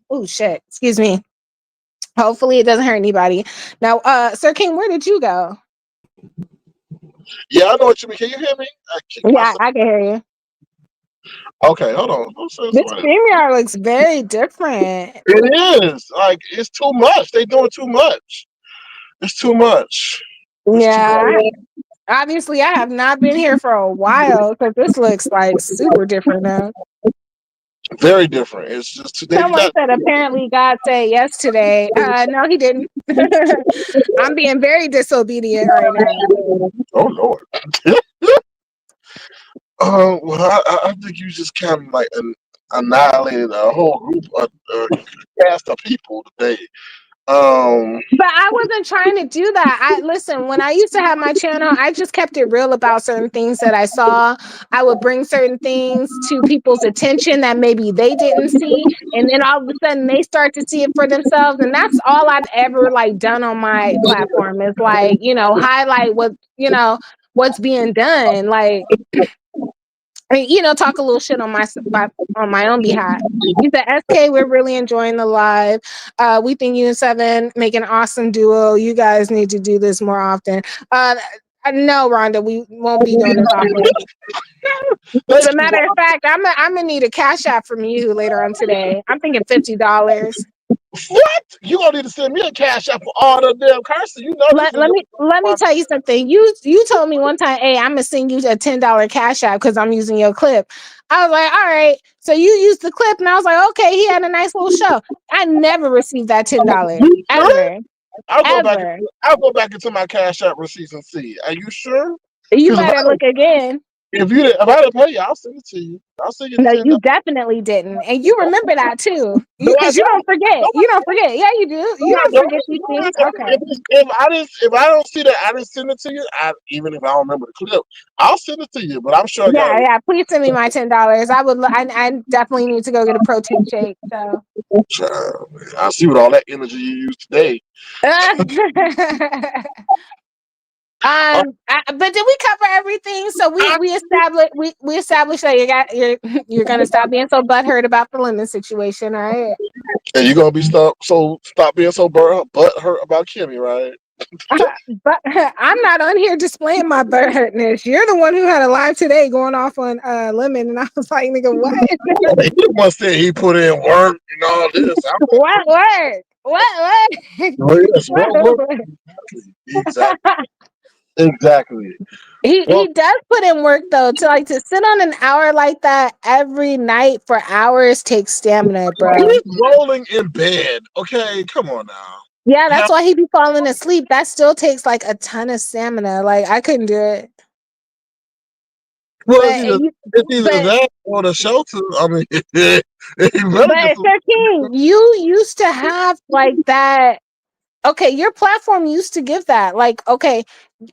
Oh shit. Excuse me. Hopefully it doesn't hurt anybody. Now, Sir King, where did you go? Yeah, I know what you mean. Can you hear me? I kicked Yeah, myself. I can hear you. Okay, hold on. Don't say This somebody. StreamYard looks very different. It is like it's too much. They doing too much. It's too much. It's too Yeah, much. obviously I have not been here for a while because this looks like super different now. Very different. It's just they Someone got. said apparently God said yes today. No, he didn't. I'm being very disobedient right now. Oh Lord. Well, I think you just kind of like annihilated a whole group of cast of people today. Um, But I wasn't trying to do that. I listen, when I used to have my channel, I just kept it real about certain things that I saw. I would bring certain things to people's attention that maybe they didn't see. And then all of a sudden they start to see it for themselves. And that's all I've ever like done on my platform is like, highlight what, what's being done. Like, talk a little shit on on my own behalf. You said, SK, we're really enjoying the live. We think you and Seven make an awesome duo. You guys need to do this more often. No, Rhonda, we won't be doing this often. As a matter of fact, I'm gonna need a cash app from you later on today. I'm thinking $50. what? You gonna need to send me a cash app for all the damn cursing. You know this Let, is let me let me tell you something. You told me one time, hey, I'm gonna send you a $10 cash app because I'm using your clip. I was like, all right. So you used the clip, and I was like, okay, he had a nice little show. I never received that $10 You sure? ever, I'll go back. ever. I'll go back into my cash app receipts and see. Are you sure? You Because better look again. if I didn't pay you, I'll send it to you. I'll send you the No, $10. you definitely didn't, and you remember that too. No, You I because you don't don't. No, forget. I You don't forget. Yeah, you do. no, You I don't don't. forget these No, I things. don't. Okay. If I don't see that, I didn't send it to you. Even if I don't remember the clip, I'll send it to you. But I'm sure I got Yeah, it. yeah. Please send me my $10. I definitely need to go get a protein shake. So. Child, I see what all that energy you use today. Uh, But did we cover everything? So we established that you're gonna stop being so butthurt about the lemon situation, right? and you're gonna be stop being so butt hurt about Kimmy, right? But I'm not on here displaying my butthurtness. You're the one who had a live today going off on lemon, and I was like, nigga, what? He the one said he put in work and all this. I'm like, What work? What? well, yes, what work? What? Exactly. Exactly. He Well, does put in work though to sit on an hour like that every night for hours takes stamina, bro. he's rolling in bed. Okay, come on now. Yeah, that's How, why he be falling asleep. That still takes like a ton of stamina. Like I couldn't do it. well, But you, it's either but that or the shelter. I mean, he better get but some. Sir King, you used to have like that. Okay, your platform used to give that. Like, okay,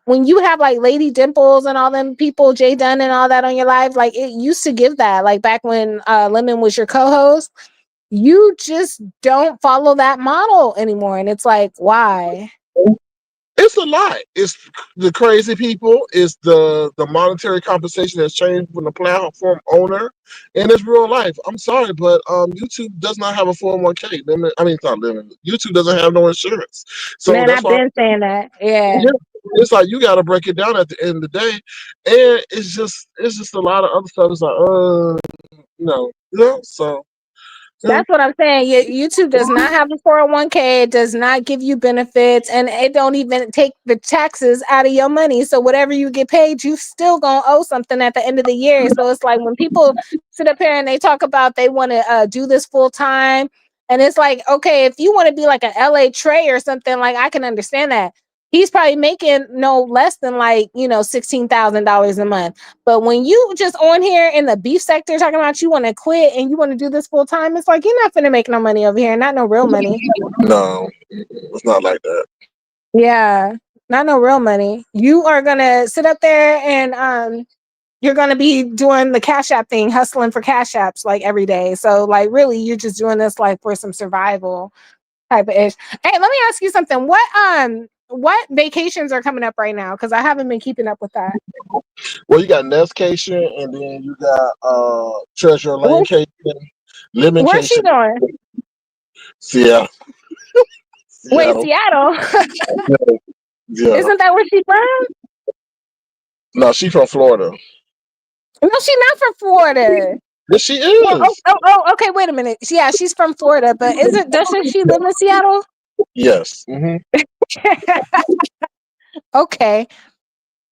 when you have like Lady Dimples and all them people, Jay Dunn and all that on your live, like it used to give that. Like back when Lemon was your co-host, you just don't follow that model anymore. And it's like, why? It's a lot. It's the crazy people. It's the monetary compensation that's changed from the platform owner, and it's real life. I'm sorry, but YouTube does not have a 401k limit. I mean, it's not limit. YouTube doesn't have no insurance, so Man, that's I've why been saying that. Yeah. it's like you got to break it down at the end of the day, and it's just a lot of other stuff. It's like so. Yeah. That's what I'm saying. YouTube does not have a 401k. It does not give you benefits, and it don't even take the taxes out of your money. So whatever you get paid, you still gonna owe something at the end of the year. So it's like when people sit up here and they talk about they want to do this full time, and it's like, okay, if you want to be like an LA Trey or something, like I can understand that. He's probably making no less than like $16,000 a month. But when you just on here in the beef sector talking about you want to quit and you want to do this full time, it's like you're not gonna make no money over here, not no real money. No, it's not like that. Yeah, not no real money. You are gonna sit up there and you're gonna be doing the Cash App thing, hustling for Cash Apps like every day. So like really you're just doing this like for some survival type of ish. Hey, let me ask you something. What vacations are coming up right now? Because I haven't been keeping up with that. Well, you got Nestcation, and then you got Treasure Lane Where's, Cation, Lemon where's she Cation. going? Yeah, Wait, Seattle. Seattle? Yeah, yeah. Isn't that where she's from? No, she from Florida. No, she's not from Florida. Yes, she Well, is. okay. Wait a minute. Yeah, she's from Florida, but doesn't she live in Seattle? Yes. Okay.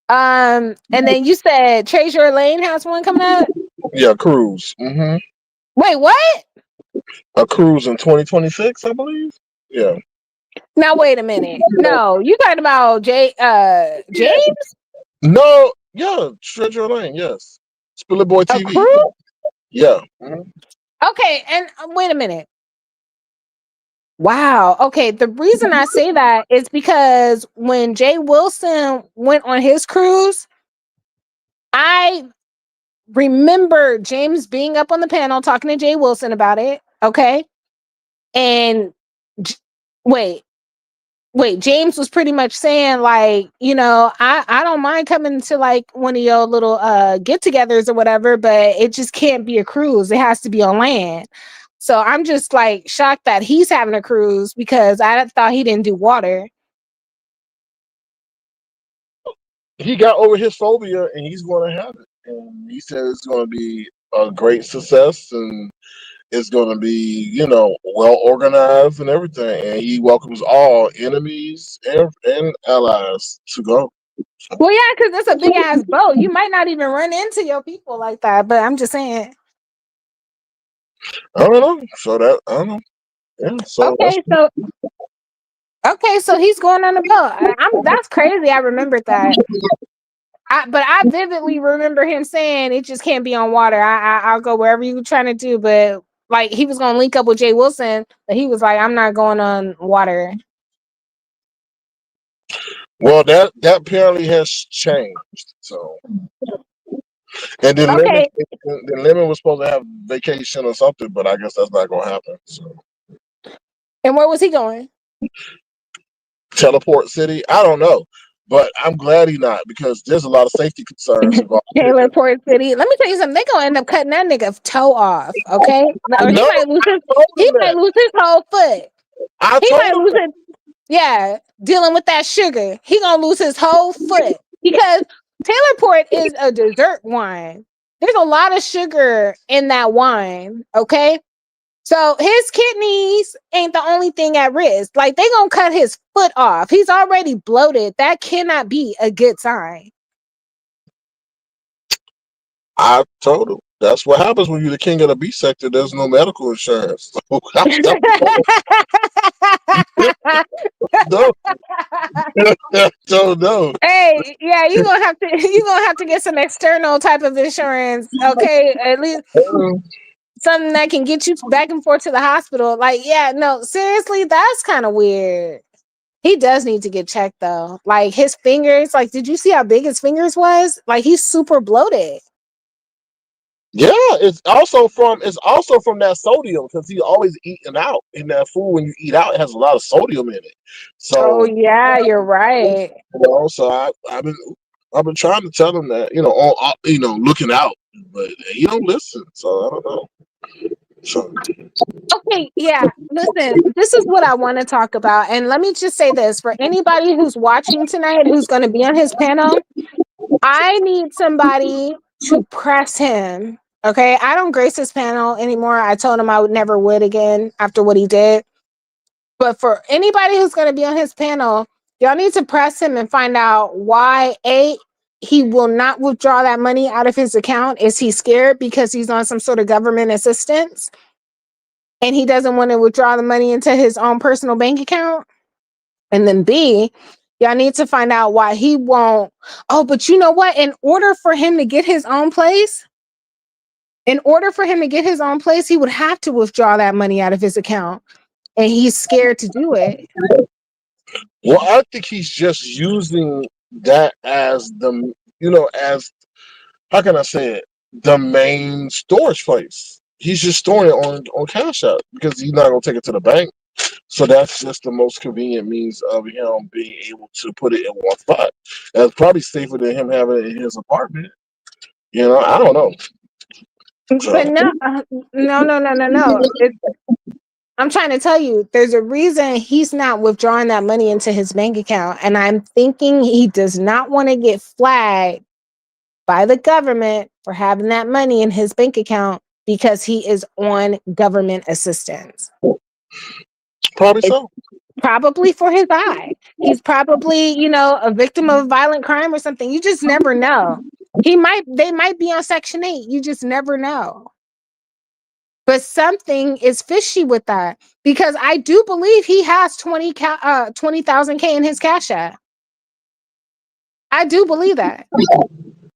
And then you said Treasure Lane has one coming up. Yeah, cruise. Wait, what? A cruise in 2026, I believe. Yeah. Now wait a minute. No, you talking about James? No. Yeah. Treasure Lane. Yes. Spiller Boy A TV. crew? Yeah. Okay, and wait a minute. Wow. Okay, the reason I say that is because when Jay Wilson went on his cruise, I remember James being up on the panel talking to Jay Wilson about it. Okay. And J- wait, James was pretty much saying, like, I don't mind coming to like one of your little get-togethers or whatever, but it just can't be a cruise. It has to be on land. So I'm just like shocked that he's having a cruise because I thought he didn't do water. He got over his phobia and he's going to have it. And he said it's going to be a great success and it's going to be, well organized and everything. And he welcomes all enemies and allies to go. Well, yeah, because it's a big ass boat. You might not even run into your people like that, but I'm just saying. I don't know. So that, I don't know. Yeah. So that's Okay, so he's going on the boat. That's crazy. I remembered that. But I vividly remember him saying it just can't be on water. I'll go wherever you're trying to do, but like he was gonna link up with Jay Wilson, but he was like, I'm not going on water. well, that apparently has changed. So, and Okay, then Lemon was supposed to have vacation or something, but I guess that's not going to happen. So, and where was he going? Teleport City, I don't know, but I'm glad he not because there's a lot of safety concerns involved. Taylor Port City. Let me tell you something. They gonna end up cutting that nigga toe off. Okay, I or know. I told he him might that. lose his whole foot. I He told might him lose that. it. Yeah, dealing with that sugar, he gonna lose his whole foot because Taylor Port is a dessert wine. There's a lot of sugar in that wine. Okay, so his kidneys ain't the only thing at risk. Like they gonna cut his foot off. He's already bloated. That cannot be a good sign. I told him that's what happens when you're the king of the B sector. There's no medical insurance. So no, so no. Hey, yeah, you gonna have to get some external type of insurance, okay? At least something that can get you back and forth to the hospital. Like, yeah, no, seriously, that's kind of weird. He does need to get checked though. Like his fingers, like, did you see how big his fingers was? Like he's super bloated. Yeah, it's also from that sodium because he's always eating out. And that food when you eat out, it has a lot of sodium in it. Oh So yeah, you're right. so I've been trying to tell him that looking out, but he don't listen. So I don't know. So Okay, yeah. Listen, this is what I want to talk about. And let me just say this for anybody who's watching tonight who's going to be on his panel, I need somebody to press him. Okay. I don't grace his panel anymore. I told him I would never would again after what he did. But for anybody who's going to be on his panel, y'all need to press him and find out why he will not withdraw that money out of his account. Is he scared because he's on some sort of government assistance and he doesn't want to withdraw the money into his own personal bank account? And then B, y'all need to find out why he won't. Oh, but you know what? In order for him to get his own place, he would have to withdraw that money out of his account. And he's scared to do it. well, I think he's just using that as as how can I say it, the main storage place. He's just storing it on Cash App because he's not gonna take it to the bank. So that's just the most convenient means of him being able to put it in one spot. That's probably safer than him having it in his apartment. I don't know. But So no, no. I'm trying to tell you, there's a reason he's not withdrawing that money into his bank account. And I'm thinking he does not want to get flagged by the government for having that money in his bank account because he is on government assistance. Probably so. Probably for his eye. He's probably, a victim of violent crime or something. You just never know. They might be on Section 8. You just never know. But something is fishy with that because I do believe he has 20,000 K in his Cash App. I do believe that.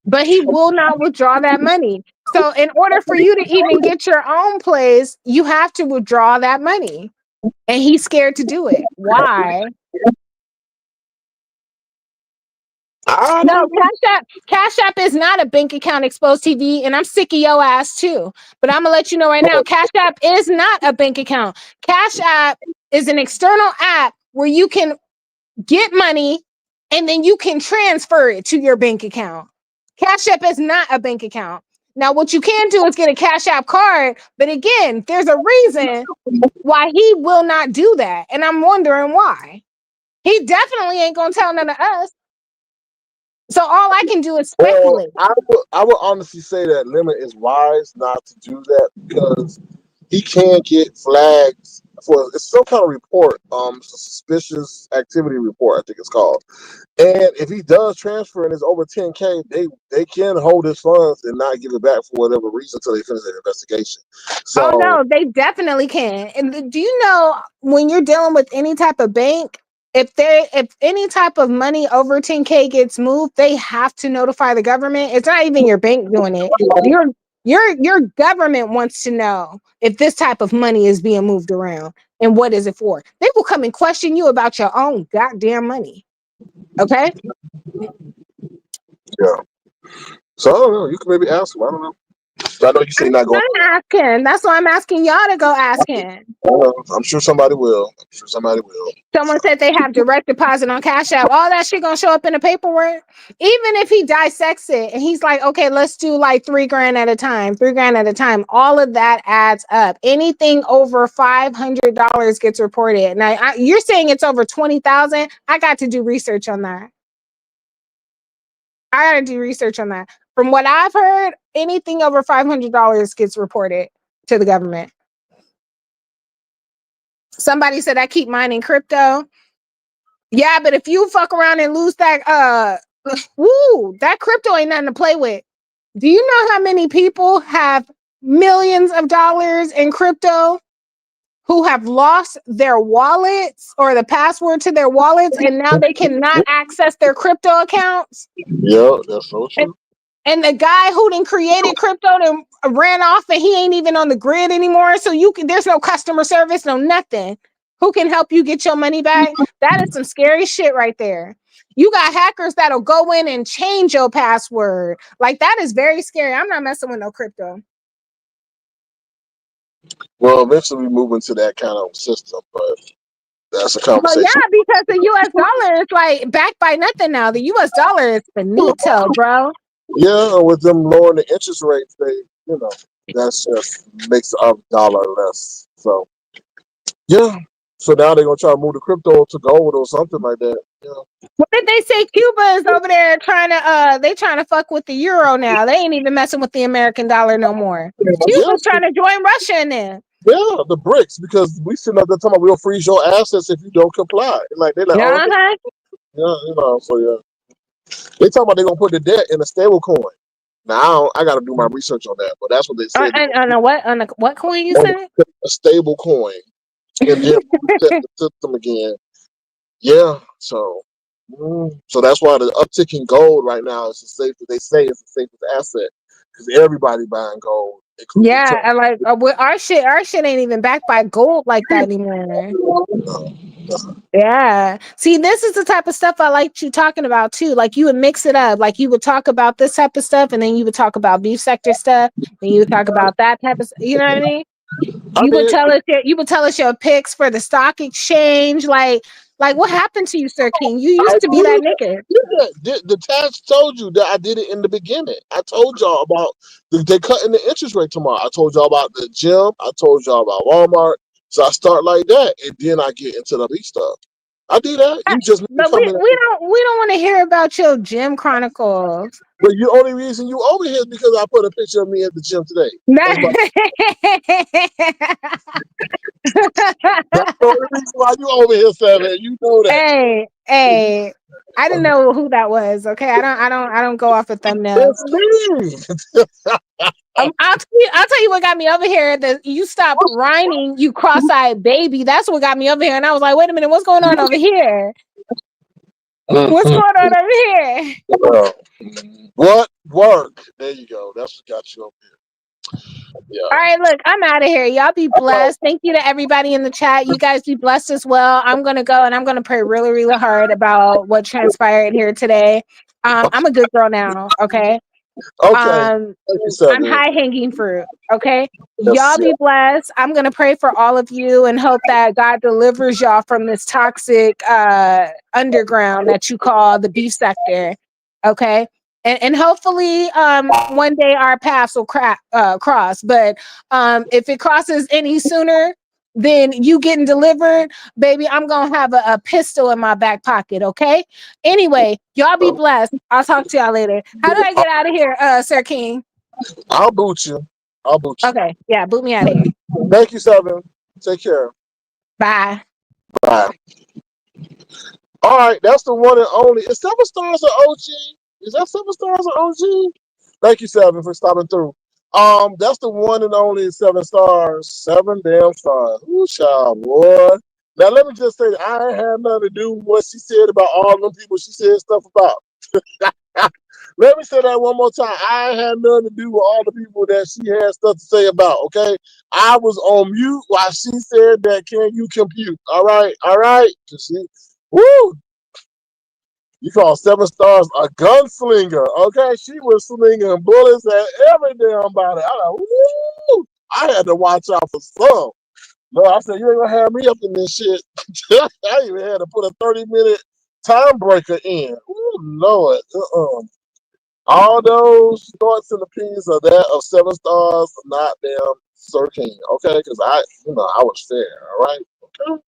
But he will not withdraw that money. So in order for you to even get your own place, you have to withdraw that money. And he's scared to do it. Why? No, Cash App is not a bank account, Exposed TV, and I'm sick of your ass too. But I'm gonna let you know right now, Cash App is not a bank account. Cash App is an external app where you can get money and then you can transfer it to your bank account. Cash App is not a bank account. Now, what you can do is get a Cash App card, but again, there's a reason why he will not do that, and I'm wondering why. He definitely ain't gonna tell none of us. So all I can do is speculate. I would honestly say that Lemon is wise not to do that because he can get flags for it's some kind of report, suspicious activity report, I think it's called. And if he does transfer and it's over 10K, they can hold his funds and not give it back for whatever reason until they finish their investigation. So, oh no, they definitely can. And do you know when you're dealing with any type of bank, if any type of money over 10K gets moved, they have to notify the government. It's not even your bank doing it. Your government wants to know if this type of money is being moved around and what is it for. They will come and question you about your own goddamn money. Okay? yeah. So I don't know. You can maybe ask him. I don't know. I know you say not going. I'm asking. That's why I'm asking y'all to go ask him. I'm sure somebody will. Someone said they have direct deposit on Cash App. All that shit gonna show up in the paperwork. Even if he dissects it and he's like, okay, let's do like $3,000 at a time, $3,000 at a time. All of that adds up. Anything over $500 gets reported. Now you're saying it's over 20,000. I got to do research on that. From what I've heard, anything over $500 gets reported to the government. Somebody said I keep mining crypto. Yeah, but if you fuck around and lose that, that crypto ain't nothing to play with. Do you know how many people have millions of dollars in crypto who have lost their wallets or the password to their wallets and now they cannot access their crypto accounts? Yeah, that's so true. And the guy who then created crypto then ran off and he ain't even on the grid anymore. So there's no customer service, no nothing. Who can help you get your money back? That is some scary shit right there. You got hackers that'll go in and change your password. Like that is very scary. I'm not messing with no crypto. Well, eventually we move into that kind of system, but that's a conversation. Well, yeah, because the US dollar is like backed by nothing now. The US dollar is finito, bro. Yeah, with them lowering the interest rates, that's just makes our dollar less. So, yeah. So now they're gonna try to move the crypto to gold or something like that. Yeah. What did they say? Cuba is over there trying to fuck with the euro now. They ain't even messing with the American dollar no more. Cuba's trying to join Russia in there. Yeah, the BRICS, because we sitting up there talking about we'll freeze your assets if you don't comply. Like they're like, so yeah. They talking about they're gonna put the debt in a stable coin. Now I gotta do my research on that, but that's what they said. On what coin you said? A stable coin. And then set the system again. Yeah, so that's why the uptick in gold right now is the safest. They say it's the safest asset because everybody buying gold. Yeah, and like our shit ain't even backed by gold like that anymore. Yeah. See, this is the type of stuff I like you talking about too. Like you would mix it up. Like you would talk about this type of stuff, and then you would talk about beef sector stuff, and you would talk about that type of. You know what I mean? You would tell us your picks for the stock exchange. Like what happened to you, Sir King? You used to be that nigga. The tax told you that I did it in the beginning. I told y'all about they cutting the interest rate tomorrow. I told y'all about the gym. I told y'all about Walmart. So I start like that, and then I get into the B stuff. I do that. You just need to But come in. we don't want to hear about your gym chronicles. But the only reason you over here is because I put a picture of me at the gym today. That's the only reason why you over here, Seven. You know that. Hey, I didn't know who that was. Okay, I don't go off a thumbnail. It's me. I'll tell you what got me over here. That you stopped whining, you cross-eyed baby. That's what got me over here. And I was like, wait a minute, what's going on over here? What's going on over here? What work? There you go. That's what got you over here. Yeah. All right, look, I'm out of here. Y'all be blessed. Thank you to everybody in the chat. You guys be blessed as well. I'm gonna go and I'm gonna pray really, really hard about what transpired here today. I'm a good girl now. Okay. Okay. Thank you, I'm Seven. high hanging fruit. Okay. Yes, Y'all be blessed. I'm going to pray for all of you and hope that God delivers y'all from this toxic underground that you call the beef sector. Okay. And hopefully one day our paths will cross. But if it crosses any sooner than you getting delivered, baby, I'm going to have a pistol in my back pocket. Okay. Anyway, y'all be blessed. I'll talk to y'all later. How do I get out of here, Sir King? I'll boot you. I'll boot you. Okay. Yeah. Boot me out of here. Thank you, Seven. Take care. Bye. Bye. All right, that's the one and only. Is Seven Stars an OG? Is that Seven Stars an OG? Thank you, Seven, for stopping through. That's the one and only 7 stars. 7 damn stars. Ooh, child, boy. Now let me just say that I ain't had nothing to do with what she said about all them people she said stuff about. Let me say that one more time. I ain't had nothing to do with all the people that she had stuff to say about, okay? I was on mute while she said that, can you compute? All right, all right. Woo! You call 7 stars a gunslinger, okay? She was slinging bullets at every damn body. I like, woo! I had to watch out for some. No, I said, you ain't gonna have me up in this shit. I even had to put a 30-minute time breaker in. Ooh, Lord. All those thoughts and opinions of that of 7 stars, not damn Sir King, okay? Because I was there, all right? Okay.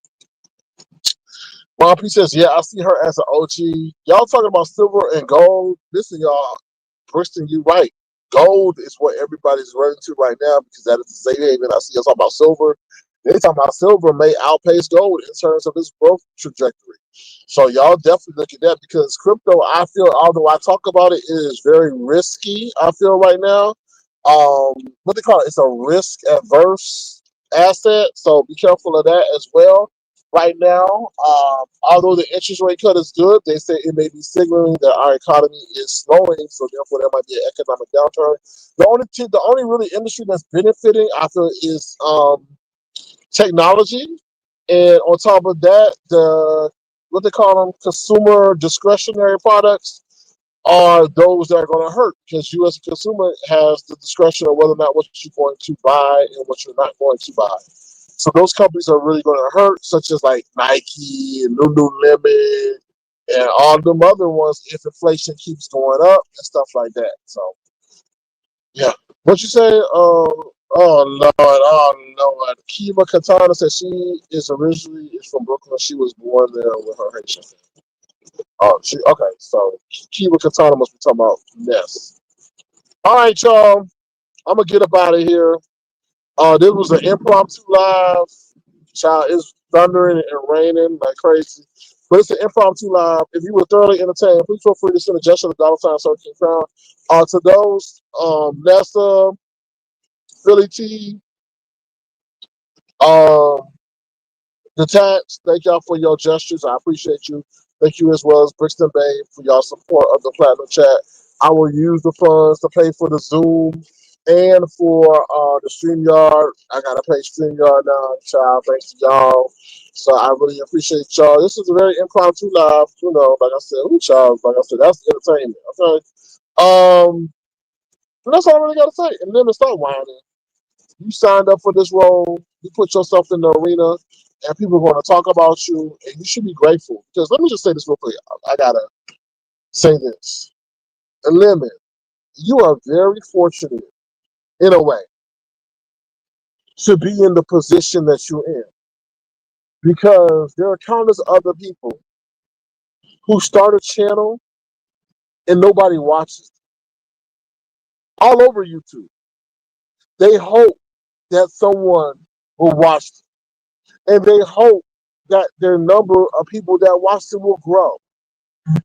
Mom P says, yeah, I see her as an OG. Y'all talking about silver and gold. Listen, y'all, Kristen, you right. Gold is what everybody's running to right now because that is the safe haven. I see y'all talking about silver. They talking about silver may outpace gold in terms of its growth trajectory. So y'all definitely look at that because crypto, I feel, although I talk about it, it is very risky. I feel right now. What they call it? It's a risk adverse asset. So be careful of that as well. Right now, although the interest rate cut is good, they say it may be signaling that our economy is slowing, so therefore there might be an economic downturn. The only really industry that's benefiting, I feel, is technology, and on top of that, the what they call them consumer discretionary products are those that are going to hurt because you as a consumer has the discretion of whether or not what you're going to buy and what you're not going to buy. So those companies are really going to hurt, such as like Nike and Lululemon and all them other ones if inflation keeps going up and stuff like that. So yeah, what you say? Oh Lord, oh Lord. Kiva Katana said she is from Brooklyn. She was born there with her Haitian family. Oh, okay. So Kiva Katana must be talking about Ness. All right, y'all. I'm gonna get up out of here. This was an impromptu live. Child, it's thundering and raining like crazy. But it's an impromptu live. If you were thoroughly entertained, please feel free to send a gesture to $sign Crown. To those, Nessa, Philly T, um, Detached, thank y'all for your gestures. I appreciate you. Thank you as well as Brixton Bay for y'all support of the Platinum Chat. I will use the funds to pay for the Zoom and for the StreamYard. I got to pay StreamYard now, child. Thanks to y'all. So I really appreciate y'all. This is a very impromptu live. You know, like I said, child, like I said, that's entertainment. Okay. And that's all I really got to say. And then to start whining. You signed up for this role. You put yourself in the arena, and people are going to talk about you, and you should be grateful. Because let me just say this real quick. I gotta say this. Lemon, you are very fortunate in a way should be in the position that you're in. Because there are countless other people who start a channel and nobody watches all over YouTube. They hope that someone will watch them, and they hope that their number of people that watch them will grow.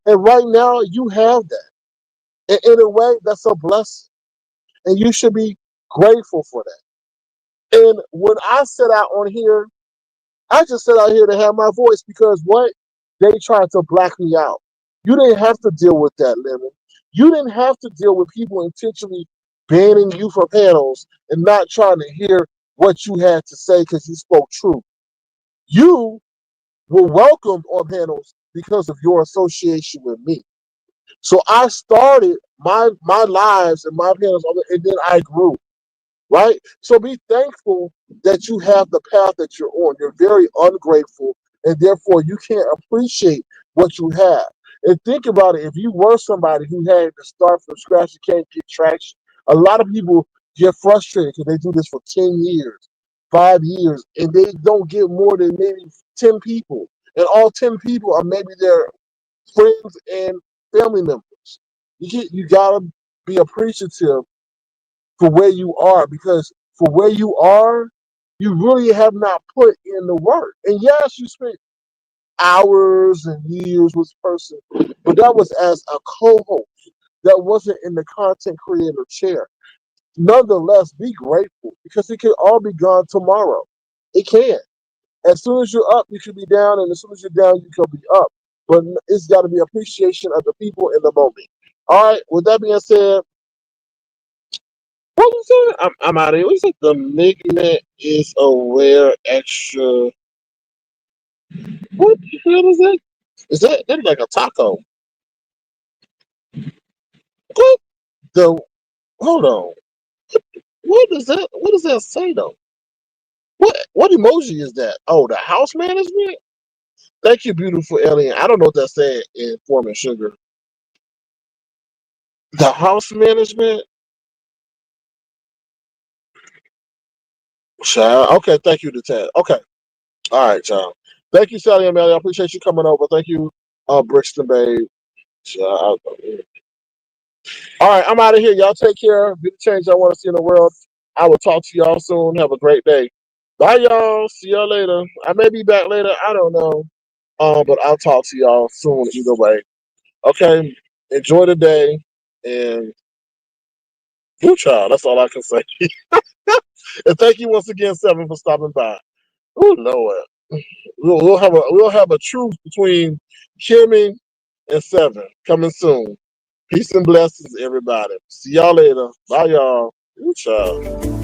And right now, you have that. And in a way, that's a blessing. And you should be grateful for that. And when I set out on here, I just set out here to have my voice because what? They tried to black me out. You didn't have to deal with that, Lemon. You didn't have to deal with people intentionally banning you from panels and not trying to hear what you had to say because you spoke truth. You were welcomed on panels because of your association with me. So I started my lives and my panels, and then I grew. Right? So be thankful that you have the path that you're on. You're very ungrateful, and therefore you can't appreciate what you have. And think about it, if you were somebody who had to start from scratch and can't get traction, a lot of people get frustrated because they do this for 10 years, 5 years, and they don't get more than maybe 10 people. And all 10 people are maybe their friends and family members. You gotta be appreciative for where you are, because for where you are, you really have not put in the work. And yes, you spent hours and years with this person, but that was as a co-host. That wasn't in the content creator chair. Nonetheless, be grateful because it can all be gone tomorrow. It can. As soon as you're up, you can be down, and as soon as you're down, you can be up. But it's got to be appreciation of the people in the moment. All right. With that being said, what was it? I'm out of here. What is it? The Mignet is a rare extra. What the hell is that? Is that's like a taco? What the? Hold on. What is that? What does that say though? What emoji is that? Oh, the house management. Thank you, beautiful alien. I don't know what that's saying in Form and Sugar. The house management. Child. Okay, thank you, the Ted. Okay. All right, child. Thank you, Sally and Melly. I appreciate you coming over. Thank you, Brixton Babe. Child. All right, I'm out of here. Y'all take care. Be the change I want to see in the world. I will talk to y'all soon. Have a great day. Bye, y'all. See y'all later. I may be back later. I don't know. But I'll talk to y'all soon either way. Okay. Enjoy the day and good child. That's all I can say. And thank you once again, Seven, for stopping by. Oh Lord. We'll have a truce between Kimmy and Seven coming soon. Peace and blessings, everybody. See y'all later. Bye, y'all. Good child.